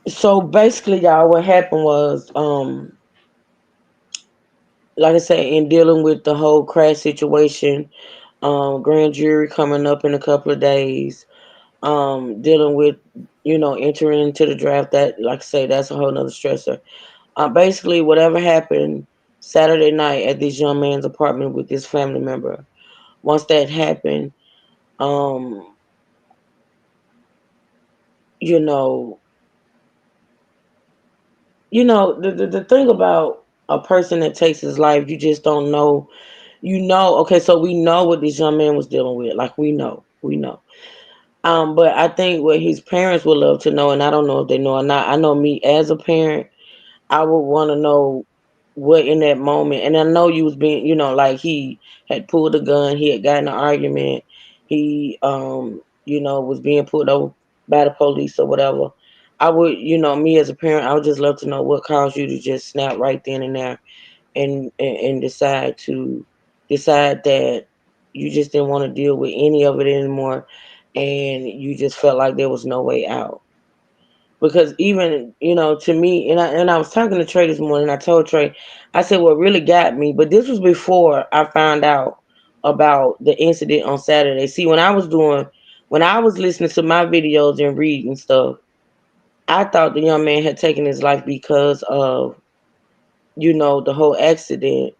So basically, y'all, what happened was, like I said, in dealing with the whole crash situation, grand jury coming up in a couple of days, dealing with, entering into the draft. That, like I say, that's a whole nother stressor. Basically, whatever happened Saturday night at this young man's apartment with this family member. Once that happened, um, you know, the thing about a person that takes his life, you just don't know. Okay, so we know what this young man was dealing with. Like we know. But I think what his parents would love to know, and I don't know if they know or not. I know me as a parent, I would want to know what in that moment. And I know you was being, like he had pulled a gun, he had gotten an argument, he, was being pulled over by the police or whatever. I would, me as a parent, I would just love to know what caused you to just snap right then and there and decide that you just didn't want to deal with any of it anymore, and you just felt like there was no way out. Because even, to me, and I was talking to Trey this morning, I told Trey, I said what really got me, but this was before I found out about the incident on Saturday. See, when I was listening to my videos and reading stuff, I thought the young man had taken his life because of, the whole accident,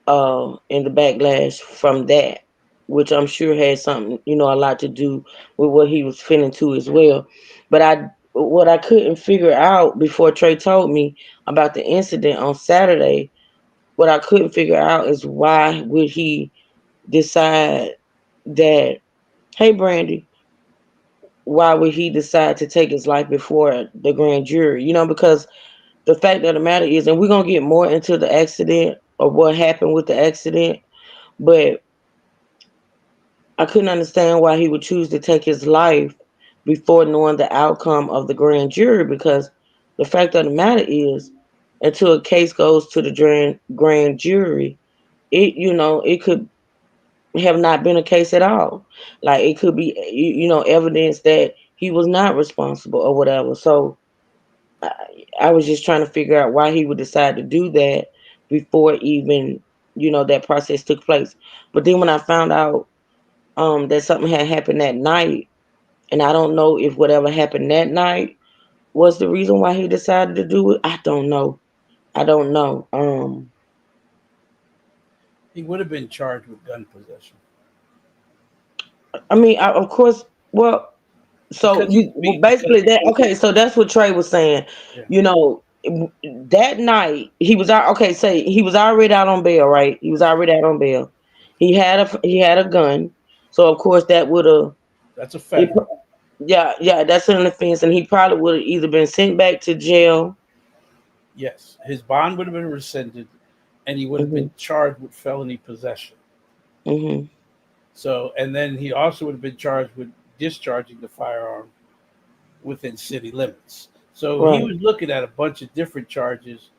and the backlash from that, which I'm sure had something, a lot to do with what he was feeling too as well. But what I couldn't figure out before Trey told me about the incident on Saturday, what I couldn't figure out is why would he decide that, hey Brandy, why would he decide to take his life before the grand jury? Because the fact of the matter is, and we're gonna get more into the accident or what happened with the accident, but I couldn't understand why he would choose to take his life before knowing the outcome of the grand jury, because the fact of the matter is, until a case goes to the grand jury, it could have not been a case at all. Like it could be, evidence that he was not responsible or whatever. So I was just trying to figure out why he would decide to do that before even, that process took place. But then when I found out that something had happened that night, and I don't know if whatever happened that night was the reason why he decided to do it. I don't know. He would have been charged with gun possession. I mean, of course. Well, so basically that. Okay, so that's what Trey was saying. Yeah. That night he was out. Okay, say he was already out on bail, right? He was already out on bail. He had a gun, so of course that would have. That's a fact. Yeah, that's an offense, and he probably would have either been sent back to jail. Yes, his bond would have been rescinded, and he would have been charged with felony possession. Mm-hmm. So, and then he also would have been charged with discharging the firearm within city limits. So he was looking at a bunch of different charges,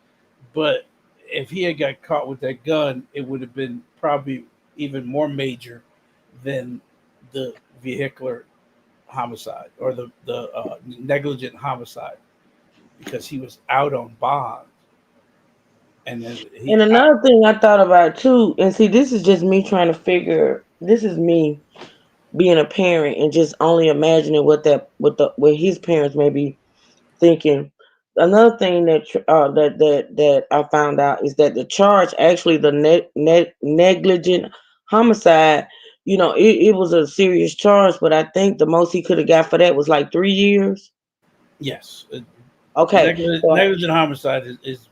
but if he had got caught with that gun, it would have been probably even more major than the vehicular homicide or the negligent homicide, because he was out on bond. And then another thing I thought about too, and see, this is just me trying to figure. This is me being a parent and just only imagining what his parents may be thinking. Another thing that I found out is that the charge, actually the negligent homicide, it was a serious charge, but I think the most he could have got for that was like 3 years. Yes. Okay. Negligent homicide is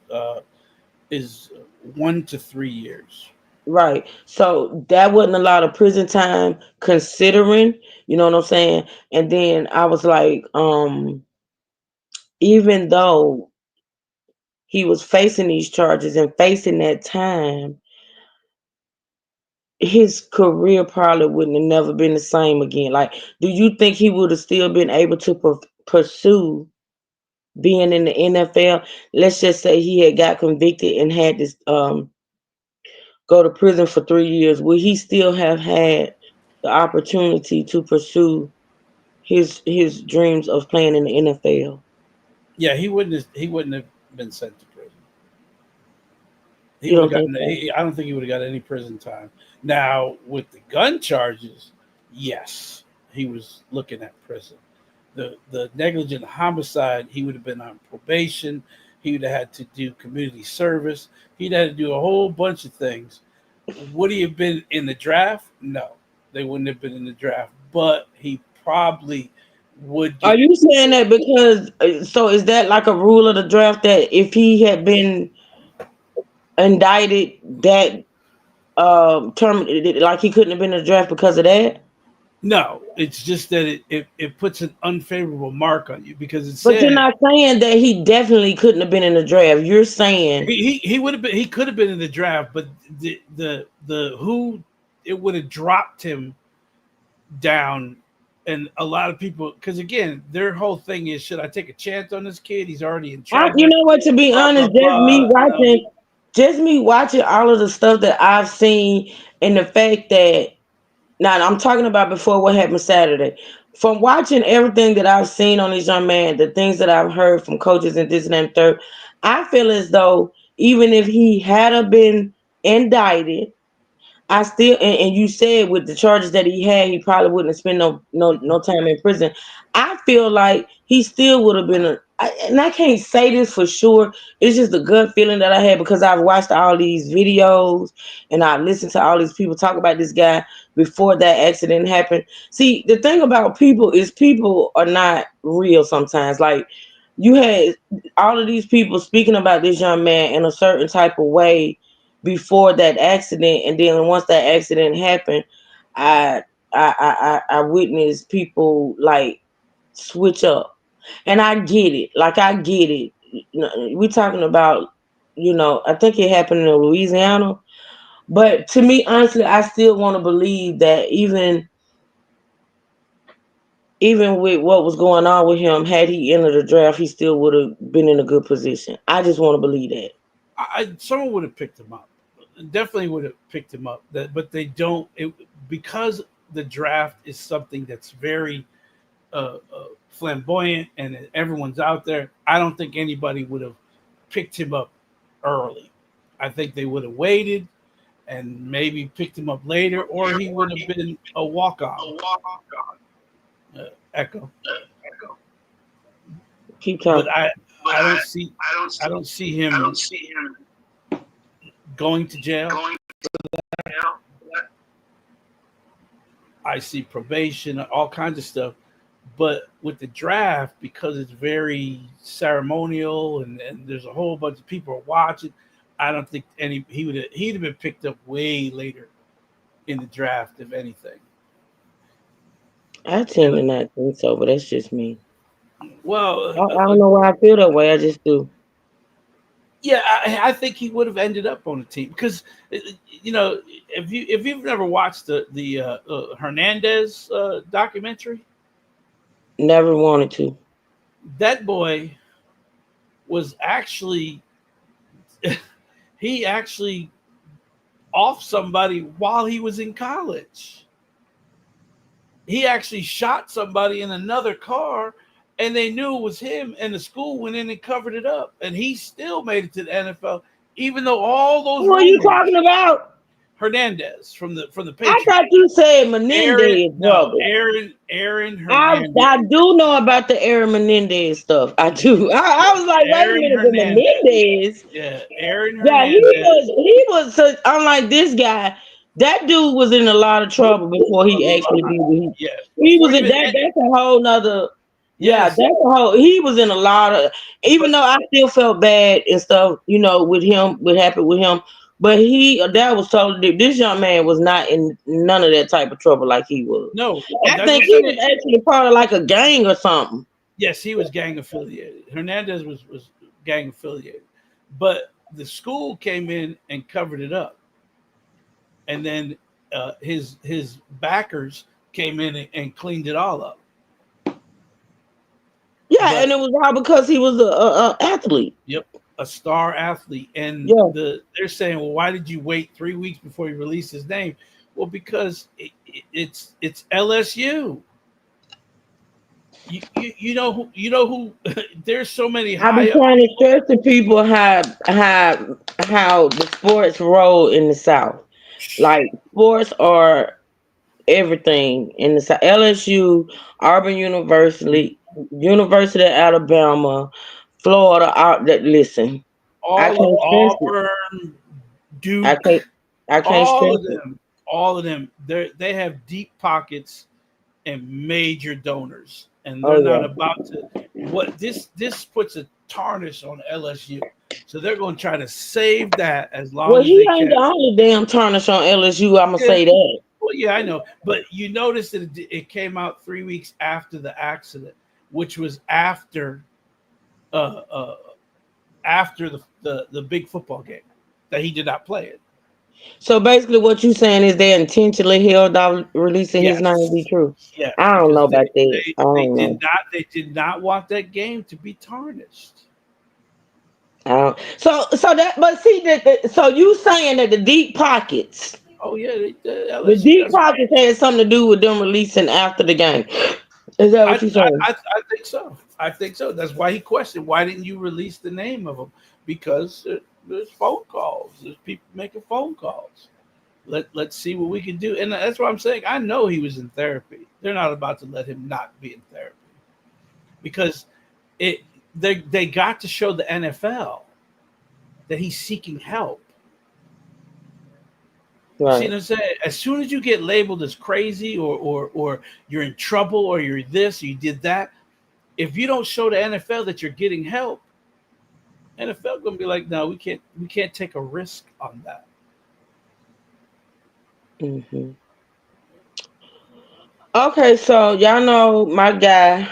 1 to 3 years. Right. So that wasn't a lot of prison time considering, you know what I'm saying? And then I was like, even though he was facing these charges and facing that time, his career probably wouldn't have never been the same again. Like, do you think he would have still been able to pursue being in the NFL? Let's just say he had got convicted and had this go to prison for 3 years, would he still have had the opportunity to pursue his dreams of playing in the NFL? Yeah, he wouldn't have been sent to prison. He You would have don't gotten. think so? I don't think he would have got any prison time. Now with the gun charges, yes, he was looking at prison. The negligent homicide, he would have been on probation. He would have had to do community service. He'd had to do a whole bunch of things. Would he have been in the draft? No, they wouldn't have been in the draft. But he probably would. Are you saying that because so is that like a rule of the draft that if he had been indicted, that term, like he couldn't have been in the draft because of that? No, it's just that it puts an unfavorable mark on you because it's. But you're not saying that he definitely couldn't have been in the draft. You're saying he would have been. He could have been in the draft, but the who it would have dropped him down, and a lot of people, because again, their whole thing is, should I take a chance on this kid? He's already in trouble. you know what? To be honest, just me watching all of the stuff that I've seen, and the fact that. Now, I'm talking about before what happened Saturday. From watching everything that I've seen on this young man, the things that I've heard from coaches and this and that and third, I feel as though even if he had been indicted, I still and you said with the charges that he had, he probably wouldn't have spent no time in prison. I feel like he still would have been and I can't say this for sure. It's just the gut feeling that I had because I've watched all these videos and I listened to all these people talk about this guy before that accident happened. See, the thing about people is people are not real sometimes. Like you had all of these people speaking about this young man in a certain type of way before that accident, and then once that accident happened, I witnessed people like switch up. And I get it. Like I get it. We're talking about, I think it happened in Louisiana. But to me, honestly, I still want to believe that even with what was going on with him, had he entered the draft, he still would have been in a good position. I just want to believe that. Someone would have picked him up. Definitely would have picked him up. But they don't, because the draft is something that's very flamboyant and everyone's out there. I don't think anybody would have picked him up early. I think they would have waited and maybe picked him up later, or he would have been a walk-on. Echo. Keep talking. But I don't see him going to jail. I see probation, all kinds of stuff. But with the draft, because it's very ceremonial and there's a whole bunch of people watching, I don't think he'd have been picked up way later in the draft, if anything. I tend to not think so, but that's just me. Well, I don't know why I feel that way. I just do. Yeah, I think he would have ended up on the team because, if you've never watched the Hernandez documentary. Never wanted to. That boy was actually, he actually off somebody while he was in college. He actually shot somebody in another car and they knew it was him, and the school went in and covered it up. And he still made it to the NFL, even though all those. What are you talking about? Hernandez from the Patriots. I thought you said Menendez, brother. Aaron Hernandez. I do know about the Aaron Menendez stuff. I do. I was like, wait a minute, Menendez. Yeah, Aaron Yeah, Hernandez. he was so, unlike this guy. That dude was in a lot of trouble before he actually did what he was in that. That's a whole nother. Yeah, that's a whole. He was in a lot of. Even though I still felt bad and stuff, with him, what happened with him. But that was totally. This young man was not in none of that type of trouble like he was. No, I think he was actually part of like a gang or something. Yes, he was gang affiliated. Hernandez was gang affiliated, but the school came in and covered it up, and then his backers came in and cleaned it all up. Yeah, and it was all because he was a athlete. Yep. a star athlete, and Yeah. they're saying, well, why did you wait 3 weeks before you release his name? Well, because it's LSU. You know who there's so many I be high up trying to people. stress to people how the sports roll in the South. Like sports are everything in the South. LSU, Auburn University, University of Alabama, Florida. Out that listen, I All of can't stress it. Auburn, I Duke, can't. I can't stress it. all of them, they have deep pockets and major donors, and Oh they're not yeah. about to. What this puts a tarnish on LSU, so they're going to try to save that as Well, long as he they ain't can. the only damn tarnish on LSU. I'ma Yeah. say that. Well, yeah, I know, but you notice that it came out 3 weeks after the accident, which was uh, uh, after the big football game that he did not play it. So basically, what you saying is they intentionally held off releasing his name to be Yes, true. yes, I don't know because about that. I don't know. they did not want that game to be tarnished. I don't. So that, but see that. So you saying that the deep pockets, Oh yeah, the LSU. deep pockets had something to do with them releasing after the game. Is that what you saying? I think so. I think so. That's why he questioned, why didn't you release the name of him? Because there's phone calls. There's people making phone calls. Let's see what we can do. And that's what I'm saying. I know he was in therapy. They're not about to let him not be in therapy because they got to show the NFL that he's seeking help. You see Right. what I'm saying? As soon as you get labeled as crazy or you're in trouble or you're this or you did that, if you don't show the NFL that you're getting help, NFL gonna be like, no, we can't take a risk on that. Hmm. Okay, so y'all know my guy,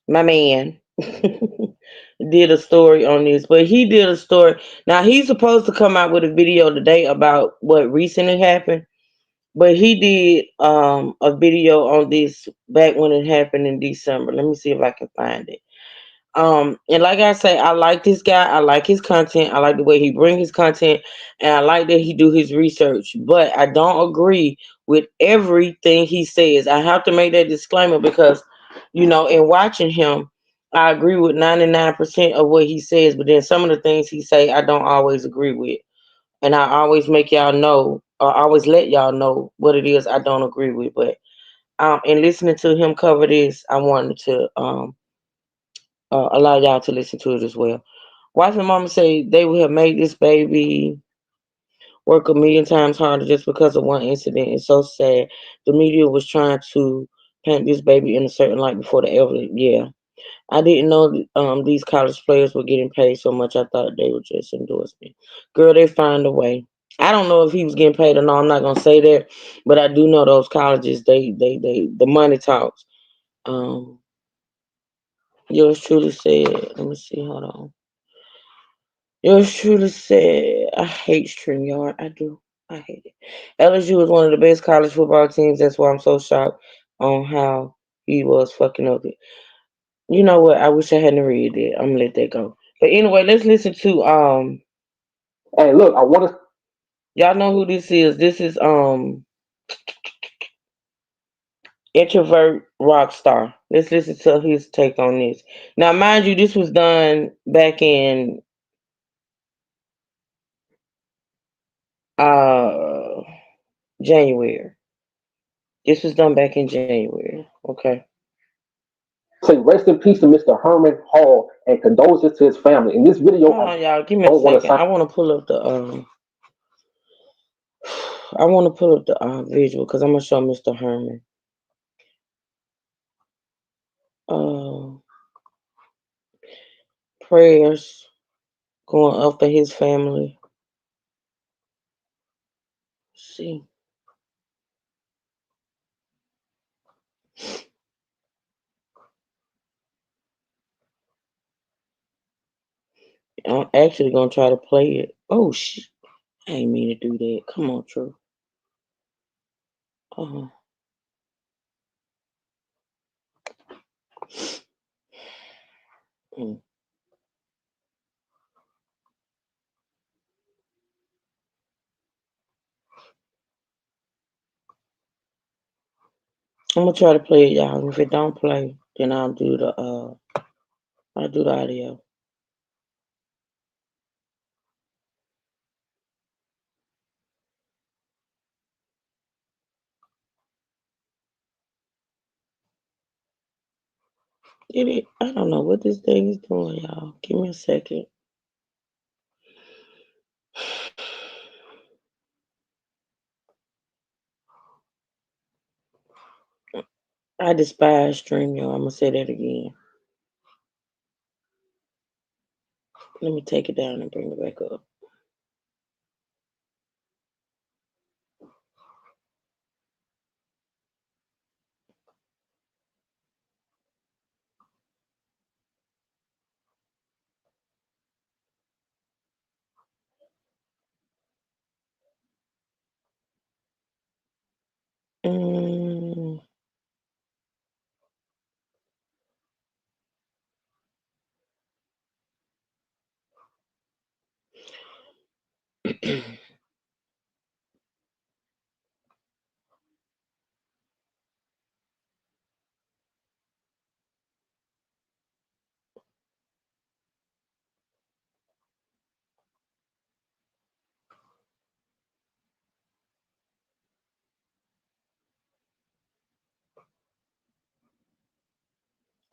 my man, did a story on this, but he did a story. Now he's supposed to come out with a video today about what recently happened, but he did a video on this back when it happened in December. Let me see if I can find it. And like I say, I like this guy. I like his content. I like the way he bring his content, and I like that he do his research. But I don't agree with everything he says. I have to make that disclaimer because, in watching him, I agree with 99% of what he says. But then some of the things he say, I don't always agree with, and I always make y'all know, or always let y'all know what it is I don't agree with. But in listening to him cover this, I wanted to allow y'all to listen to it as well. Wife and mama say they would have made this baby work a million times harder just because of one incident. It's so sad. The media was trying to paint this baby in a certain light before the ever. Yeah, I didn't know these college players were getting paid so much. I thought they were just endorsement. Girl, they find a way. I don't know if he was getting paid or not. I'm not gonna say that, but I do know those colleges. They the money talks. Um, yours truly said. Let me see. Hold on. Yours truly said, I hate StreamYard. I do. I hate it. LSU is one of the best college football teams. That's why I'm so shocked on how he was fucking up it. You know what? I wish I hadn't read it. I'm gonna let that go. But anyway, let's listen to Hey, look, I want to. y'all know who this is. This is introvert rock star. Let's listen to his take on this. Now, mind you, this was done back in uh January. This was done back in January. Okay. Say rest in peace to Mr. Herman Hall and condolences to his family. In this video, Hold I on, y'all. Give me a don't want to second. sound. I want to pull up the I want to pull up the visual because I'm gonna show Mr. Herman. Uh, prayers going up for his family. Let's see. I'm actually gonna try to play it. Oh shit! I ain't mean to do that. Come on, True. Uh-huh. Mm. I'm gonna try to play it, y'all. And if it don't play, then I'll do the audio. I don't know what this thing is doing, y'all. Give me a second. I despise StreamYard. I'm gonna say that again. Let me take it down and bring it back up.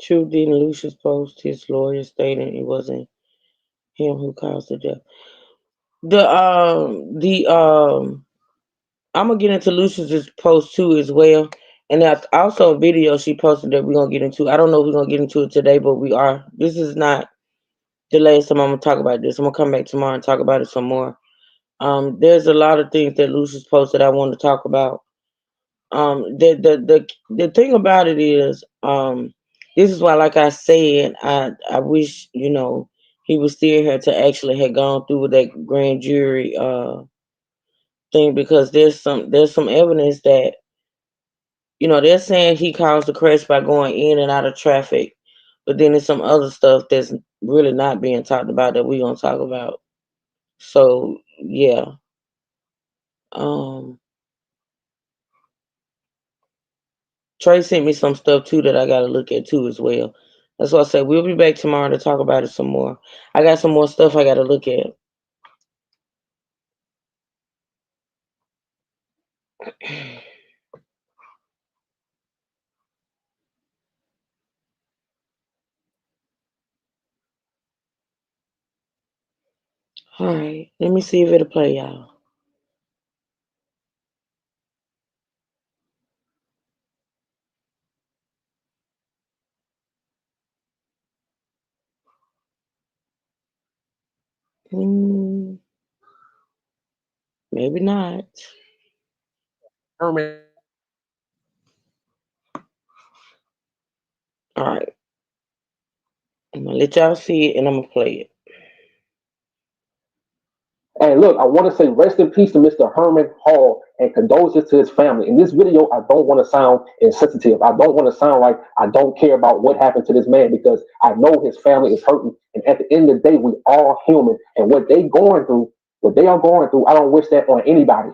True didn't Lucius post his lawyer stating it wasn't him who caused the death. I'm gonna get into Lucius's post too as well, and that's also a video she posted that we're gonna get into. I don't know if we're gonna get into it today, but we are. This is not the last time I'm gonna talk about this. I'm gonna come back tomorrow and talk about it some more. There's a lot of things that Lucius posted I want to talk about. The thing about it is, this is why, like I said, I wish he was still here to actually have gone through with that grand jury thing, because there's some evidence that they're saying he caused the crash by going in and out of traffic, but then there's some other stuff that's really not being talked about that we're gonna talk about. So yeah. Trey sent me some stuff too that I gotta look at too as well. That's why I said we'll be back tomorrow to talk about it some more. I got some more stuff I gotta look at. All right, let me see if it'll play, y'all. Maybe not. Herman. All right. I'm gonna let y'all see it and I'm gonna play it. And look, I want to say rest in peace to Mr. Herman Hall and condolences to his family. In this video, I don't want to sound insensitive. I don't want to sound like I don't care about what happened to this man, because I know his family is hurting. And at the end of the day, we all human. And what they are going through, I don't wish that on anybody.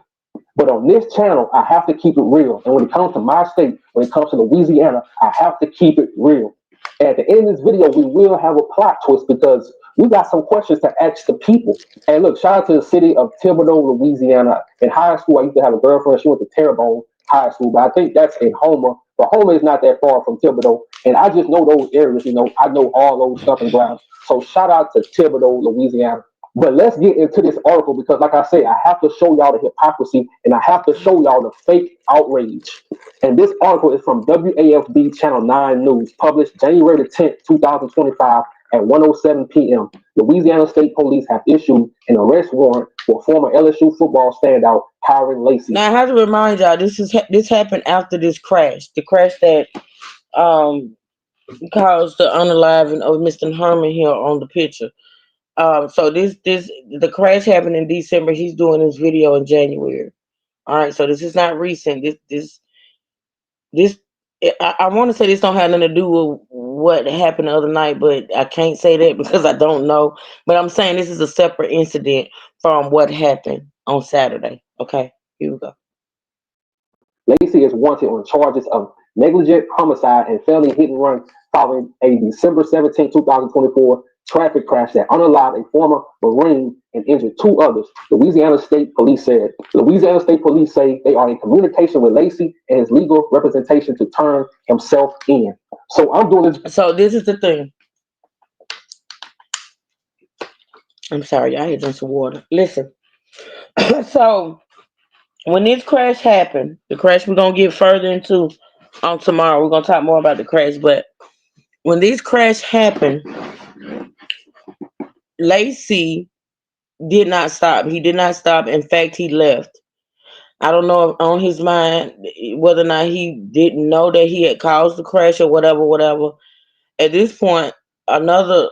But on this channel, I have to keep it real. And when it comes to my state, when it comes to Louisiana, I have to keep it real. And at the end of this video, we will have a plot twist, because we got some questions to ask the people. And look, shout out to the city of Thibodaux, Louisiana. In high school, I used to have a girlfriend. She went to Terrebonne High School, but I think that's in Homer. But Homer is not that far from Thibodaux. And I just know those areas, I know all those stumping grounds. So shout out to Thibodaux, Louisiana. But let's get into this article, because like I say, I have to show y'all the hypocrisy and I have to show y'all the fake outrage. And this article is from WAFB Channel 9 News, published January the 10th, 2025 at 1:07 p.m. Louisiana State Police have issued an arrest warrant for former LSU football standout Kyren Lacy. Now I have to remind y'all, this happened after this crash. The crash that caused the unaliving of Mr. Herman here on the picture. So the crash happened in December. He's doing this video in January. All right, so this is not recent. I want to say this don't have nothing to do with what happened the other night, but I can't say that because I don't know. But I'm saying this is a separate incident from what happened on Saturday. Okay, here we go. Lacy is wanted on charges of negligent homicide, and felony hit and run following a December 17, 2024 traffic crash that unalived a former Marine and injured two others. Louisiana State Police said. Louisiana State Police say they are in communication with Laci and his legal representation to turn himself in. So I'm doing this. So this is the thing. I'm sorry, I had drink some water. Listen. So when this crash happened, the crash we're gonna get further into on tomorrow. We're gonna talk more about the crash, but when this crash happened, Laci did not stop. He did not stop. In fact, he left. I don't know if on his mind whether or not he didn't know that he had caused the crash or whatever. At this point, another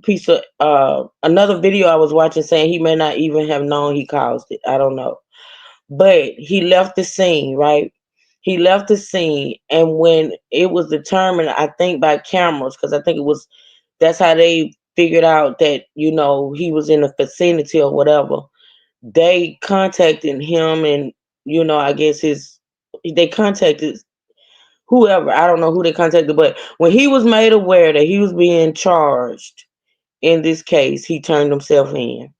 piece of another video I was watching saying he may not even have known he caused it. I don't know. But he left the scene, right? He left the scene, and when it was determined, I think by cameras, because I think that's how they figured out that, you know, he was in the vicinity or whatever. They contacted him, and, you know, I guess they contacted whoever. I don't know who they contacted, but when he was made aware that he was being charged in this case, he turned himself in.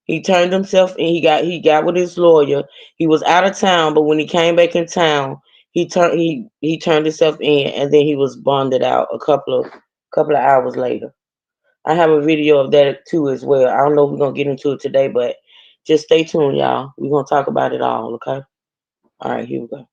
He turned himself in. He got with his lawyer. He was out of town, but when he came back in town, he turned himself in, and then he was bonded out a couple of hours later. I have a video of that too as well. I don't know if we're gonna get into it today, but just stay tuned, y'all. We're gonna talk about it all, okay? All right, here we go.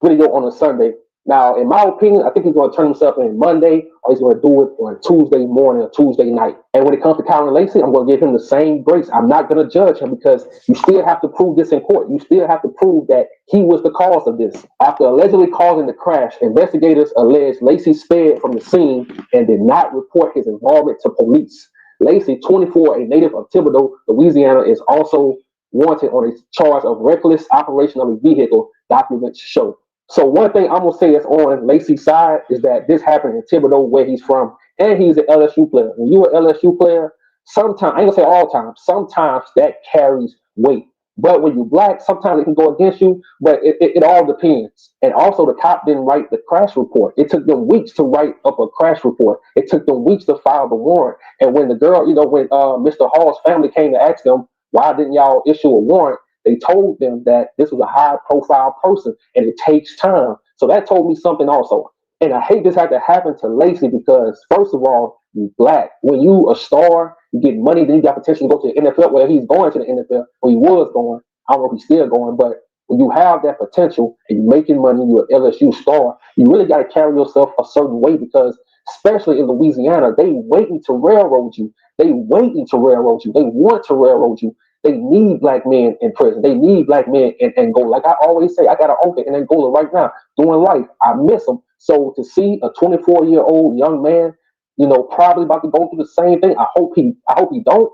Video on a Sunday. Now, in my opinion, I think he's going to turn himself in Monday, or he's going to do it on Tuesday morning or Tuesday night. And when it comes to Kyren Laci, I'm going to give him the same grace. I'm not going to judge him because you still have to prove this in court. You still have to prove that he was the cause of this. After allegedly causing the crash, investigators allege Laci sped from the scene and did not report his involvement to police. Laci, 24, a native of Thibodaux, Louisiana, is also wanted on a charge of reckless operation of a vehicle, documents show. So one thing I'm gonna say that's on Laci's side is that this happened in Thibodaux, where he's from, and he's an LSU player. When you're an LSU player, sometimes, I ain't gonna say all time, sometimes that carries weight. But when you're black, sometimes it can go against you, but it all depends. And also the cop didn't write the crash report. It took them weeks to write up a crash report. It took them weeks to file the warrant. And when the girl, when Mr. Hall's family came to ask them, why didn't y'all issue a warrant? They told them that this was a high-profile person, and it takes time. So that told me something also. And I hate this had to happen to Laci because, first of all, you're black. When you a star, you get money, then you got potential to go to the NFL. Well, he's going to the NFL, or he was going. I don't know if he's still going, but when you have that potential and you're making money, you're an LSU star, you really got to carry yourself a certain way because, especially in Louisiana, they waiting to railroad you. They waiting to railroad you. They want to railroad you. They need black men in prison. They need black men in Angola. Like I always say, I got an uncle in Angola right now doing life. I miss him. So to see a 24-year-old young man, probably about to go through the same thing, I hope he don't.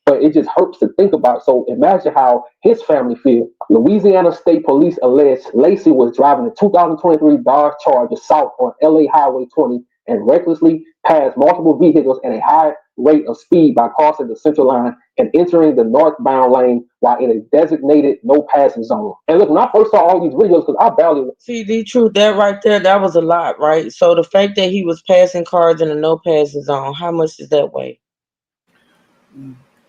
But it just hurts to think about. So imagine how his family feels. Louisiana State Police allege Laci was driving a 2023 Dodge Charger south on LA Highway 20 and recklessly passed multiple vehicles at a high rate of speed by crossing the central line and entering the northbound lane while in a designated no passing zone. And look, when I first saw all these videos, because I barely see the truth, that right there, that was a lot, right? So the fact that he was passing cars in a no passing zone, how much does that weigh?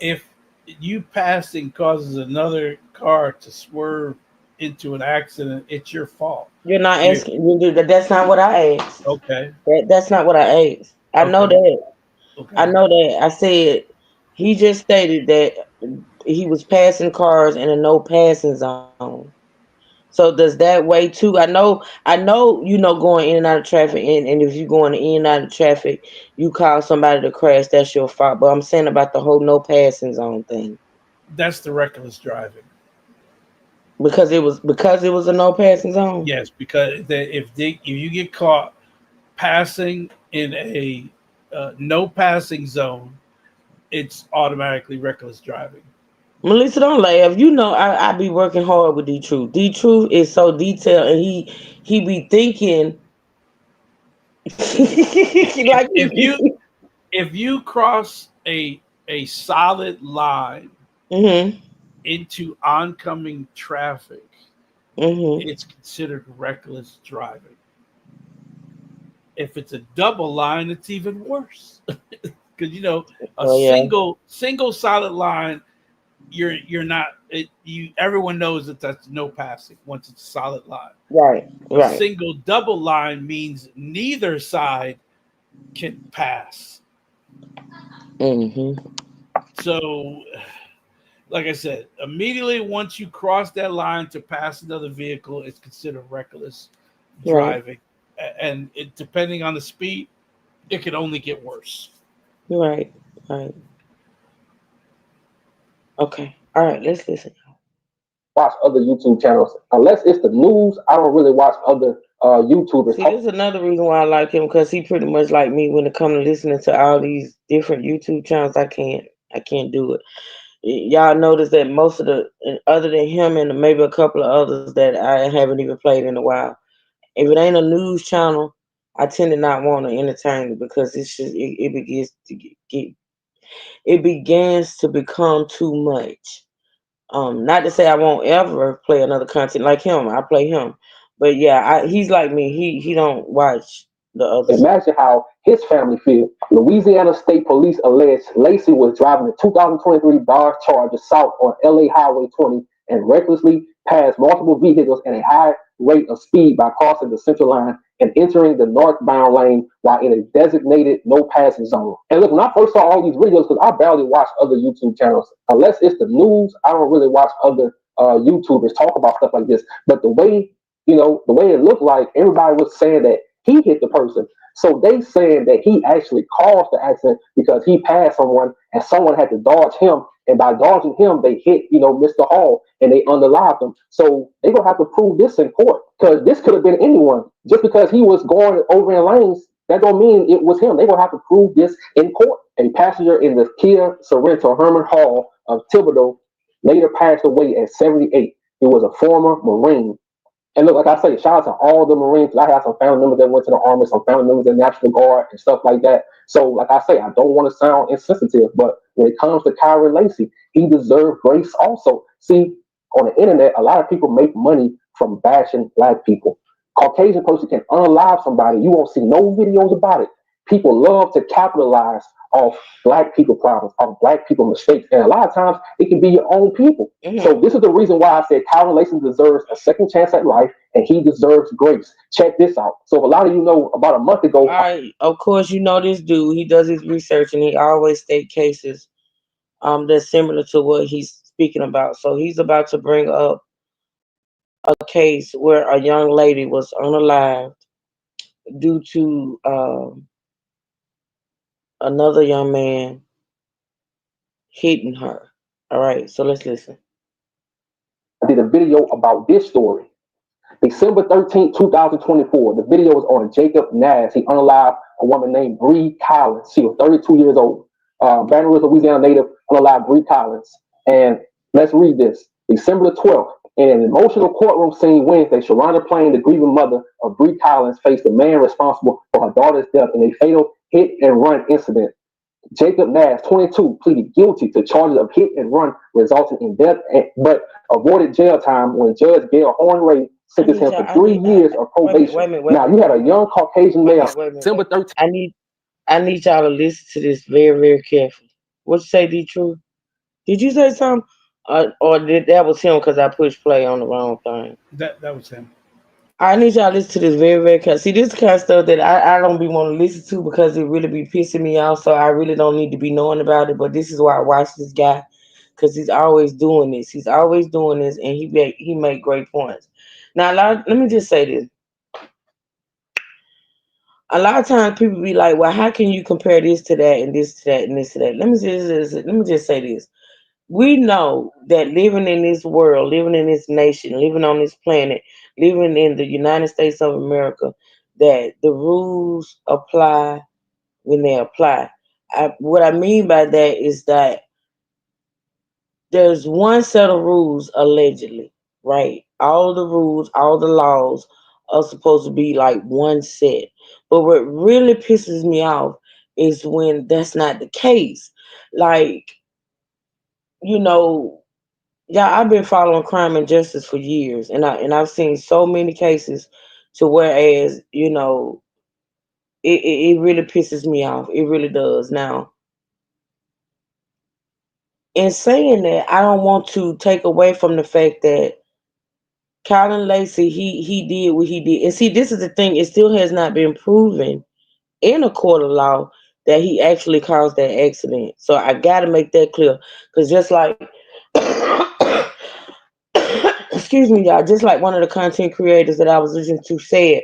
If you passing causes another car to swerve into an accident, it's your fault. You're not asking. That's not what I asked. Okay. That's not what I asked. I know that. Okay. I know that. I said he just stated that he was passing cars in a no passing zone. So does that weigh too? I know, going in and out of traffic, and if you're going in and out of traffic, you call somebody to crash, that's your fault. But I'm saying about the whole no passing zone thing. That's the reckless driving. Because it was a no passing zone. Yes, because if you get caught passing in a no passing zone, it's automatically reckless driving. Melissa, don't laugh. I be working hard with D-Truth. D-Truth is so detailed, and he be thinking like if you cross a solid line into oncoming traffic, it's considered reckless driving. If it's a double line, it's even worse. Because single solid line, you're not everyone knows that's no passing once it's a solid line. Right. A single double line means neither side can pass. So, like I said, immediately once you cross that line to pass another vehicle, it's considered reckless driving. And depending on the speed, it could only get worse. Right. Okay. All right. Let's listen. Watch other YouTube channels. Unless it's the news, I don't really watch other YouTubers. See, this is another reason why I like him, because he pretty much like me when it comes to listening to all these different YouTube channels. I can't do it. Y'all notice that most of the, other than him and maybe a couple of others that I haven't even played in a while, if it ain't a news channel, I tend to not want to entertain it, because it's just it begins to become too much. Not to say I won't ever play another content like him. I play him, but yeah, he's like me. He don't watch the others. Imagine how his family feel. Louisiana State Police allege Laci was driving a 2023 Dodge Charger south on LA Highway 20 and recklessly passed multiple vehicles at a high rate of speed by crossing the center line and entering the northbound lane while in a designated no passing zone. And look, when I first saw all these videos, because I barely watch other YouTube channels, unless it's the news, I don't really watch other YouTubers talk about stuff like this. But the way it looked like, everybody was saying that he hit the person. So they saying that he actually caused the accident because he passed someone and someone had to dodge him. And by dodging him, they hit, Mr. Hall, and they unalived him. So they're going to have to prove this in court, because this could have been anyone. Just because he was going over in lanes, that don't mean it was him. They're going to have to prove this in court. A passenger in the Kia Sorento Herman Hall of Thibodeau later passed away at 78. He was a former Marine. And look, like I say, shout out to all the Marines. I have some family members that went to the Army, some family members in the National Guard and stuff like that. So, like I say, I don't want to sound insensitive, but when it comes to Kyron Lacy, he deserved grace also. See, on the internet, a lot of people make money from bashing Black people. Caucasian person can unalive somebody. You won't see no videos about it. People love to capitalize off Black people problems, off Black people mistakes. And a lot of times it can be your own people. So this is the reason why I said Kyron Lacy deserves a second chance at life and he deserves grace. Check this out. So a lot of you know, about a month ago. Of course, you know this dude. He does his research and he always state cases that's similar to what he's speaking about. So he's about to bring up a case where a young lady was unalived due to another young man hitting her. All right, so let's listen. I did a video about this story. December 13th, 2024. The video was on Jacob Nash. He unalived a woman named Bree Collins. She was 32 years old. Baton Rouge, Louisiana native, unalived Bree Collins. And let's read this. December the 12th. In an emotional courtroom scene Wednesday, Sharonda Plain, the grieving mother of Bree Collins, faced the man responsible for her daughter's death in a fatal hit-and-run incident. Jacob Nash, 22, pleaded guilty to charges of hit and run resulting in death, but avoided jail time when Judge Gail Horn-Ray sentenced him for 3 years of probation. Wait a minute. Now, you had a young Caucasian male. December 13th. I need y'all to listen to this very, very carefully. What you say, D-True? Did you say something? Or that was him because I pushed play on the wrong thing? That was him. I need y'all to listen to this very, very carefully. See, this kind of stuff that I don't be want to listen to because it really be pissing me off, so I really don't need to be knowing about it, but this is why I watch this guy, because he's always doing this. He's always doing this, and he make great points. Now, let me just say this. A lot of times people be like, well, how can you compare this to that and this to that and this to that? Let me just say this. We know that living in this world, living in this nation, living on this planet, living in the United States of America, that the rules apply when they apply. What I mean by that is that there's one set of rules, allegedly, right? All the rules, all the laws are supposed to be like one set. But what really pisses me off is when that's not the case. Like, Yeah, I've been following crime and justice for years, and I've seen so many cases to whereas it really pisses me off. It really does. Now, in saying that, I don't want to take away from the fact that Colin Lacey he did what he did, and see, this is the thing. It still has not been proven in a court of law that he actually caused that accident. So I got to make that clear, because just like excuse me, y'all, just like one of the content creators that I was listening to said,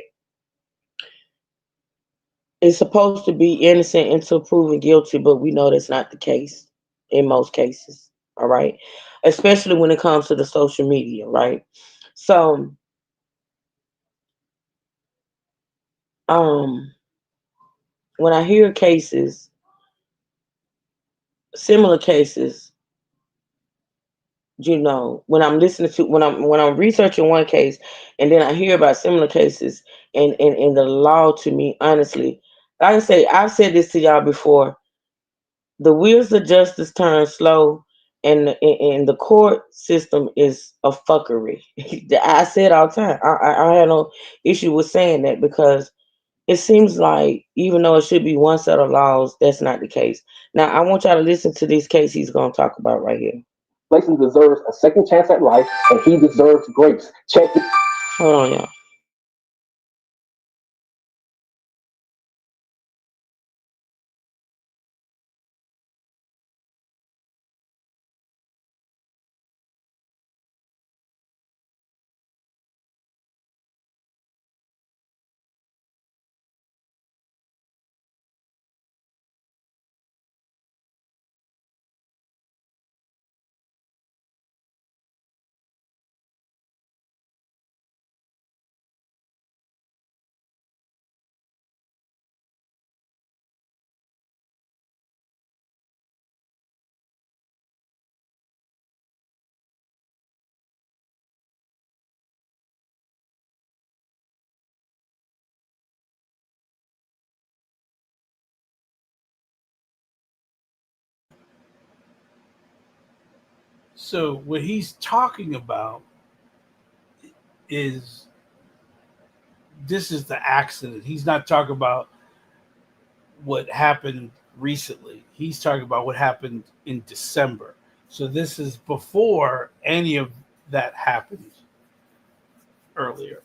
it's supposed to be innocent until proven guilty, but we know that's not the case in most cases. All right. Especially when it comes to the social media, right? So when I hear cases, similar cases, when I'm listening to when I'm researching one case and then I hear about similar cases and the law, to me, honestly, like I say, I've said this to y'all before, the wheels of justice turn slow, and the court system is a fuckery. I say it all the time. I have no issue with saying that, because it seems like even though it should be one set of laws, that's not the case. Now, I want y'all to listen to this case he's going to talk about right here. Lacy deserves a second chance at life, and he deserves grace. Check it. Hold on, y'all. So what he's talking about is this is the accident. He's not talking about what happened recently. He's talking about what happened in December. So this is before any of that happened earlier.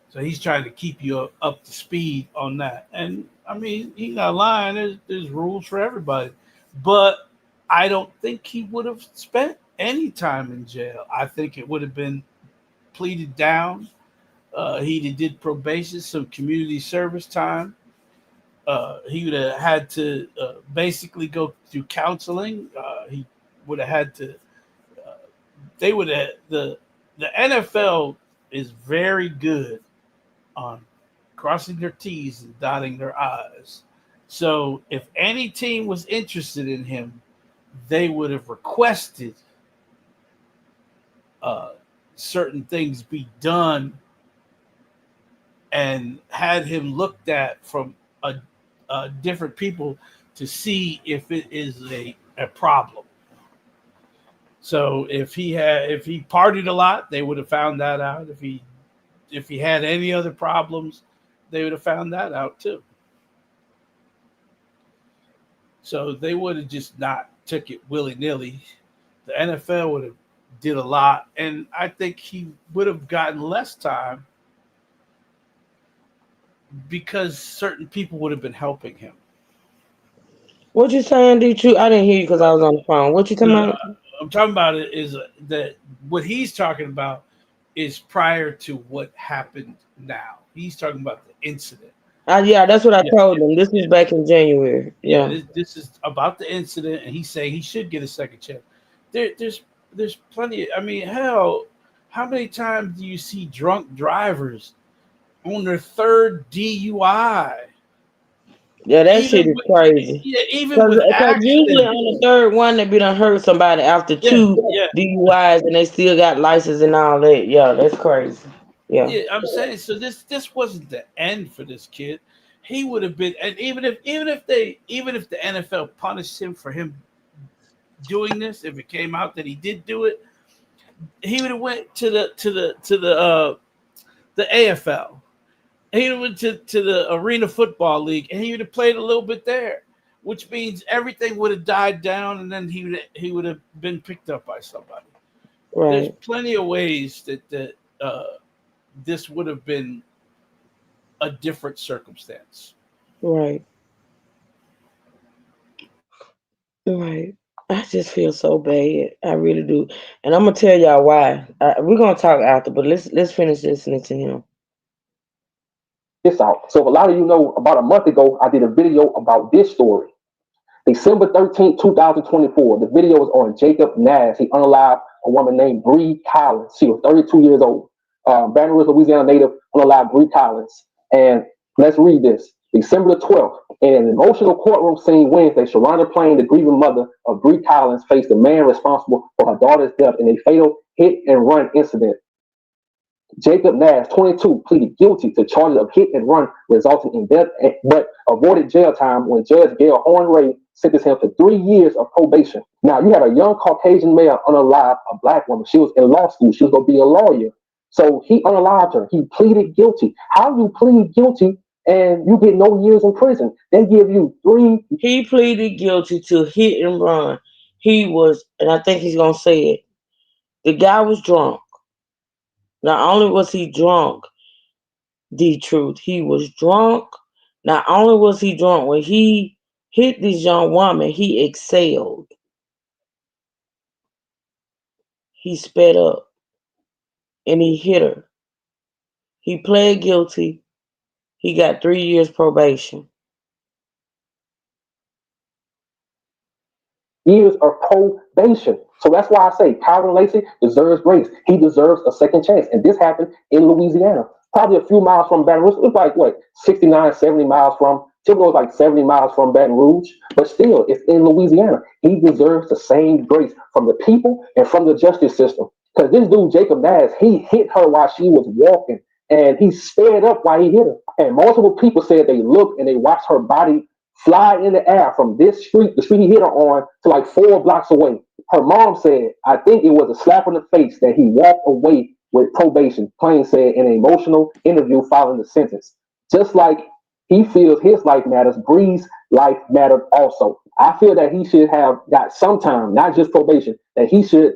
So he's trying to keep you up to speed on that. And I mean, he's not lying. There's rules for everybody. But I don't think he would have spent any time in jail. I think it would have been pleaded down. He did probation, some community service time. He would have had to basically go through counseling. He would have had to. They would have the NFL is very good on crossing their T's and dotting their I's. So if any team was interested in him, they would have requested certain things be done and had him looked at from different people to see if it is a problem. So if he partied a lot, they would have found that out. If he had any other problems, they would have found that out too. So they would have just not took it willy-nilly. The NFL would have did a lot, and I think he would have gotten less time because certain people would have been helping him. What you saying, D2? I didn't hear you because I was on the phone. What you talking about? I'm talking about it is that what he's talking about is prior to what happened now. He's talking about the incident. Yeah, that's what I told him. This was back in January. Yeah. This is about the incident, and he's saying he should get a second chance. There's plenty. I mean, hell, how many times do you see drunk drivers on their third DUI? Yeah, that shit is crazy. Yeah, even with accidents. Usually on the third one, they be done hurt somebody after two DUIs, and they still got license and all that. Yeah, that's crazy. Yeah, I'm saying, so this wasn't the end for this kid. He would have been, and even if the NFL punished him for him doing this, if it came out that he did do it, he would have went to the AFL. He went to the Arena Football League, and he would have played a little bit there, which means everything would have died down, and then he would have been picked up by somebody. Right. There's plenty of ways that this would have been a different circumstance. Right. Right. I just feel so bad. I really do. And I'm gonna tell y'all why. We're gonna talk after, but let's finish listening to him. This out. So if a lot of you know, about a month ago, I did a video about this story. December 13th, 2024. The video was on Jacob Nash. He unalived a woman named Bree Collins. She was 32 years old. Baton Rouge, Louisiana native, unalived Bree Collins. And let's read this. December the 12th, in an emotional courtroom scene Wednesday, Sharonda Plain, the grieving mother of Bree Collins, faced the man responsible for her daughter's death in a fatal hit-and-run incident. Jacob Nash, 22, pleaded guilty to charges of hit and run resulting in death, but avoided jail time when Judge Gail Horn-Ray sentenced him to 3 years of probation. Now, you had a young Caucasian male unalive a black woman. She was in law school. She was going to be a lawyer. So he unalived her. He pleaded guilty. How you plead guilty and you get no years in prison? They give you 3. He pleaded guilty to hit and run. He was, and I think he's going to say it, the guy was drunk. Not only was he drunk, the truth, he was drunk. Not only was he drunk, when he hit this young woman, he excelled. He sped up and he hit her. He pled guilty. He got 3 years probation. Years of probation. So that's why I say Kyron Lacy deserves grace. He deserves a second chance. And this happened in Louisiana, probably a few miles from Baton Rouge. It was like, what, 69, 70 miles from, Thibodeau was like 70 miles from Baton Rouge. But still, it's in Louisiana. He deserves the same grace from the people and from the justice system. Because this dude, Jacob Nash, he hit her while she was walking. And he sped up while he hit her. And multiple people said they looked and they watched her body fly in the air from this street, the street he hit her on, to like 4 blocks away. Her mom said, I think it was a slap in the face that he walked away with probation, Plain said in an emotional interview following the sentence. Just like he feels his life matters, Bree's life mattered also. I feel that he should have got some time, not just probation, that he should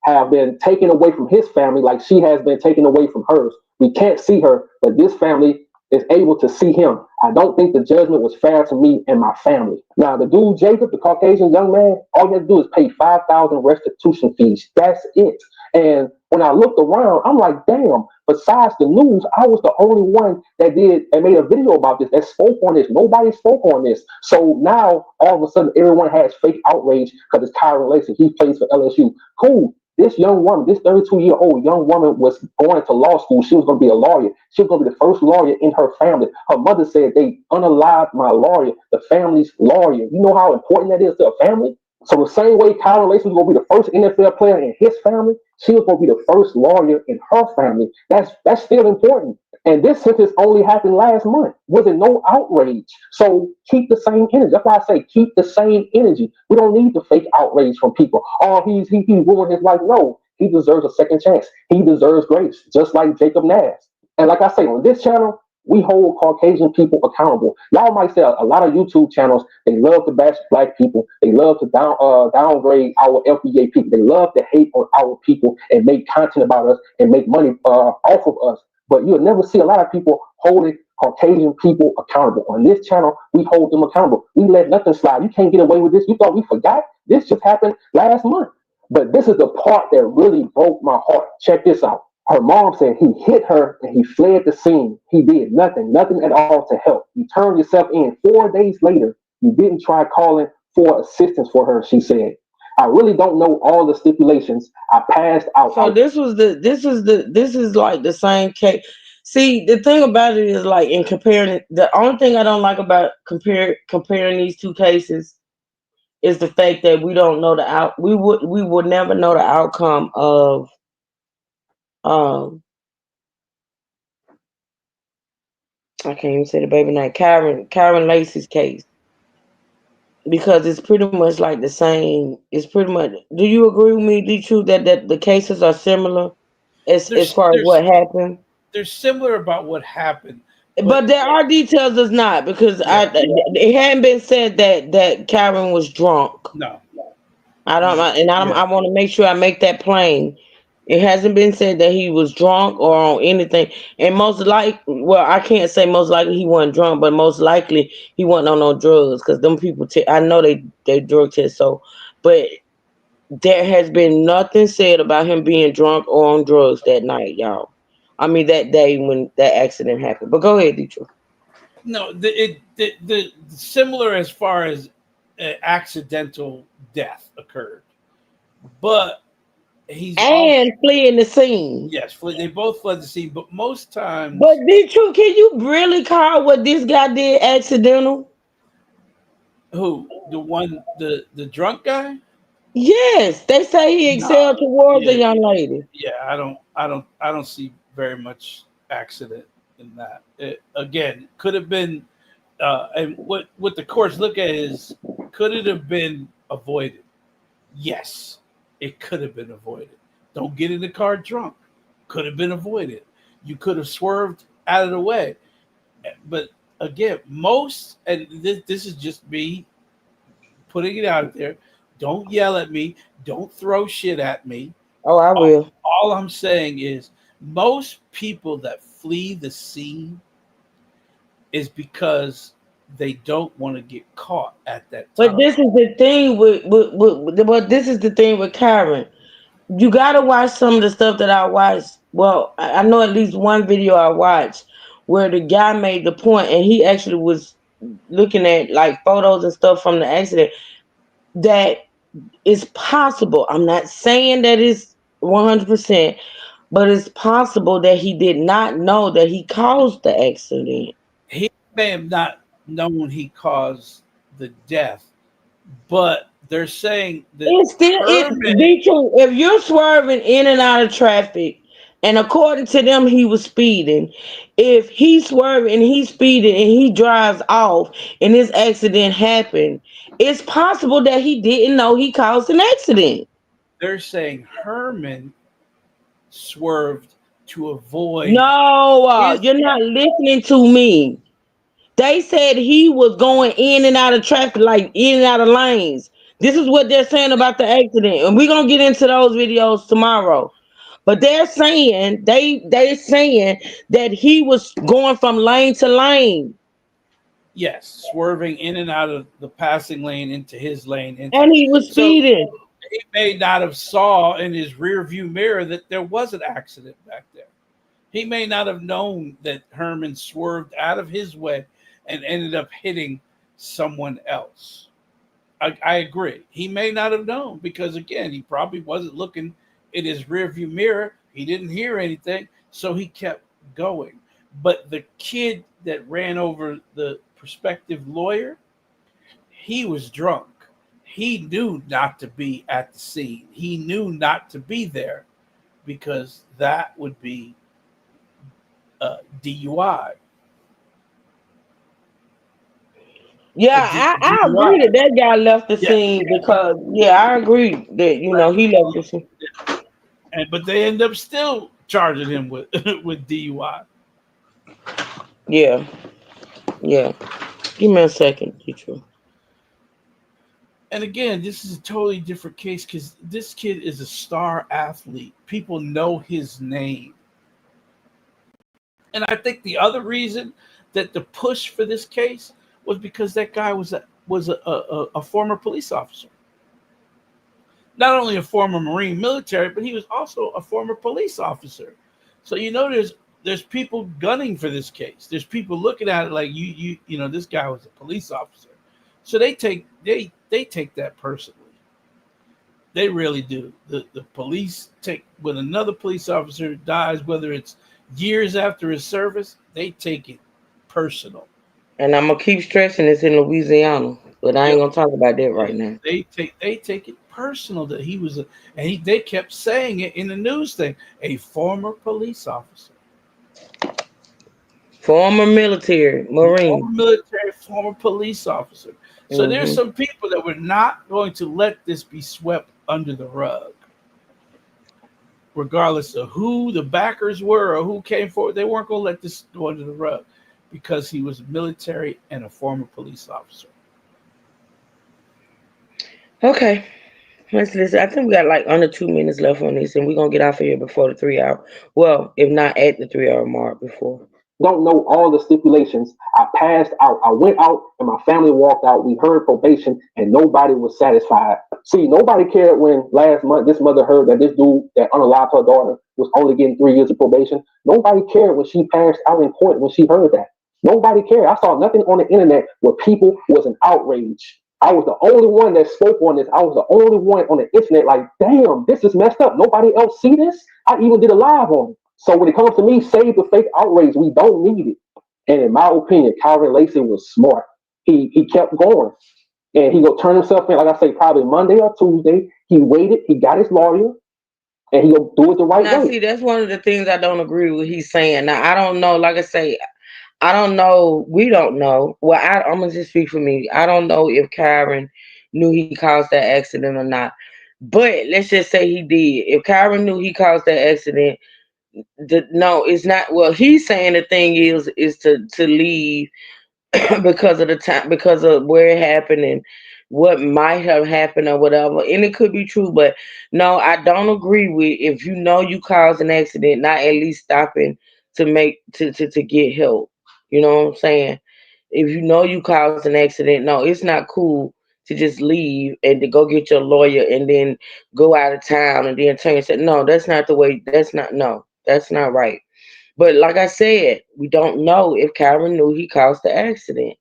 have been taken away from his family like she has been taken away from hers. We can't see her, but this family is able to see him. I don't think the judgment was fair to me and my family. Now, the dude, Jacob, the Caucasian young man, all he had to do is pay $5,000 restitution fees. That's it. And when I looked around, I'm like, damn, besides the news, I was the only one that made a video about this, that spoke on this. Nobody spoke on this. So now, all of a sudden, everyone has fake outrage because it's Kyron Lacy. He plays for LSU. Cool. This young woman, this 32-year-old young woman was going to law school. She was going to be a lawyer. She was going to be the first lawyer in her family. Her mother said, they unalived my lawyer, the family's lawyer. You know how important that is to a family? So the same way Kyron Lacy was going to be the first NFL player in his family, she was going to be the first lawyer in her family. That's still important. And this sentence only happened last month. Was there no outrage? So keep the same energy. That's why I say keep the same energy. We don't need the fake outrage from people. Oh, he ruined his life. No, he deserves a second chance. He deserves grace, just like Jacob Nash. And like I say, on this channel, we hold Caucasian people accountable. Y'all might say a lot of YouTube channels, they love to bash black people. They love to downgrade our FBA people. They love to hate on our people and make content about us and make money off of us. But you'll never see a lot of people holding Caucasian people accountable. On this channel, we hold them accountable. We let nothing slide. You can't get away with this. You thought we forgot? This just happened last month. But this is the part that really broke my heart. Check this out. Her mom said he hit her and he fled the scene. He did nothing at all to help. You turned yourself in. 4 days later, you didn't try calling for assistance for her, she said. I really don't know all the stipulations. I passed out. So this is like the same case. See, the thing about it is, like, in comparing it, the only thing I don't like about comparing these two cases is the fact that we don't know we would never know the outcome of I can't even say the baby name, Kyron Lacy's case. because it's pretty much like the same. It's pretty much. Do you agree with me, D. True, that the cases are similar as far as what happened? They're similar about what happened. But there are details that's not, because it hadn't been said that Karen was drunk. No. I want to make sure I make that plain. It hasn't been said that he was drunk or on anything. And I can't say most likely he wasn't drunk, but most likely he wasn't on no drugs, because them people, I know they drug test. So, but there has been nothing said about him being drunk or on drugs that night, y'all. I mean, that day when that accident happened. But go ahead, Detroit. No, the similar as far as accidental death occurred, but he's fleeing the scene. Yes, they both fled the scene, but most times. But Detroit, can you really call what this guy did accidental? Who? The drunk guy? Yes, they say he excelled towards a young lady. Yeah, I don't see very much accident in that. It could have been, and what the courts look at is, could it have been avoided? Yes, it could have been avoided. Don't get in the car drunk. Could have been avoided. You could have swerved out of the way. But again, and this is just me putting it out there. Don't yell at me. Don't throw shit at me. Oh, I will. All I'm saying is, most people that flee the scene is because they don't want to get caught at that time. But this is the thing with Karen. You gotta watch some of the stuff that I watched. Well, I know at least one video I watched where the guy made the point, and he actually was looking at like photos and stuff from the accident, that it's possible. I'm not saying that it's 100%, but it's possible that he did not know that he caused the accident. He may have not known he caused the death, but they're saying that if you're swerving in and out of traffic, and according to them he was speeding, if he's swerving and he's speeding and he drives off and this accident happened, it's possible that he didn't know he caused an accident. They're saying Herman swerved to avoid. No, you're not listening to me. They said he was going in and out of traffic, like in and out of lanes. This is what they're saying about the accident, and we're gonna get into those videos tomorrow. But they're saying they're saying that he was going from lane to lane. Yes, swerving in and out of the passing lane into his lane, and he was speeding. So he may not have saw in his rear view mirror that there was an accident back there. He may not have known that Herman swerved out of his way and ended up hitting someone else. I agree. He may not have known, because again, he probably wasn't looking in his rear view mirror. He didn't hear anything, so he kept going. But the kid that ran over the prospective lawyer, he was drunk. He knew not to be at the scene. He knew not to be there, because that would be DUI. Yeah, I agree that guy left the scene because, I agree that, he left the scene. But they end up still charging him with DUI. Yeah. Give me a second, teacher. And again, this is a totally different case because this kid is a star athlete. People know his name. And I think the other reason that the push for this case was because that guy was a former police officer. Not only a former Marine military, but he was also a former police officer. So there's people gunning for this case. There's people looking at it like you know this guy was a police officer. So they take that personally. They really do. The police take, when another police officer dies, whether it's years after his service, they take it personal. And I'm gonna keep stressing this in Louisiana, but I ain't gonna talk about that right now. They take it personal that he was they kept saying it in the news thing, a former police officer. Former military, Marine. Former police officer. So there's some people that were not going to let this be swept under the rug, regardless of who the backers were or who came forward. They weren't going to let this go under the rug because he was military and a former police officer. Okay. Let's listen. I think we got like under 2 minutes left on this, and we're going to get off of here before the 3 hour. Well, if not at the 3 hour mark before. Don't know all the stipulations. I passed out. I went out and my family walked out. We heard probation and nobody was satisfied. See, nobody cared when last month this mother heard that this dude that unalived her daughter was only getting 3 years of probation. Nobody cared when she passed out in court when she heard that. Nobody cared. I saw nothing on the internet where people was an outrage. I was the only one that spoke on this. I was the only one on the internet like, damn, this is messed up. Nobody else see this? I even did a live on it. So when it comes to me, save the fake outrage. We don't need it. And in my opinion, Calvin Lacey was smart. He kept going. And he go turn himself in, like I say, probably Monday or Tuesday. He waited. He got his lawyer. And he go do it the right Now, way. see, that's one of the things I don't agree with he's saying. Now, I don't know. Like I say, I don't know. We don't know. Well, I'm going to just speak for me. I don't know if Kyron knew he caused that accident or not. But let's just say he did. If Kyron knew he caused that accident, no, it's not. Well, he's saying the thing is to leave because of the time, because of where it happened and what might have happened or whatever. And it could be true, but no, I don't agree with if you know you caused an accident, not at least stopping to make to get help. You know what I'm saying? If you know you caused an accident, no, it's not cool to just leave and to go get your lawyer and then go out of town and then turn and say, no, that's not the way. That's not right. But like I said, we don't know if Kyron knew he caused the accident.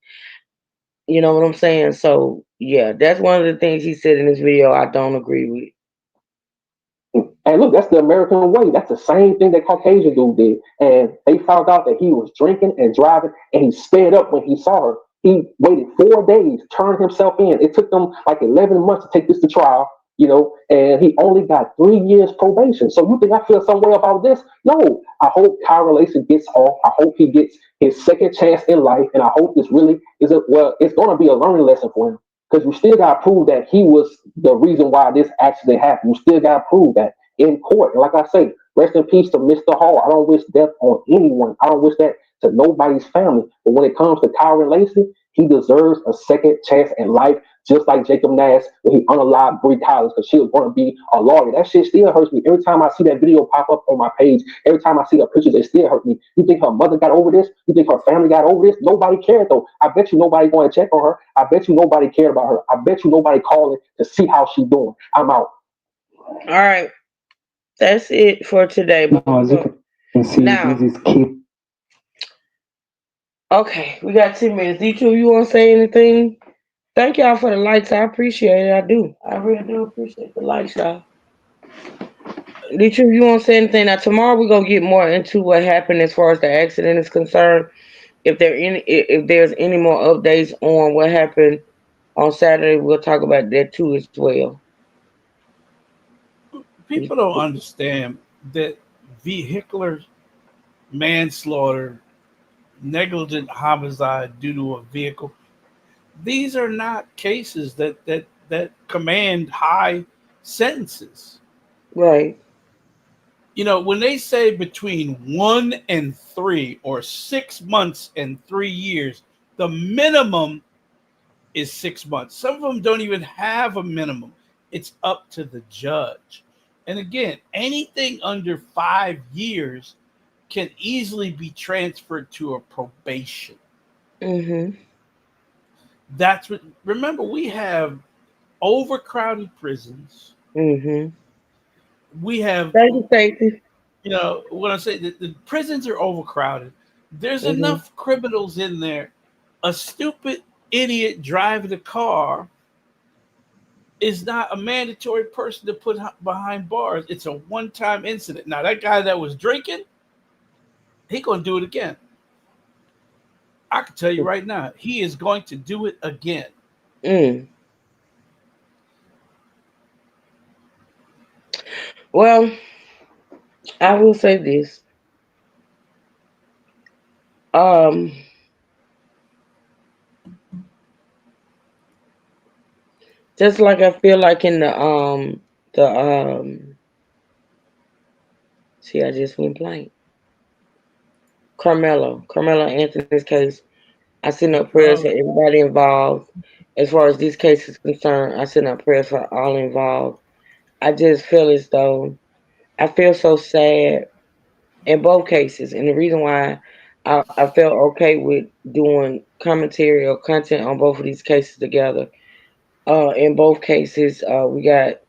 You know what I'm saying? So yeah, that's one of the things he said in this video I don't agree with. And look, that's the American way. That's the same thing that Caucasian dude did. And they found out that he was drinking and driving, and he sped up when he saw her. He waited 4 days, turned himself in. It took them like 11 months to take this to trial, and he only got 3 years probation. So you think I feel some way about this? No. I hope Kyron Lacey gets off. I hope he gets his second chance in life, and I hope this really it's going to be a learning lesson for him. Because you still got to prove that he was the reason why this accident happened. You still got to prove that in court. And like I say, rest in peace to Mr. Hall. I don't wish death on anyone. I don't wish that to nobody's family. But when it comes to Kyron Lacey, he deserves a second chance in life, just like Jacob Nash when he unalived Bree Collins because she was going to be a lawyer. That shit still hurts me. Every time I see that video pop up on my page, every time I see her pictures, it still hurts me. You think her mother got over this? You think her family got over this? Nobody cared, though. I bet you nobody going to check on her. I bet you nobody cared about her. I bet you nobody calling to see how she's doing. I'm out. All right. That's it for today. Now, okay, we got 10 minutes. Each of you want to say anything? Thank y'all for the likes. I appreciate it. I do. I really do appreciate the likes, y'all. Each of you want to say anything? Now, tomorrow we're gonna get more into what happened as far as the accident is concerned. If there's any more updates on what happened on Saturday, we'll talk about that too as well. People don't understand that vehicular manslaughter, negligent homicide due to a vehicle, these are not cases that command high sentences. Right. When they say between 1 and 3 or 6 months and 3 years, the minimum is 6 months. Some of them don't even have a minimum. It's up to the judge. And again, anything under 5 years can easily be transferred to a probation. Mm-hmm. That's what. Remember, we have overcrowded prisons. Mm-hmm. We have. Thank you, Stacey. When I say the prisons are overcrowded, there's enough criminals in there. A stupid idiot driving a car is not a mandatory person to put behind bars. It's a one-time incident. Now, that guy that was drinking, he gonna do it again. I can tell you right now, he is going to do it again. Well, I will say this. Just like I feel like in see, I just went blank. Carmelo Anthony's case. I send up prayers for everybody involved. As far as these cases concerned, I send up prayers for all involved. I just feel as though I feel so sad in both cases, and the reason why I felt okay with doing commentary or content on both of these cases together. In both cases, we got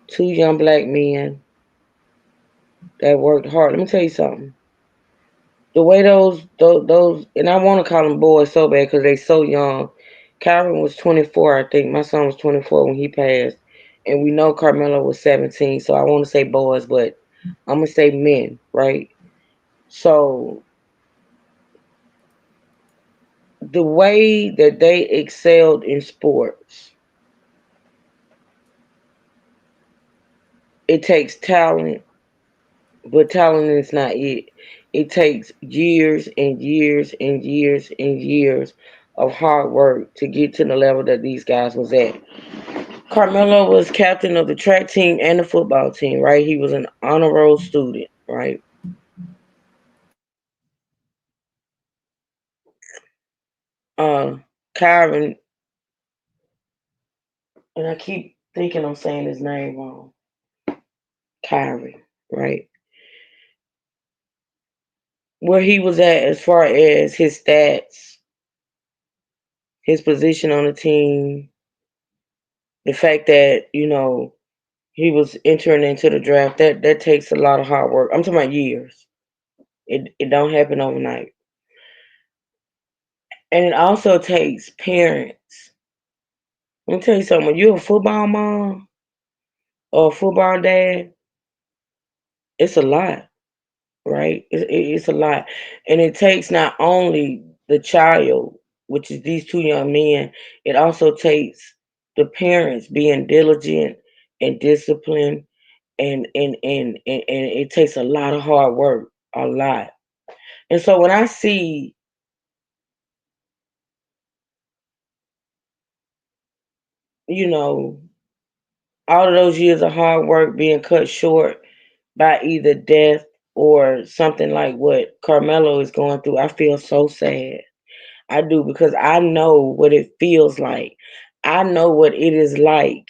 two young black men that worked hard. Let me tell you something. The way those, and I want to call them boys so bad because they so young. Kyron was 24, I think. My son was 24 when he passed, and we know Carmelo was 17. So I want to say boys, but I'm gonna say men, right? So the way that they excelled in sports, it takes talent, but talent is not it. It takes years and years and years and years of hard work to get to the level that these guys was at. Carmelo was captain of the track team and the football team, right? He was an honor roll student, right? Kyron, and I keep thinking I'm saying his name wrong. Kyron, right? Where he was at as far as his stats, his position on the team, the fact that, he was entering into the draft, that takes a lot of hard work. I'm talking about years. It don't happen overnight. And it also takes parents. Let me tell you something, when you're a football mom or a football dad, it's a lot, right? It's a lot. And it takes not only the child, which is these two young men, it also takes the parents being diligent and disciplined, and it takes a lot of hard work, a lot. And so when I see, all of those years of hard work being cut short by either death or something like what Carmelo is going through, I feel so sad. I do, because I know what it feels like. I know what it is like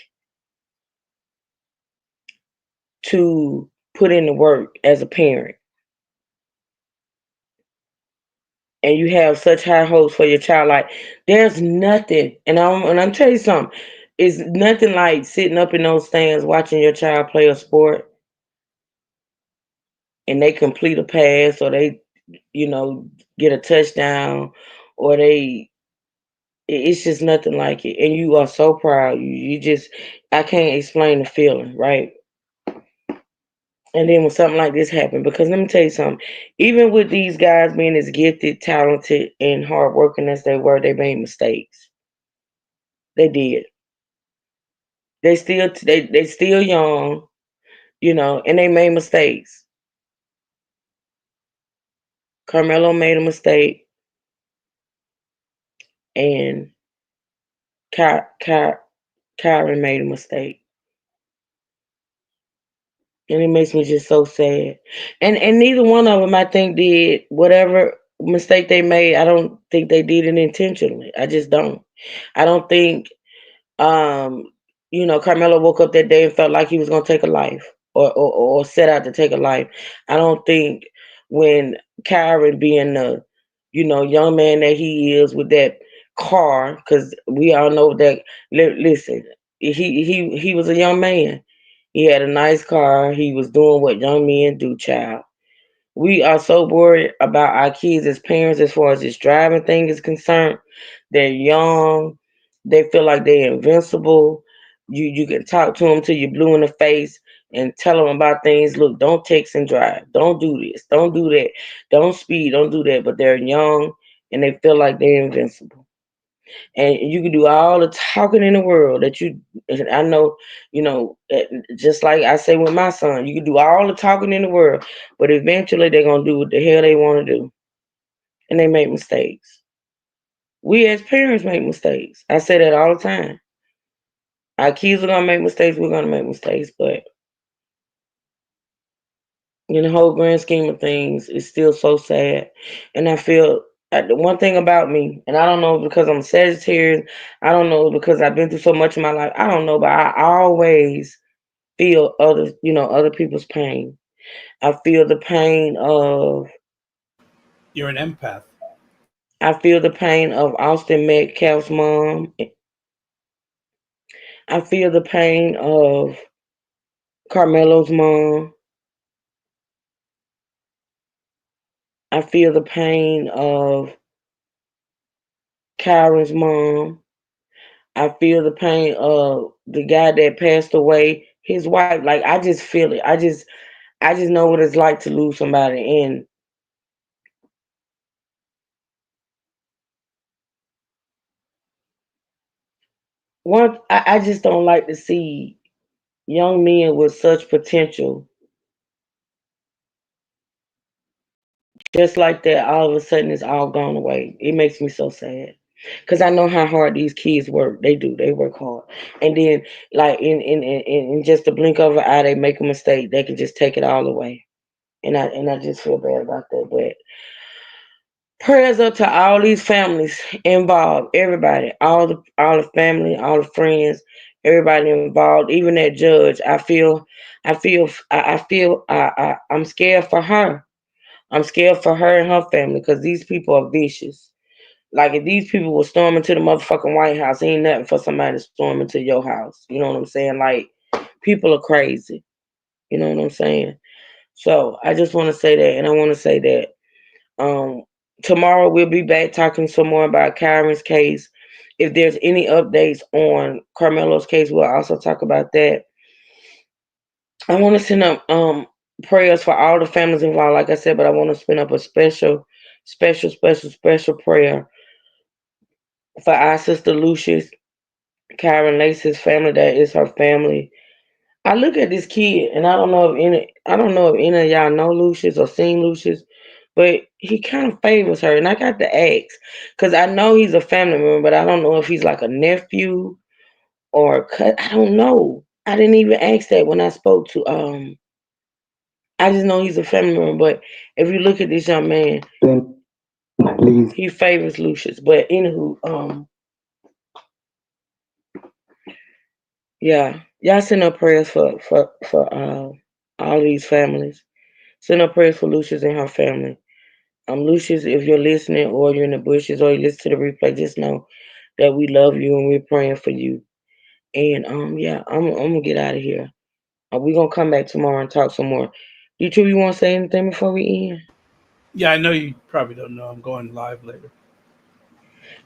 to put in the work as a parent. And you have such high hopes for your child. Like, there's nothing, and I'm telling you something, it's nothing like sitting up in those stands watching your child play a sport and they complete a pass, or they, get a touchdown, or it's just nothing like it. And you are so proud. You just, I can't explain the feeling, right? And then when something like this happened, because let me tell you something, even with these guys being as gifted, talented, and hardworking as they were, they made mistakes. They did. They still young, and they made mistakes. Carmelo made a mistake, and Kyron made a mistake. And it makes me just so sad. And neither one of them, I think, did whatever mistake they made. I don't think they did it intentionally. I just don't. I don't think, Carmelo woke up that day and felt like he was going to take a life, or set out to take a life. I don't think when Kyron, being the, young man that he is with that car, because we all know that, listen, he was a young man. He had a nice car. He was doing what young men do, child. We are so worried about our kids as parents as far as this driving thing is concerned. They're young. They feel like they're invincible. You can talk to them till you're blue in the face and tell them about things. Look, don't text and drive. Don't do this. Don't do that. Don't speed. Don't do that. But they're young and they feel like they're invincible. And you can do all the talking in the world that I know, just like I say with my son, you can do all the talking in the world, but eventually they're going to do what the hell they want to do. And they make mistakes. We as parents make mistakes. I say that all the time. Our kids are gonna make mistakes. We're gonna make mistakes, but in the whole grand scheme of things, it's still so sad. And I feel the one thing about me, and I don't know because I'm a Sagittarius, I don't know because I've been through so much in my life. I don't know, but I always feel other people's pain. I feel the pain of. You're an empath. I feel the pain of Austin Metcalf's mom. I feel the pain of Carmelo's mom. I feel the pain of Kyron's mom. I feel the pain of the guy that passed away, his wife. Like I just feel it. I just know what it's like to lose somebody. And I just don't like to see young men with such potential just like that. All of a sudden, it's all gone away. It makes me so sad. Cause I know how hard these kids work. They do. They work hard, and then like in just a blink of an eye, they make a mistake. They can just take it all away, and I just feel bad about that. But prayers up to all these families involved. Everybody, all the family, all the friends, everybody involved. Even that judge. I'm scared for her. I'm scared for her and her family because these people are vicious. Like if these people were storming to the motherfucking White House, ain't nothing for somebody to storm into your house. You know what I'm saying? Like people are crazy. You know what I'm saying? So I just want to say that, and I want to say that tomorrow we'll be back talking some more about Kyron's case. If there's any updates on Carmelo's case, we'll also talk about that. I want to send up prayers for all the families involved, like I said, but I want to spin up a special prayer for our sister Lucius, Kyron Lace's family. That is her family. I look at this kid, and I don't know if any of y'all know Lucius or seen Lucius, but he kind of favors her, and I got to ask because I know he's a family member, but I don't know if he's like a nephew or I don't know. I didn't even ask that when I spoke to I just know he's a family member, but if you look at this young man, he favors Lucius. But anywho, yeah, y'all send up prayers for all these families. Send up prayers for Lucius and her family. Lucius, if you're listening or you're in the bushes or you listen to the replay, just know that we love you and we're praying for you. And yeah, I'm gonna get out of here. We're gonna come back tomorrow and talk some more. You two, you want to say anything before we end? Yeah, I know you probably don't know. I'm going live later.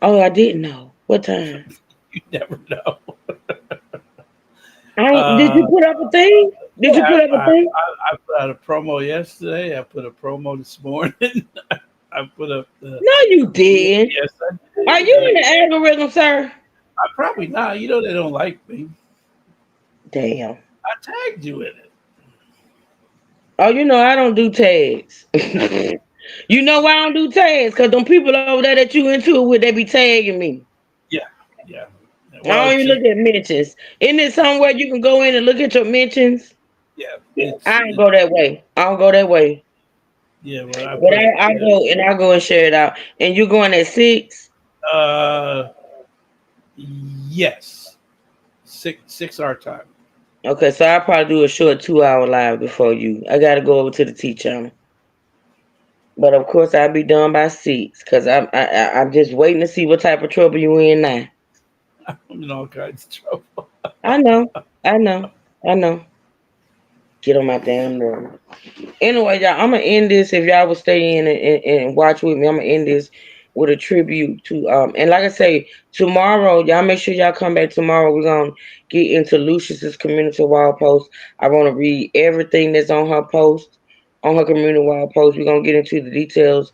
Oh, I didn't know. What time? You never know. Did you put up a thing? Did you put up a thing? I put out a promo yesterday. I put a promo this morning. I put up the. No, you did. Yes, I did. Are you in the algorithm, sir? Probably not. You know they don't like me. Damn. I tagged you in it. Oh, you know I don't do tags. You know why I don't do tags? Because them people over there that you into it with, they be tagging me. Yeah. Well, I don't even look at mentions. Isn't it somewhere you can go in and look at your mentions? Yeah. I don't go that way. I don't go that way. Yeah, but I go and share it out. And you going at 6? Yes. 6 our time. Okay, so I'll probably do a short 2-hour live before you. I gotta go over to the T channel. But of course I'll be done by 6 because I'm just waiting to see what type of trouble you in now. I'm in all kinds of trouble. I know. Get on my damn nerve. Anyway, y'all, I'm gonna end this. If y'all will stay in and watch with me, I'm gonna end this with a tribute to and like I say, tomorrow, y'all make sure y'all come back tomorrow. We're gonna get into Lucius's community wall post. I want to read everything that's on her post, on her community wall post. We're gonna get into the details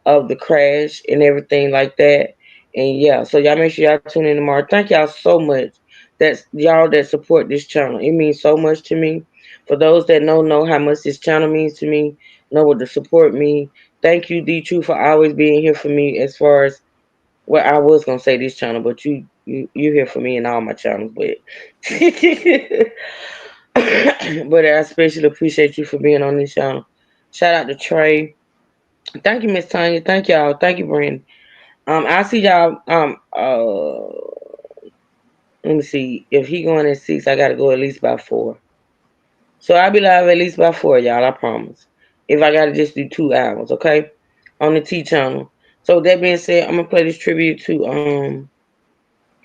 of the crash and everything like that. And yeah, so y'all make sure y'all tune in tomorrow. Thank y'all so much. That's y'all that support this channel. It means so much to me. For those that know how much this channel means to me, know what the support means. Thank you, D True, for always being here for me as far as Well, I was gonna say this channel, but you hear from me in all my channels, but but I especially appreciate you for being on this channel. Shout out to Trey. Thank you, Miss Tanya. Thank y'all. Thank you, Brandon. I'll see y'all. Let me see. If he going at 6, I gotta go at least by 4. So I'll be live at least by 4, y'all. I promise. If I gotta just do 2 hours, okay, on the T channel. So that being said, I'm gonna play this tribute to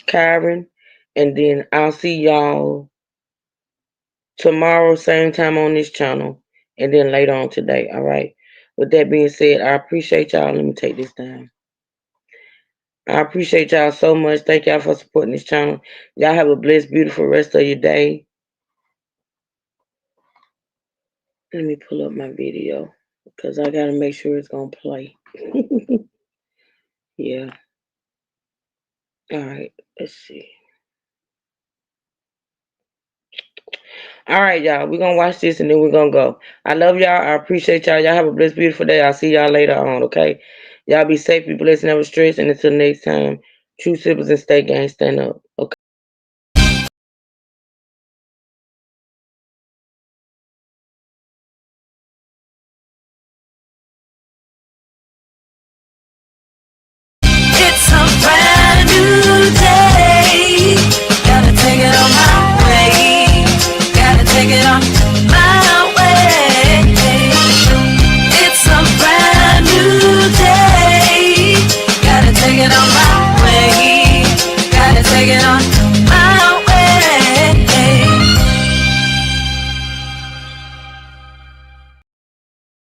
Kyron, and then I'll see y'all tomorrow, same time on this channel, and then later on today. All right. With that being said, I appreciate y'all. Let me take this down. I appreciate y'all so much. Thank y'all for supporting this channel. Y'all have a blessed, beautiful rest of your day. Let me pull up my video because I gotta make sure it's gonna play. Yeah. All right. Let's see. All right, y'all. We're gonna watch this and then we're gonna go. I love y'all. I appreciate y'all. Y'all have a blessed, beautiful day. I'll see y'all later on, okay? Y'all be safe, be blessed, never stress. And until next time, true siblings and stay gang, stand up.